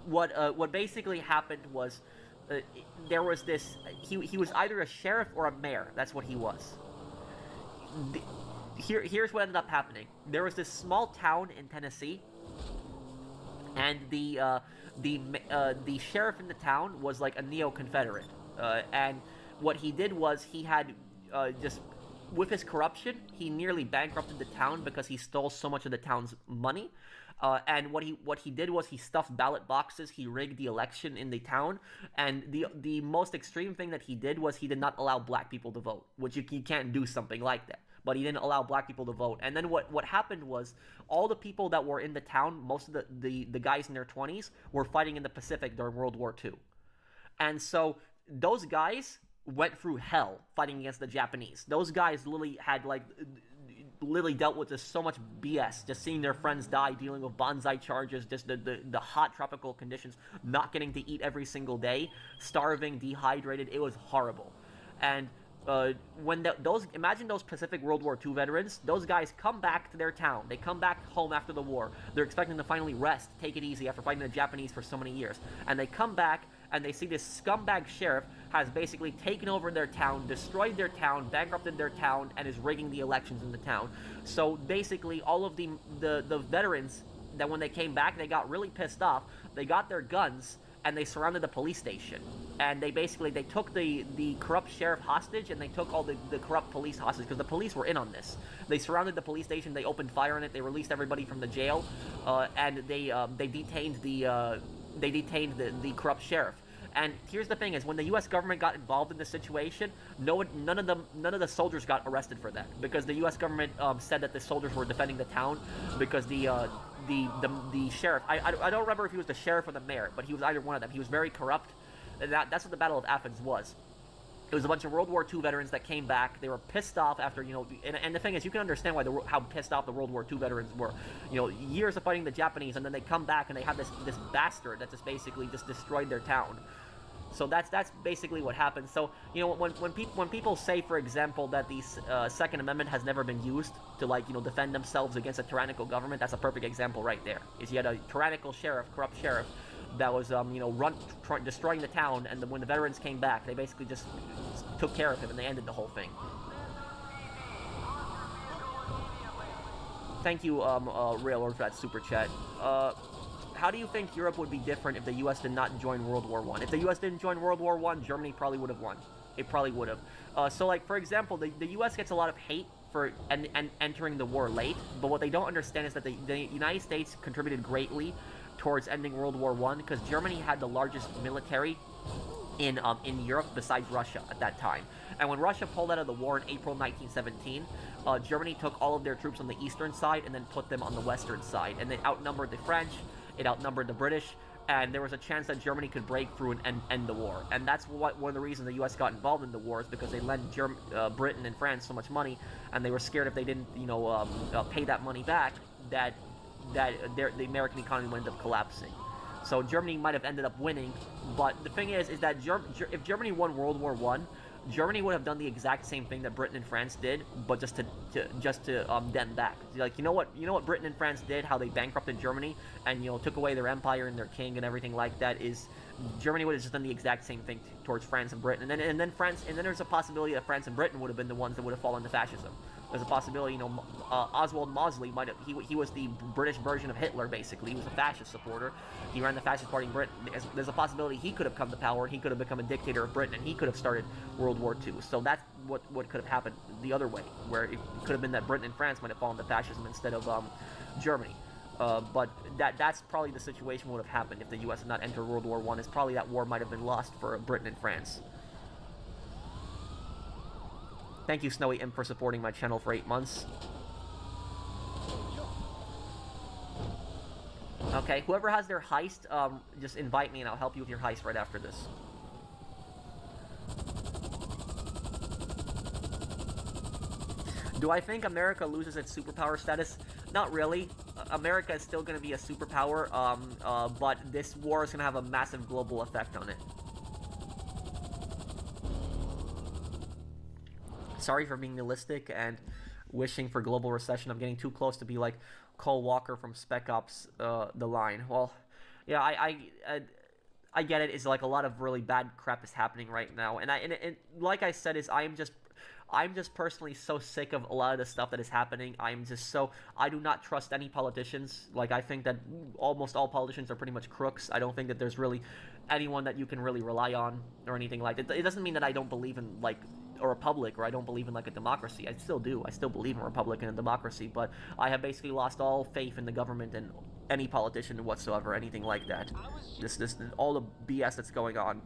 what basically happened was, there was this, he was either a sheriff or a mayor. That's what he was. Here's what ended up happening. There was this small town in Tennessee, and the sheriff in the town was like a neo-Confederate. And what he did was he had just, with his corruption, he nearly bankrupted the town because he stole so much of the town's money. And what he did was he stuffed ballot boxes, he rigged the election in the town, and the most extreme thing that he did was he did not allow black people to vote, which you can't do something like that. But he didn't allow black people to vote. And then what happened was all the people that were in the town, most of the guys in their 20s, were fighting in the Pacific during World War II. And so those guys went through hell fighting against the Japanese. Those guys literally dealt with just so much BS, just seeing their friends die, dealing with bonsai charges, just the hot tropical conditions, not getting to eat every single day, starving, dehydrated. It was horrible. And when imagine those Pacific World War II veterans, those guys come back to their town. They come back home after the war. They're expecting to finally rest, take it easy after fighting the Japanese for so many years. And they come back, and they see this scumbag sheriff has basically taken over their town, destroyed their town, bankrupted their town, and is rigging the elections in the town. So basically, all of the veterans, that when they came back, they got really pissed off. They got their guns and they surrounded the police station. And they took the corrupt sheriff hostage, and they took all the corrupt police hostage, because the police were in on this. They surrounded the police station, they opened fire on it, they released everybody from the jail, and they detained the corrupt sheriff. And here's the thing: is when the U.S. government got involved in this situation, none of the soldiers got arrested for that, because the U.S. government said that the soldiers were defending the town, because the sheriff, I don't remember if he was the sheriff or the mayor, but he was either one of them. He was very corrupt. And that's what the Battle of Athens was. It was a bunch of World War II veterans that came back. They were pissed off after, and the thing is, you can understand how pissed off the World War II veterans were. Years of fighting the Japanese, and then they come back and they have this bastard that just basically just destroyed their town. So that's basically what happened. So when people say, for example, that the Second Amendment has never been used to defend themselves against a tyrannical government, that's a perfect example right there. Is you had a tyrannical sheriff, corrupt sheriff, that was destroying the town, and when the veterans came back, they basically just took care of him and they ended the whole thing. Thank you, Railroad, for that super chat. How do you think Europe would be different if the U.S. did not join World War I? If the U.S. didn't join World War I, Germany probably would have won. It probably would have. So, for example, the U.S. gets a lot of hate for entering the war late, but what they don't understand is that the United States contributed greatly towards ending World War I, because Germany had the largest military in Europe besides Russia at that time. And when Russia pulled out of the war in April 1917, Germany took all of their troops on the eastern side and then put them on the western side, and they outnumbered the French, it outnumbered the British, and there was a chance that Germany could break through and end the war. And that's one of the reasons the U.S. got involved in the war, is because they lent Britain and France so much money, and they were scared if they didn't pay that money back, that the American economy would end up collapsing. So Germany might have ended up winning, but the thing is that if Germany won World War I, Germany would have done the exact same thing that Britain and France did, but just to them back. You know what Britain and France did, how they bankrupted Germany and took away their empire and their king and everything like that, is Germany would have just done the exact same thing towards France and Britain, and then there's a possibility that France and Britain would have been the ones that would have fallen to fascism. There's a possibility, Oswald Mosley might have, he was the British version of Hitler, basically. He was a fascist supporter. He ran the fascist party in Britain. There's a possibility he could have come to power, and he could have become a dictator of Britain, and he could have started World War II. So that's what could have happened the other way, where it could have been that Britain and France might have fallen to fascism instead of Germany. But that's probably the situation would have happened if the U.S. had not entered World War I. Is probably that war might have been lost for Britain and France. Thank you, Snowy Imp, for supporting my channel for 8 months. Okay, whoever has their heist, just invite me and I'll help you with your heist right after this. Do I think America loses its superpower status? Not really. America is still going to be a superpower, but this war is going to have a massive global effect on it. Sorry for being nihilistic and wishing for global recession. I'm getting too close to be like Cole Walker from Spec Ops, The Line. Well, yeah, I get it. It's like a lot of really bad crap is happening right now, and like I said, I'm just personally so sick of a lot of the stuff that is happening. I do not trust any politicians. Like, I think that almost all politicians are pretty much crooks. I don't think that there's really anyone that you can really rely on or anything like that. It doesn't mean that I don't believe in like a republic, or I don't believe in like a democracy. I still do. I still believe in a republic and a democracy, but I have basically lost all faith in the government and any politician whatsoever, anything like that. This all the BS that's going on.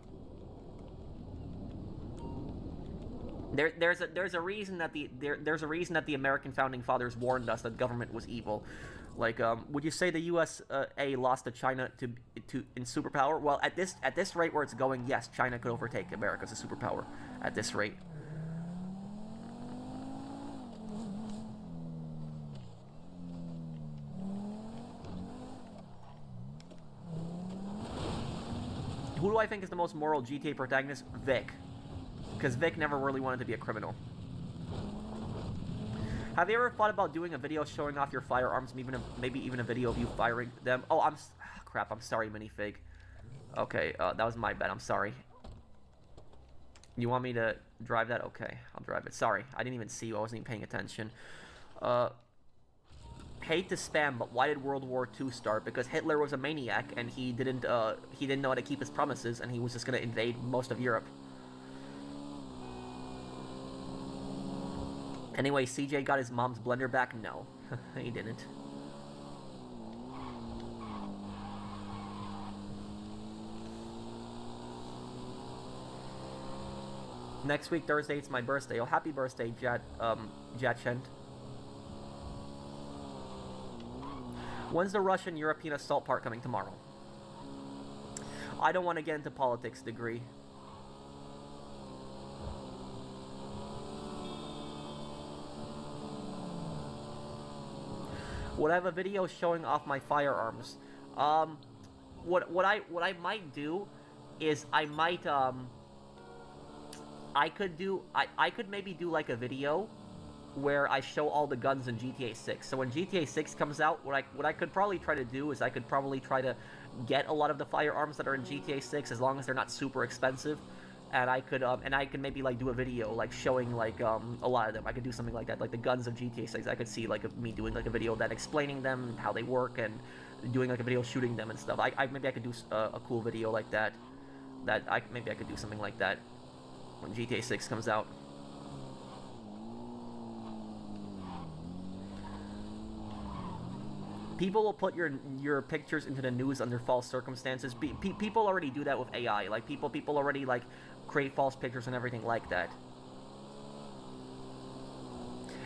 There's a reason that the American founding fathers warned us that government was evil. Like, would you say the USA lost to China in superpower? Well, at this rate where it's going, yes, China could overtake America as a superpower at this rate. Who do I think is the most moral GTA protagonist? Vic. Because Vic never really wanted to be a criminal. Have you ever thought about doing a video showing off your firearms, maybe even a video of you firing them? Oh, crap, I'm sorry, Minifig. Okay, that was my bad. I'm sorry. You want me to drive that? Okay, I'll drive it. Sorry, I didn't even see you. I wasn't even paying attention. Hate to spam, but why did World War II start? Because Hitler was a maniac, and he didn't know how to keep his promises, and he was just gonna invade most of Europe. Anyway, CJ got his mom's blender back? No, he didn't. Next week, Thursday, it's my birthday. Oh, happy birthday, Jatchent. When's the Russian-European assault part coming? Tomorrow? I don't want to get into politics, Degree. Would I have a video showing off my firearms? What I might do is I could maybe do like a video where I show all the guns in GTA 6. So when GTA 6 comes out, what I could probably try to do is I could probably try to get a lot of the firearms that are in GTA 6 as long as they're not super expensive, and I could maybe like do a video like showing like a lot of them. I could do something like that, like the guns of GTA 6. I could see like me doing like a video that explaining them, how they work, and doing like a video shooting them and stuff. Maybe I could do a cool video like that. Maybe I could do something like that when GTA 6 comes out. People will put your pictures into the news under false circumstances. People already do that with AI. Like people already like create false pictures and everything like that.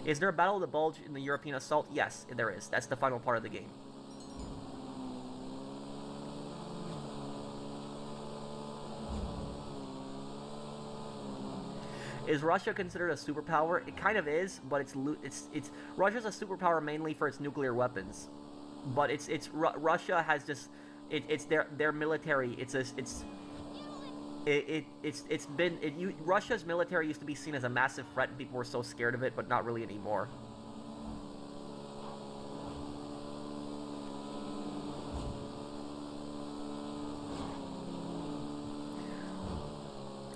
Is there a Battle of the Bulge in the European assault? Yes, there is. That's the final part of the game. Is Russia considered a superpower? It kind of is, but it's Russia's a superpower mainly for its nuclear weapons. But Russia has just it's their military. Russia's military used to be seen as a massive threat, and people were so scared of it, but not really anymore.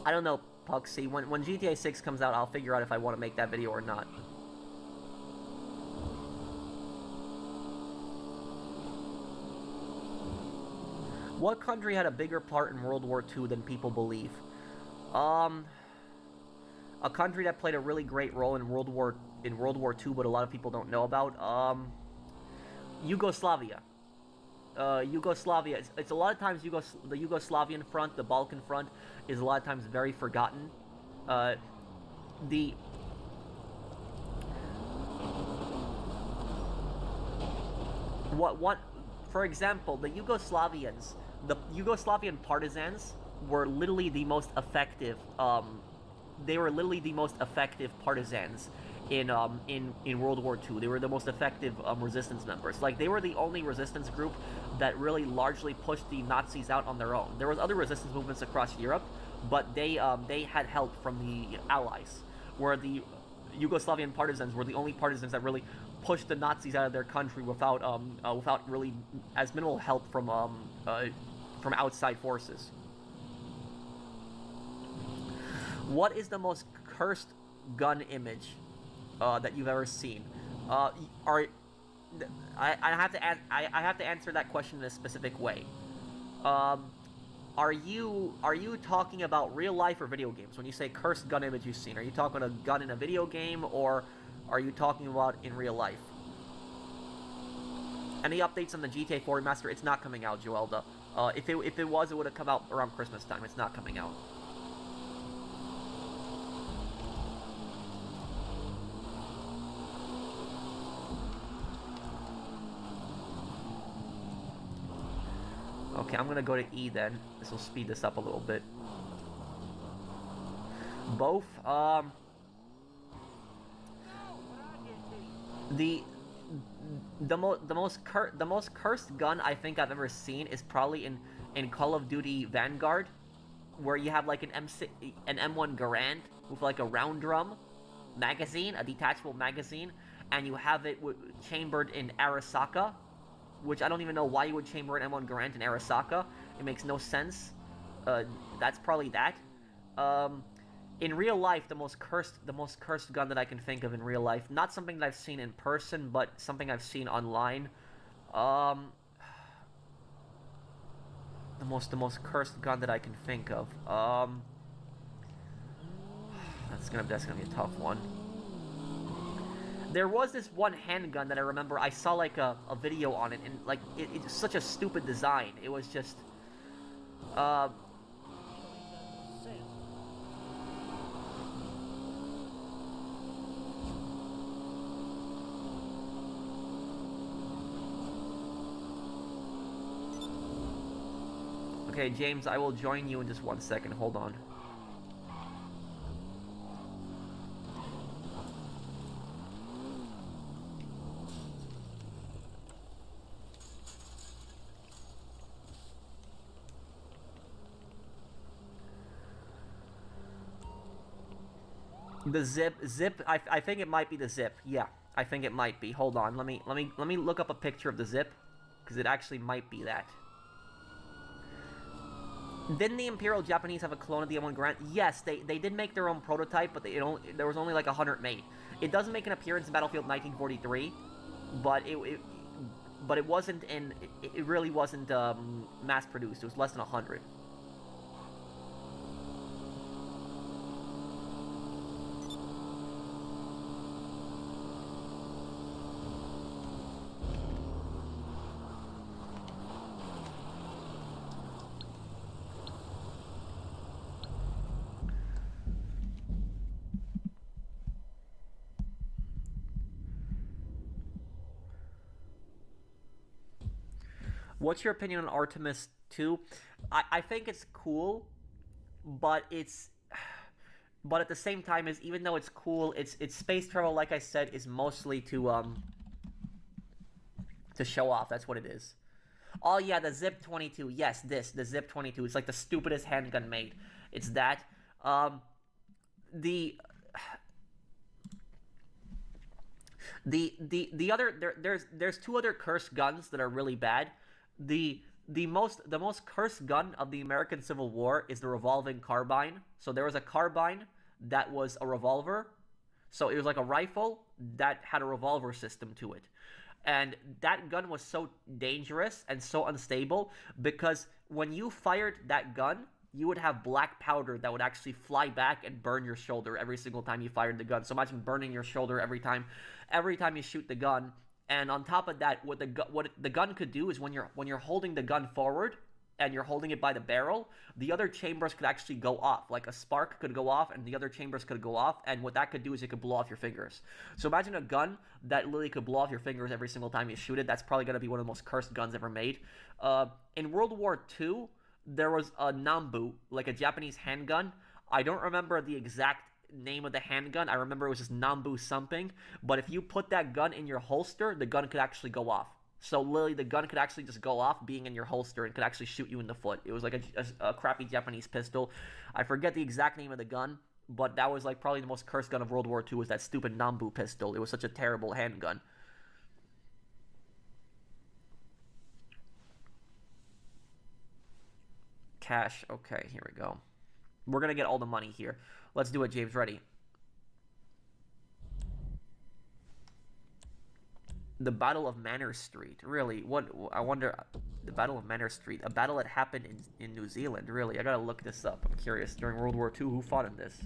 I don't know, Puxy. When GTA 6 comes out, I'll figure out if I want to make that video or not. What country had a bigger part in World War II than people believe? A country that played a really great role in World War II, but a lot of people don't know about. Yugoslavia. Yugoslavia. It's a lot of times the Yugoslavian front, the Balkan front, is a lot of times very forgotten. For example, the Yugoslavian partisans were literally the most effective. They were literally the most effective partisans in World War II. They were the most effective resistance members. Like, they were the only resistance group that really largely pushed the Nazis out on their own. There was other resistance movements across Europe, but they had help from the Allies, where the Yugoslavian partisans were the only partisans that really pushed the Nazis out of their country without really as minimal help from outside forces. What is the most cursed gun image that you've ever seen? I have to answer that question in a specific way. Are you talking about real life or video games? When you say cursed gun image you've seen, are you talking about a gun in a video game, or are you talking about in real life? Any updates on the GTA 4 remaster? It's not coming out, Joelda. If it was, it would have come out around Christmas time. It's not coming out. Okay, I'm gonna go to E then. This will speed this up a little bit. Both, the most cursed gun I think I've ever seen is probably in Call of Duty Vanguard, where you have like an M1 Garand with like a round drum magazine, a detachable magazine, and you have it chambered in Arasaka, which I don't even know why you would chamber an M1 Garand in Arasaka, It makes no sense. That's probably that. In real life, the most cursed gun that I can think of in real life, not something that I've seen in person, but something I've seen online. Um, the most cursed gun that I can think of. That's gonna be a tough one. There was this one handgun that I remember. I saw like a video on it, and like it's such a stupid design. It was just, Okay, James, I will join you in just 1 second. Hold on. The zip. I think it might be the zip. Yeah, I think it might be. Hold on. Let me look up a picture of the zip, because it actually might be that. Didn't the Imperial Japanese have a clone of the M1 Garand? Yes, they did make their own prototype, but there was only like 100 made. It does make an appearance in Battlefield 1943, but it wasn't in. It really wasn't mass produced. It was less than 100. What's your opinion on Artemis 2? I think it's cool, but but at the same time, is even though it's cool, it's space travel. Like I said, is mostly to show off. That's what it is. Oh yeah, the Zip 22. Yes, the Zip 22. It's like the stupidest handgun made. It's that. The other there's two other cursed guns that are really bad. The most cursed gun of the American Civil War is the revolving carbine. So there was a carbine that was a revolver. So it was like a rifle that had a revolver system to it. And that gun was so dangerous and so unstable because when you fired that gun, you would have black powder that would actually fly back and burn your shoulder every single time you fired the gun. So imagine burning your shoulder every time you shoot the gun. And on top of that, what the gun could do is when you're holding the gun forward and you're holding it by the barrel, the other chambers could actually go off. Like a spark could go off and the other chambers could go off. And what that could do is it could blow off your fingers. So imagine a gun that literally could blow off your fingers every single time you shoot it. That's probably going to be one of the most cursed guns ever made. In World War II, there was a Nambu, like a Japanese handgun. I don't remember the exact name of the handgun. I remember it was just Nambu something. But if you put that gun in your holster, the gun could actually go off. So literally, the gun could actually just go off being in your holster and could actually shoot you in the foot. It was like a crappy Japanese pistol. I forget the exact name of the gun, but that was like probably the most cursed gun of World War II was that stupid Nambu pistol. It was such a terrible handgun. Cash. Okay, here we go. We're going to get all the money here. Let's do it, James. Ready? The Battle of Manor Street. Really? What? I wonder. The Battle of Manor Street. A battle that happened in New Zealand. Really? I gotta look this up. I'm curious. During World War II, who fought in this?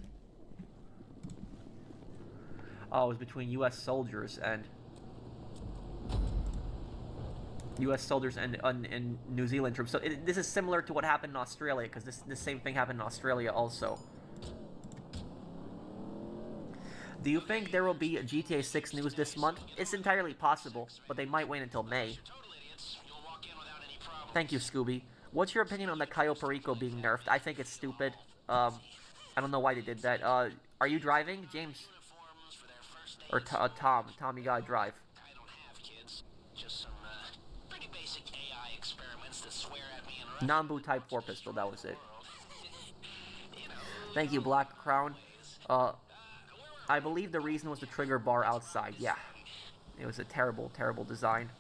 Oh, it was between U.S. soldiers and New Zealand troops. So this is similar to what happened in Australia, because this same thing happened in Australia also. Do you think there will be a GTA 6 news this month? It's entirely possible, but they might wait until May. Thank you, Scooby. What's your opinion on the Cayo Perico being nerfed? I think it's stupid. I don't know why they did that. Are you driving, James? Or Tom? Tom, you gotta drive. Nambu Type 4 pistol, that was it. Thank you, Black Crown. I believe the reason was the trigger bar outside. Yeah. It was a terrible, terrible design.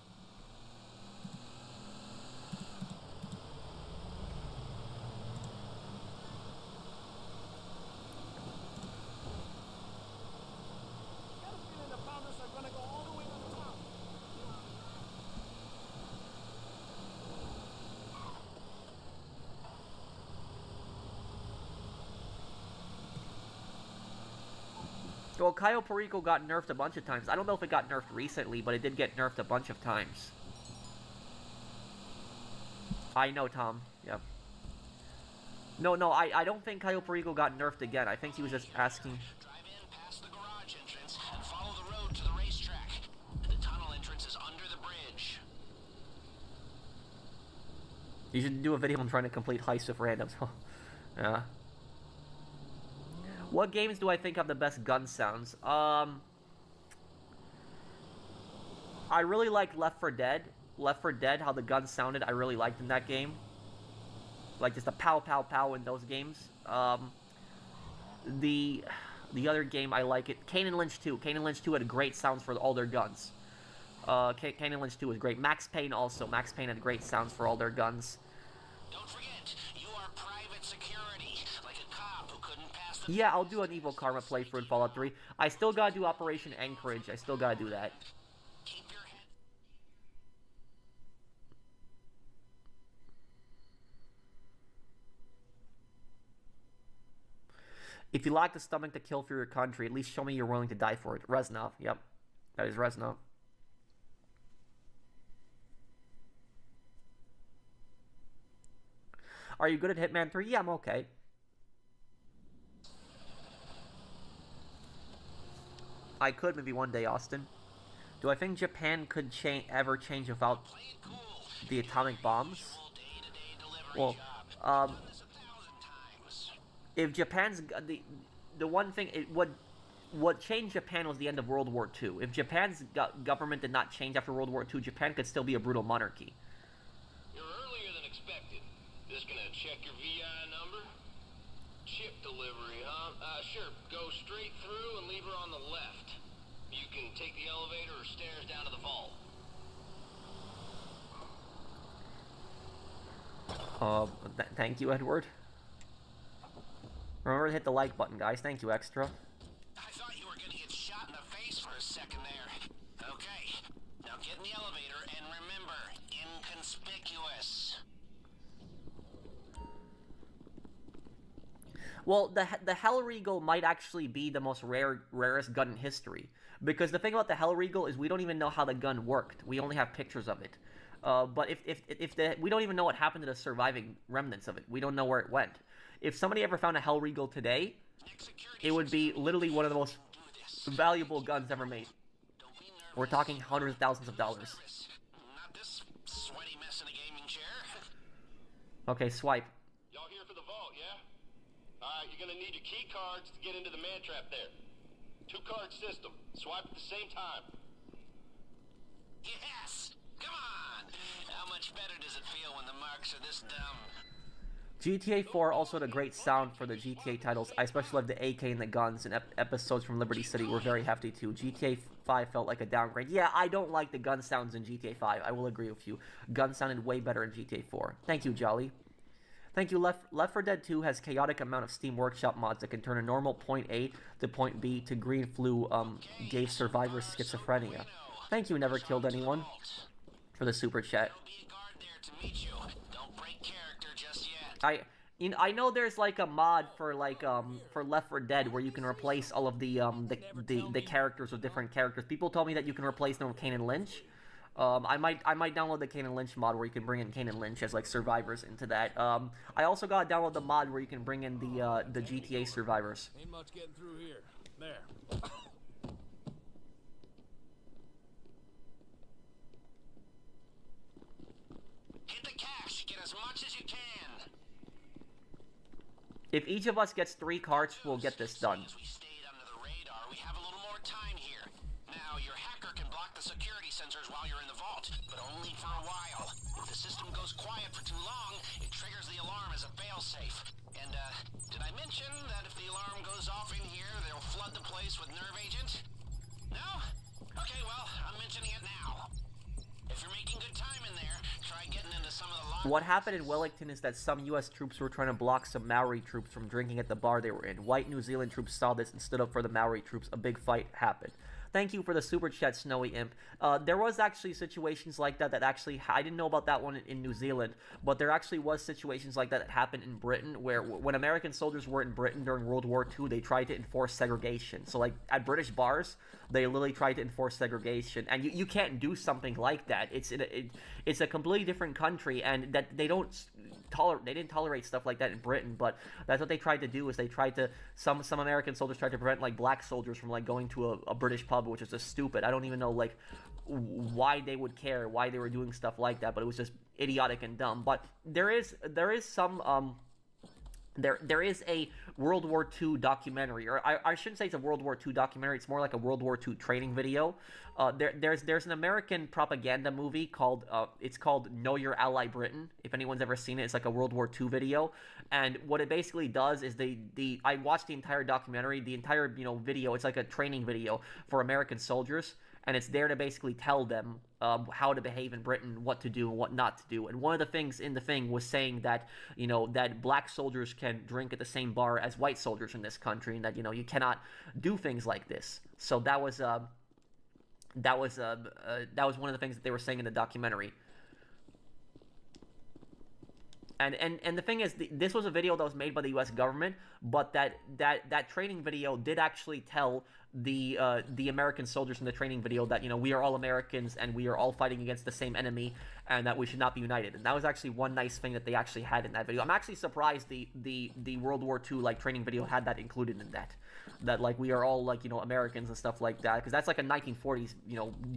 Well, Cayo Perico got nerfed a bunch of times. I don't know if it got nerfed recently, but it did get nerfed a bunch of times. I know, Tom. Yep. No, I don't think Cayo Perico got nerfed again. I think he was just asking. Drive in past the garage entrance and follow the road to the racetrack. The tunnel entrance is under the bridge. You should do a video on trying to complete heists with randoms. Yeah. What games do I think have the best gun sounds? I really like Left 4 Dead. Left 4 Dead, how the gun sounded, I really liked in that game. Like just the pow pow pow in those games. The other game I like it. Kane and Lynch 2. Kane and Lynch 2 had great sounds for all their guns. Kane and Lynch 2 was great. Max Payne also. Max Payne had great sounds for all their guns. Don't forget, you are private security, like a cop who couldn't pass the... Yeah, I'll do an Evil Karma playthrough in Fallout 3. I still gotta do Operation Anchorage. I still gotta do that. Keep your head... If you lack the stomach to kill for your country, at least show me you're willing to die for it. Reznov, yep. That is Reznov. Are you good at Hitman 3? Yeah, I'm okay. I could maybe one day, Austin. Do I think Japan could ever change without the atomic bombs? Well, if Japan's the one thing what changed Japan was the end of World War II. If Japan's government did not change after World War II, Japan could still be a brutal monarchy. You're earlier than expected. Just gonna check your VI number? Chip delivery, huh? Sure. Go straight through and leave her on the left. You can take the elevator or stairs down to the vault. Thank you, Edward. Remember to hit the like button, guys. Thank you, Extra. I thought you were gonna get shot in the face for a second there. Okay. Now get in the elevator and remember, inconspicuous. Well, the Hellriegel might actually be the most rarest gun in history. Because the thing about the Hellriegel is we don't even know how the gun worked. We only have pictures of it. But we don't even know what happened to the surviving remnants of it. We don't know where it went. If somebody ever found a Hellriegel today, it would be literally one of the most valuable guns ever made. We're talking hundreds of thousands of dollars. Not this sweaty mess in a gaming chair. Okay, swipe. Y'all here for the vault, yeah? Alright, you're gonna need your key cards to get into the man trap there. 2-card system. Swipe at the same time. Yes! Come on! How much better does it feel when the marks are this dumb? GTA 4 also had a great sound for the GTA titles. I especially loved the AK and the guns, and episodes from Liberty City were very hefty too. GTA 5 felt like a downgrade. Yeah, I don't like the gun sounds in GTA 5. I will agree with you. Guns sounded way better in GTA 4. Thank you, Jolly. Thank you. Left 4 Dead 2 has chaotic amount of Steam Workshop mods that can turn a normal point A to point B to green flu gave survivors schizophrenia. Thank you, Never Killed Anyone, for the super chat. I know there's like a mod for like for Left 4 Dead where you can replace all of the characters with different characters. People told me that you can replace them with Kane and Lynch. I might download the Kane and Lynch mod where you can bring in Kane and Lynch as like survivors into that. I also gotta download the mod where you can bring in the GTA survivors. Ain't much getting through here. There. Hit the cash. Get as much as you can. If each of us gets 3 carts, we'll get this done. As we stayed under the radar, we have a little more time here. Now, your hacker can block the security sensors while you're in the vault, but only for a while. If the system goes quiet for too long, it triggers the alarm as a failsafe. And, did I mention that if the alarm goes off in here, they'll flood the place with nerve agent? No? Okay, well, I'm mentioning it now. If you're making good time in there, try getting into some of the lockers. What happened in Wellington is that some U.S. troops were trying to block some Maori troops from drinking at the bar they were in. White New Zealand troops saw this and stood up for the Maori troops. A big fight happened. Thank you for the super chat, Snowy Imp. There was actually situations like that actually, I didn't know about that one in New Zealand, but there actually was situations like that happened in Britain, where when American soldiers were in Britain during World War II, they tried to enforce segregation. So like at British bars, they literally tried to enforce segregation, and you can't do something like that. It's a completely different country, and that they didn't tolerate stuff like that in Britain, but that's what they tried to do. Is they tried to some American soldiers tried to prevent like black soldiers from like going to a British pub, which is just stupid. I don't even know like why they would care, why they were doing stuff like that, but it was just idiotic and dumb. But there is some there is a World War II documentary, or I shouldn't say it's a World War II documentary. It's more like a World War II training video. There's an American propaganda movie called it's called Know Your Ally Britain. If anyone's ever seen it, it's like a World War II video. And what it basically does is I watched the entire documentary, the entire video. It's like a training video for American soldiers. And it's there to basically tell them how to behave in Britain, what to do and what not to do. And one of the things in the thing was saying that, that black soldiers can drink at the same bar as white soldiers in this country, and that, you cannot do things like this. So that was one of the things that they were saying in the documentary. And the thing is, this was a video that was made by the U.S. government, but that training video did actually tell the American soldiers in the training video that we are all Americans and we are all fighting against the same enemy, and that we should not be united. And that was actually one nice thing that they actually had in that video. I'm actually surprised the World War II like training video had that included in that like we are all like Americans and stuff like that, because that's like a 1940s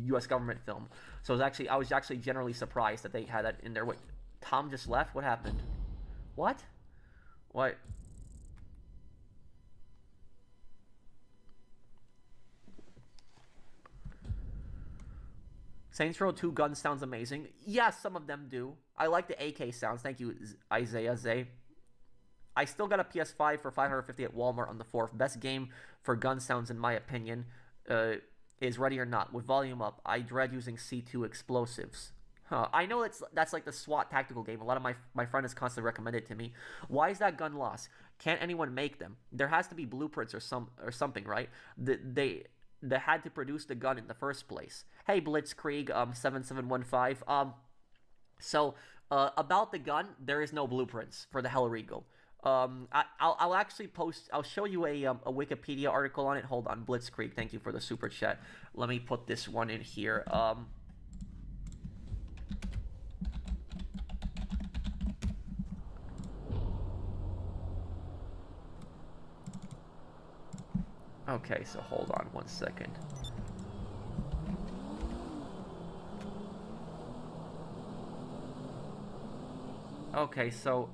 U.S. government film. So I was actually generally surprised that they had that in there. Wait, Tom just left? What happened? What? Saints Row 2 gun sounds amazing. Yes, some of them do. I like the AK sounds. Thank you, Isaiah Zay. I still got a PS5 for $550 at Walmart on the 4th. Best game for gun sounds, in my opinion, is Ready or Not. With volume up, I dread using C2 explosives. I know that's like the SWAT tactical game. A lot of my friend has constantly recommended it to me. Why is that gun lost? Can't anyone make them? There has to be blueprints or something, right? They had to produce the gun in the first place. Hey, Blitzkrieg 7715. So about the gun, there is no blueprints for the Hellriegel. I'll actually post. I'll show you a Wikipedia article on it. Hold on, Blitzkrieg. Thank you for the super chat. Let me put this one in here. Okay, so hold on 1 second. Okay, so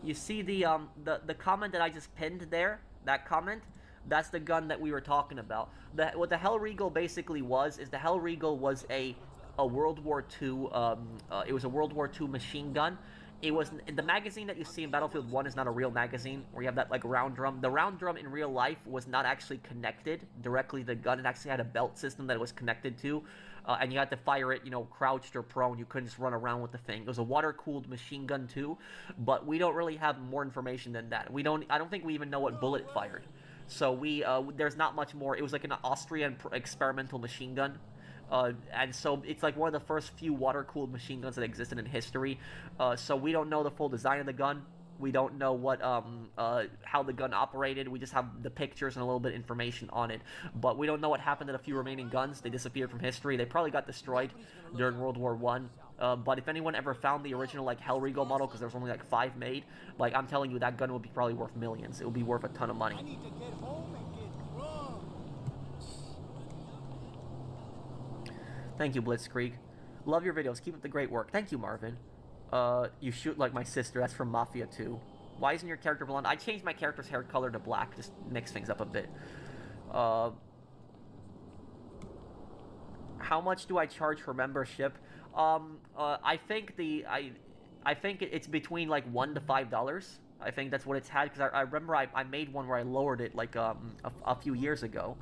you see the comment that I just pinned there? That comment? That's the gun that we were talking about. What the Hellriegel basically was is the Hellriegel was a World War II it was a World War II machine gun. It was the magazine that you see in Battlefield 1 is not a real magazine where you have that like round drum. The round drum in real life was not actually connected directly to the gun. It actually had a belt system that it was connected to, and you had to fire it, crouched or prone. You couldn't just run around with the thing. It was a water-cooled machine gun too, but we don't really have more information than that. I don't think we even know what bullet it fired. So there's not much more. It was like an Austrian experimental machine gun. And so it's like one of the first few water-cooled machine guns that existed in history. So we don't know the full design of the gun. We don't know what how the gun operated. We just have the pictures and a little bit of information on it. But we don't know what happened to the few remaining guns. They disappeared from history. They probably got destroyed during World War I. But if anyone ever found the original like Hellriegel model, because there was only like 5 made, like I'm telling you, that gun would be probably worth millions. It would be worth a ton of money. I need to get home and get drunk. Thank you, Blitzkrieg. Love your videos. Keep up the great work. Thank you, Marvin. You shoot like my sister. That's from Mafia 2. Why isn't your character blonde? I changed my character's hair color to black. Just mix things up a bit. How much do I charge for membership? I think it's between like $1 to $5. I think that's what it's had, because I remember I made one where I lowered it like a few years ago.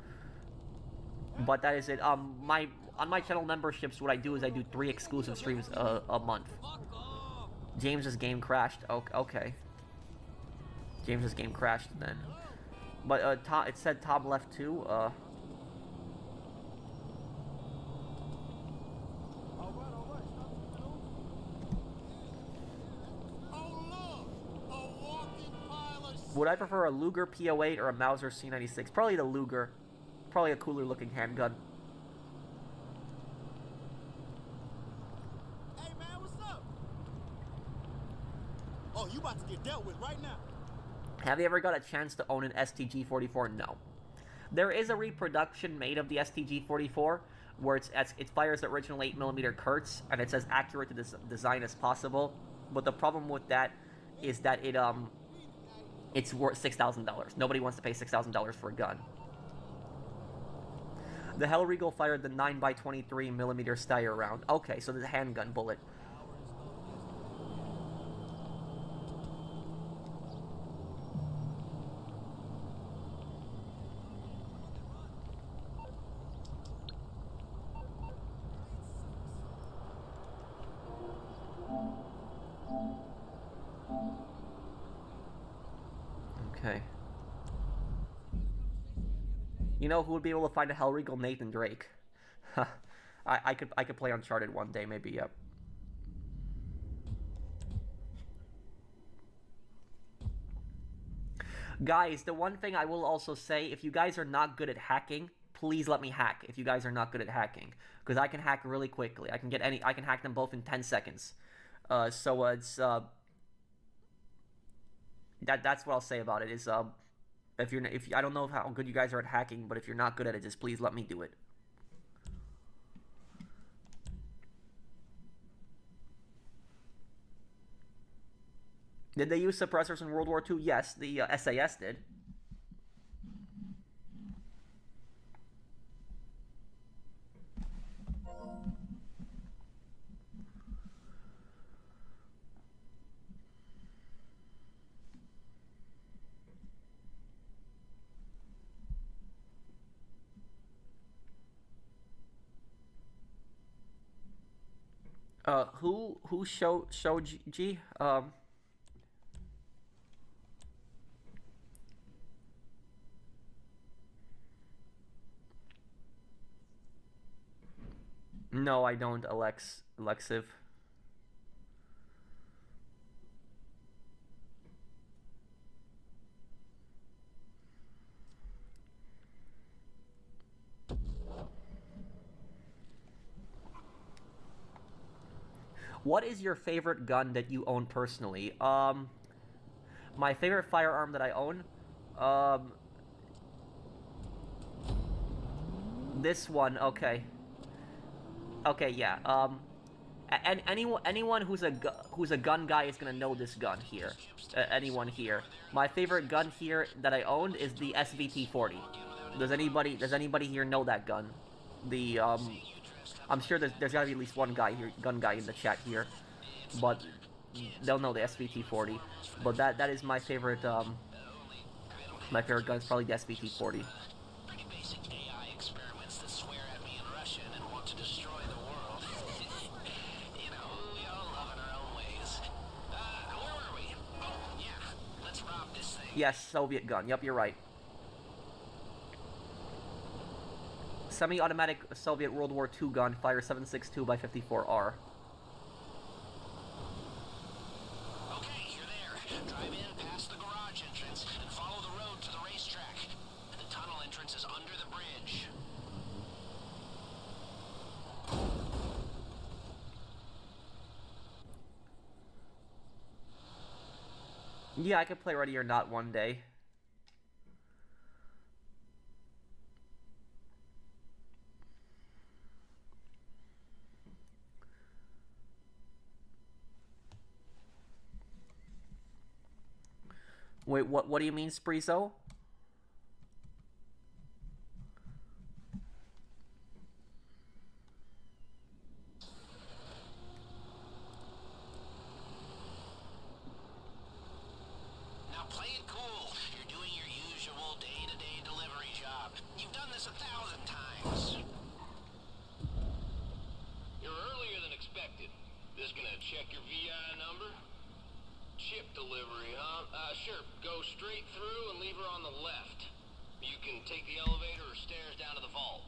But that is it. On my channel memberships, what I do is I do 3 exclusive streams a month. James's game crashed. Okay. James's game crashed then. But it said top left too. All right, stop moving on. Oh, look! A walking pile of Would I prefer a Luger P08 or a Mauser C96? Probably the Luger. Probably a cooler looking handgun. Hey, man, what's up? Oh, you about to get dealt with right now. Have you ever got a chance to own an STG-44? No. There is a reproduction made of the STG-44 where it fires the original 8mm Kurtz, and it's as accurate to this design as possible. But the problem with that is that it's worth $6,000. Nobody wants to pay $6,000 for a gun. The Hellriegel fired the 9x23mm Steyr round. Okay, so the handgun bullet. Okay. You know who would be able to find a Hellriegel? Nathan Drake. I could play Uncharted one day, maybe. Yep. Guys, the one thing I will also say, if you guys are not good at hacking, please let me hack. If you guys are not good at hacking, because I can hack really quickly. I can hack them both in 10 seconds. That's what I'll say about it. Is if I don't know how good you guys are at hacking, but if you're not good at it, just please let me do it. Did they use suppressors in World War II? Yes, the SAS did. Who showed G? No, I don't, Alexiv. What is your favorite gun that you own personally? My favorite firearm that I own, this one. Okay. Okay, yeah. And anyone who's a gun guy is gonna know this gun here. Anyone here. My favorite gun here that I owned is the SVT-40. Does anybody here know that gun? The I'm sure there's gotta be at least one gun guy in the chat here, but they'll know the SVT-40. But that is my favorite. My favorite gun is probably the SVT-40. Pretty basic AI experiments that swear at me in Russian and want to destroy the world. You know, we all love in our own ways. Where were we? Oh, yeah. Let's rob this thing. Yes, Soviet gun. Yep, you're right. Semi-automatic Soviet World War II gun, fire 7.62 by 54R. Okay, you're there. Drive in past the garage entrance and follow the road to the racetrack. The tunnel entrance is under the bridge. Yeah, I could play Ready or Not one day. Wait, what do you mean, Spreezo? Now play it cool. You're doing your usual day-to-day delivery job. You've done this 1,000 times. You're earlier than expected. This gonna check your VI number? Chip delivery, huh? Sure. Go straight through and leave her on the left. You can take the elevator or stairs down to the vault.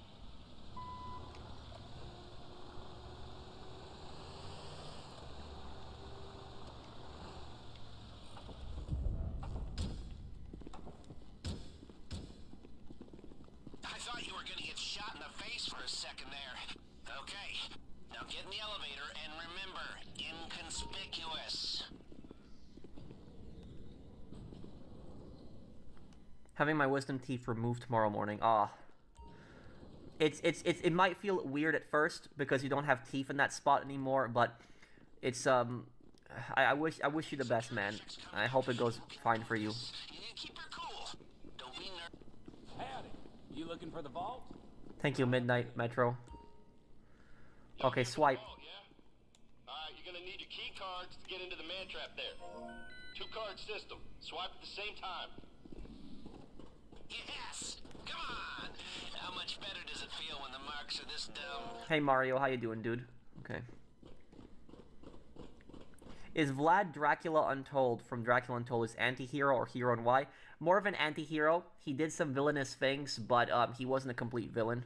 I thought you were gonna get shot in the face for a second there. Okay, now get in the elevator and remember, inconspicuous. Having my wisdom teeth removed tomorrow morning. Ah. It might feel weird at first because you don't have teeth in that spot anymore, but it's I wish you the best, man. I hope it goes fine for you. You need to keep her cool. Don't be Howdy. You looking for the vault? Thank you, Midnight Metro. Okay, swipe. Vault, yeah? Alright, you're gonna need your key cards to get into the man trap there. 2-card system. Swipe at the same time. Yes! Come on! How much better does it feel when the marks are this dumb? Hey Mario, how you doing, dude? Okay. Is Vlad Dracula Untold from Dracula Untold his anti-hero or hero, and why? More of an anti-hero. He did some villainous things, but he wasn't a complete villain.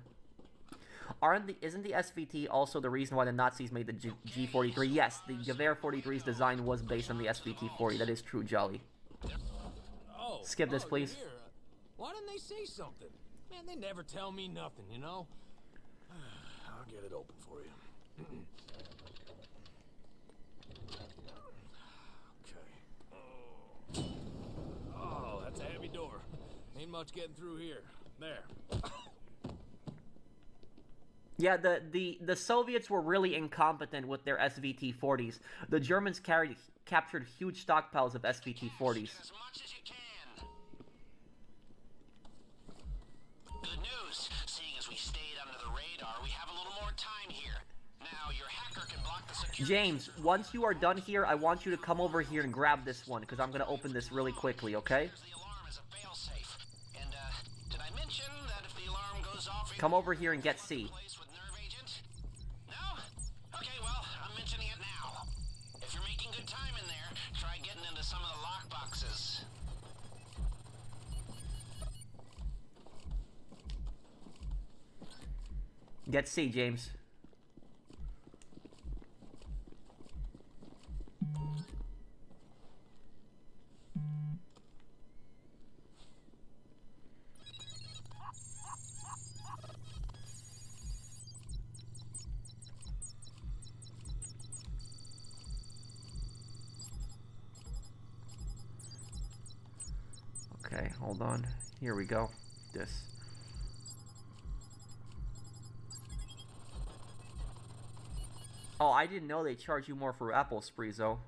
Isn't the SVT also the reason why the Nazis made the G43? Yes, the Gewehr 43's design was based on the SVT-40. That is true, Jolly. Oh, Skip this, please. Here. Why didn't they say something? Man, they never tell me nothing, you know? I'll get it open for you. Okay. Oh, that's a heavy door. Ain't much getting through here. There. Yeah, the Soviets were really incompetent with their SVT-40s. The Germans captured huge stockpiles of SVT-40s. As much as you can. Good news. Seeing as we stayed under the radar, we have a little more time here. Now, your hacker can block the security. James, once you are done here, I want you to come over here and grab this one, because I'm going to open this really quickly, okay? The alarm is a failsafe. And, did I mention that if the alarm goes off... Come over here and get C. Place with nerve agent? No? Okay, well, I'm mentioning it now. If you're making good time in there, try getting into some of the lock boxes. Get C, James. Okay, hold on. Here we go. This. Oh, I didn't know they charge you more for Apple sprees, though.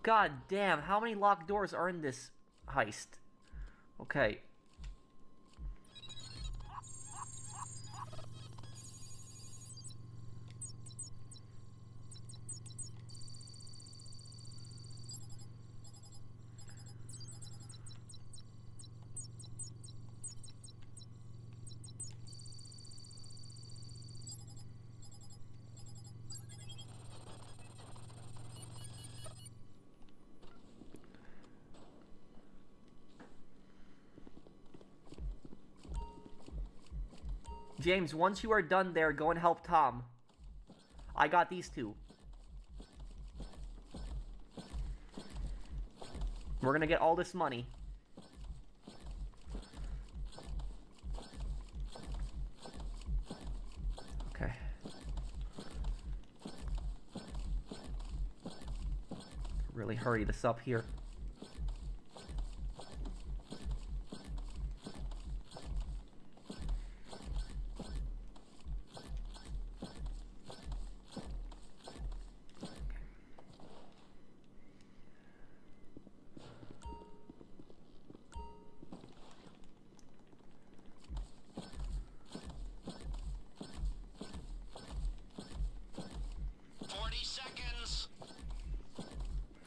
God damn, how many locked doors are in this heist? Okay. James, once you are done there, go and help Tom. I got these two. We're gonna get all this money. Okay. Really hurry this up here.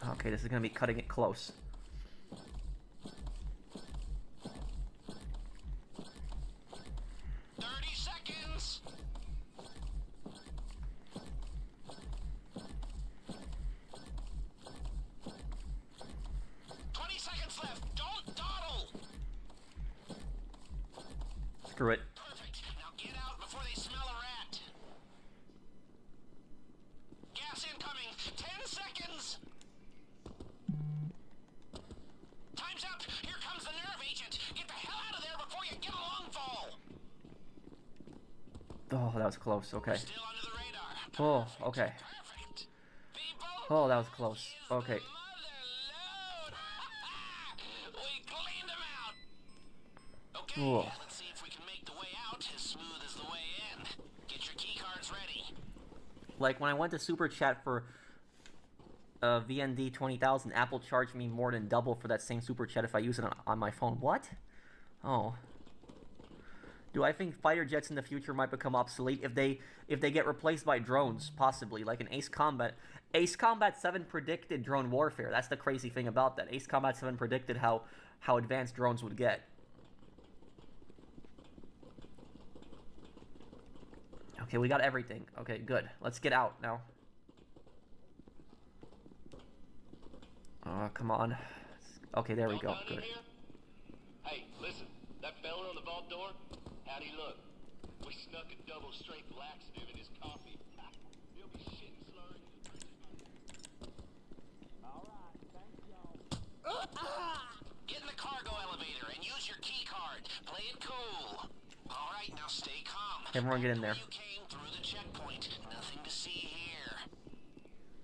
Okay, this is gonna be cutting it close. Screw it. Perfect. Now get out before they smell a rat. Gas incoming. 10 seconds. Time's up. Here comes the nerve agent. Get the hell out of there before you get a long fall. Oh, that was close. Okay. Still under the radar. Oh, okay. Perfect. People. Oh, that was close. Okay. We cleaned them out. Okay, Whoa. let's see if we can make the way out as smooth as the way in. Get your key cards ready. Like, when I went to Super Chat for VND 20,000, Apple charged me more than double for that same Super Chat if I use it on my phone. What? Oh. Do I think fighter jets in the future might become obsolete if they get replaced by drones? Possibly, like in Ace Combat. Ace Combat 7 predicted drone warfare. That's the crazy thing about that. Ace Combat 7 predicted how advanced drones would get. Okay, we got everything. Okay, good. Let's get out now. Come on. Okay, there we go. Y'all done in Good. here? Hey, listen, that fella on the vault door, how'd he look? We snuck a double-strength laxative in his coffee. He'll be shitting slurring. Get in the cargo elevator and use your key card. Play it cool. All right, now stay calm. Everyone get in there. You came through the checkpoint. Nothing to see here.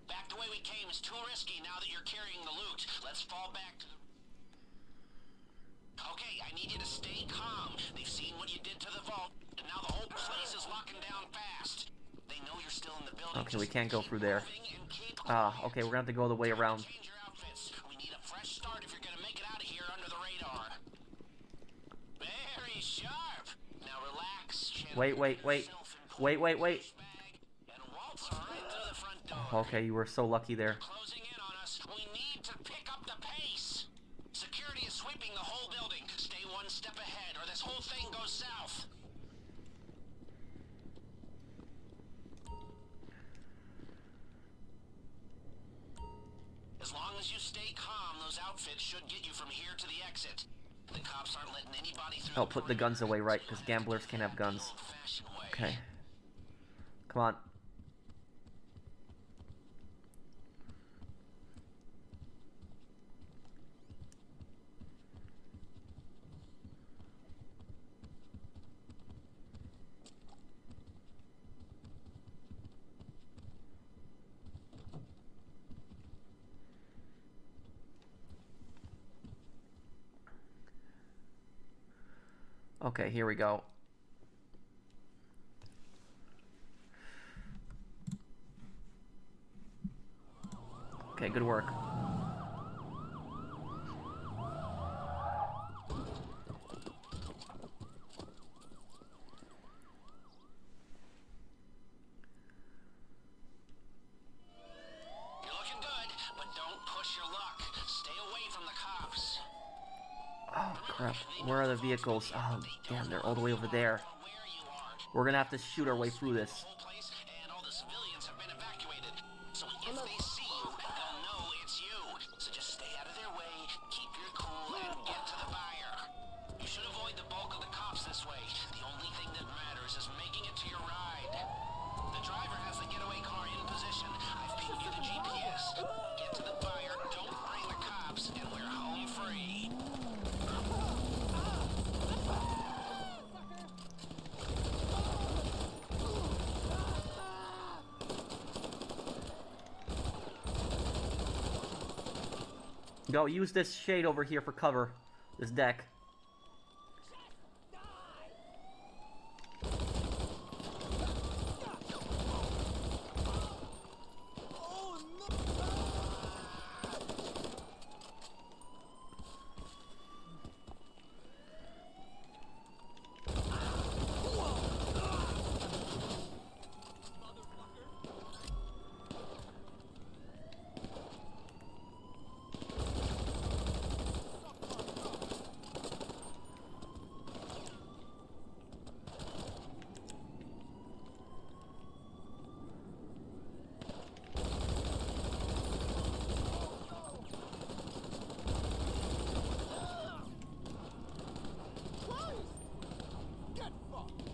Back the way we came is too risky now that you're carrying the loot. Let's fall back to the... Okay, I need you to stay calm. They've seen what you did to the vault, and now the whole place is locking down fast. They know you're still in the building. Okay, we can't go through there. Okay, we're gonna have to go the way around. Change your outfits. We need a fresh start if you're gonna make it out of here under the radar. Very sharp. Now relax. Wait. And waltz right through the front door. Okay, you were so lucky there. Closing in on us. We need to pick up the pace. Security is sweeping the whole building. Stay one step ahead, or this whole thing goes south. As long as you stay calm, those outfits should get you from here to the exit. The cops aren't letting anybody through. Oh, put the guns away, right? Because gamblers can't have guns. Old-fashioned way. Okay. Come on. Okay, here we go. Okay, good work. You're looking good, but don't push your luck. Stay away from the cops. Oh, crap. Where are the vehicles? Oh, damn, they're all the way over there. Where you are. We're gonna have to shoot our way through this. The whole place and all the civilians have been evacuated. So if they see you, they'll know it's you. So just stay out of their way, keep your cool, and get to the buyer. You should avoid the bulk of the cops this way. The only thing that matters is making it to your ride. The driver has the getaway car in position. I've pinged you the GPS. Get to the buyer, don't bring the cops, and we're home free. Go, use this shade over here for cover. This deck.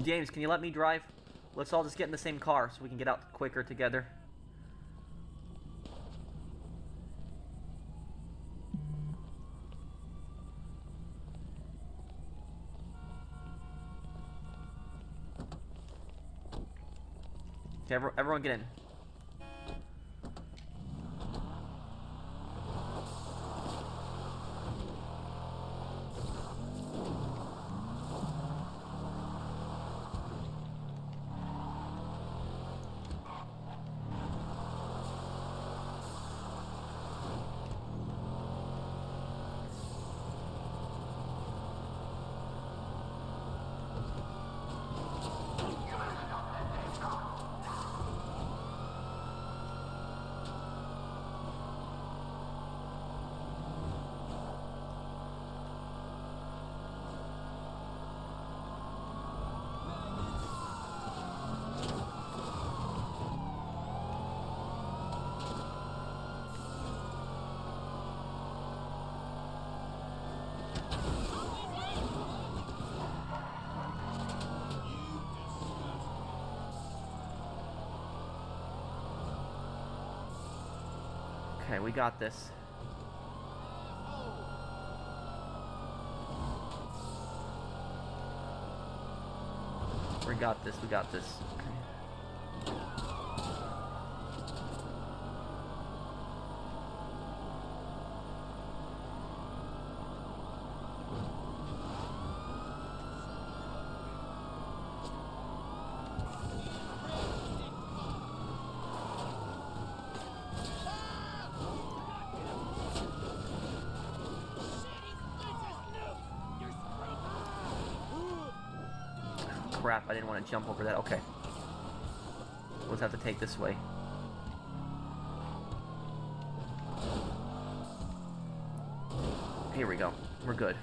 James, can you let me drive? Let's all just get in the same car so we can get out quicker together. Okay, everyone get in. Okay, we got this. We got this, we got this. Okay. Crap, I didn't want to jump over that. Okay. We'll just have to take this way. Here we go. We're good.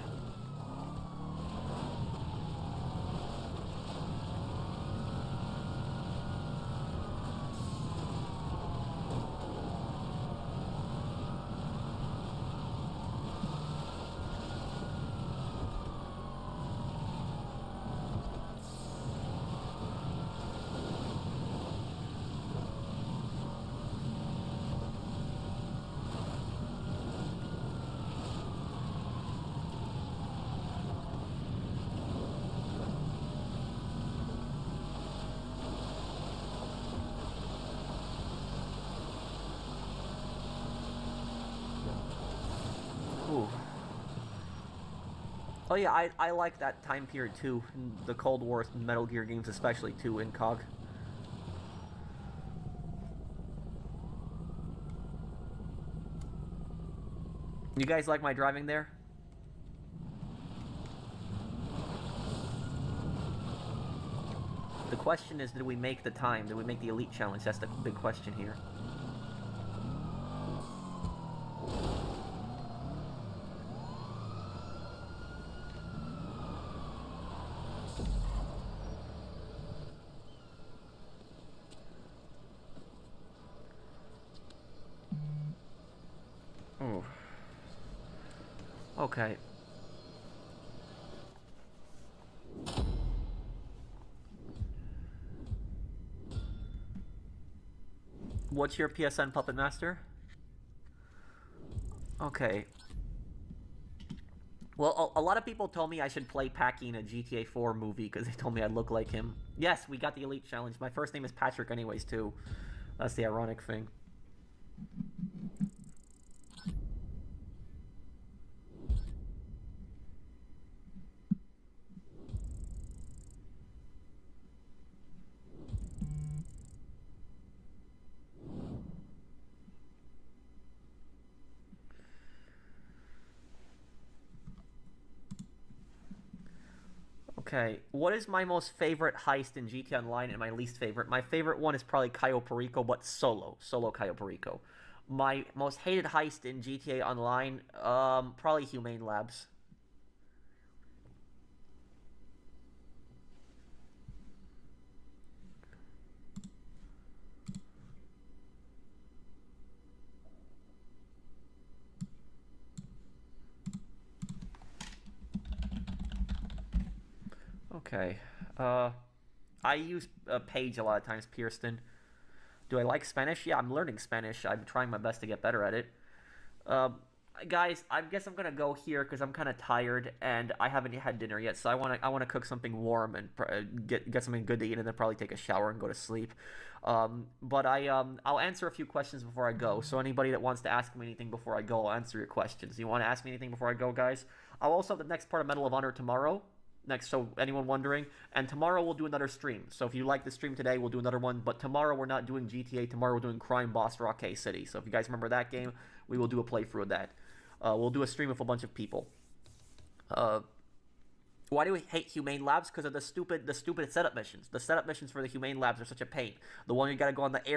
Ooh. Oh yeah, I like that time period too, in the Cold War Metal Gear games especially too, in COG. You guys like my driving there? The question is, did we make the time? Did we make the Elite Challenge? That's the big question here. Oh. Okay. What's your PSN Puppet Master? Okay. Well, a lot of people told me I should play Packy in a GTA 4 movie because they told me I'd look like him. Yes, we got the Elite Challenge. My first name is Patrick anyways, too. That's the ironic thing. Okay, what is my most favorite heist in GTA Online and my least favorite? My favorite one is probably Cayo Perico, but solo Cayo Perico. My most hated heist in GTA Online, probably Humane Labs. Okay, I use Page a lot of times, Pearston. Do I like Spanish? Yeah, I'm learning Spanish. I'm trying my best to get better at it. Um, Guys, I guess I'm gonna go here because I'm kind of tired and I haven't had dinner yet. So I wanna cook something warm and get something good to eat and then probably take a shower and go to sleep. But I'll answer a few questions before I go. So anybody that wants to ask me anything before I go, I'll answer your questions. You want to ask me anything before I go, guys? I'll also have the next part of Medal of Honor tomorrow. Next, so anyone wondering, and tomorrow we'll do another stream. So if you like the stream today, we'll do another one. But tomorrow we're not doing GTA. Tomorrow we're doing Crime Boss Rockay City. So if you guys remember that game, we will do a playthrough of that. We'll do a stream with a bunch of people. Why do we hate Humane Labs? Because of the stupid setup missions. The setup missions for the Humane Labs are such a pain. The one you gotta go on the air.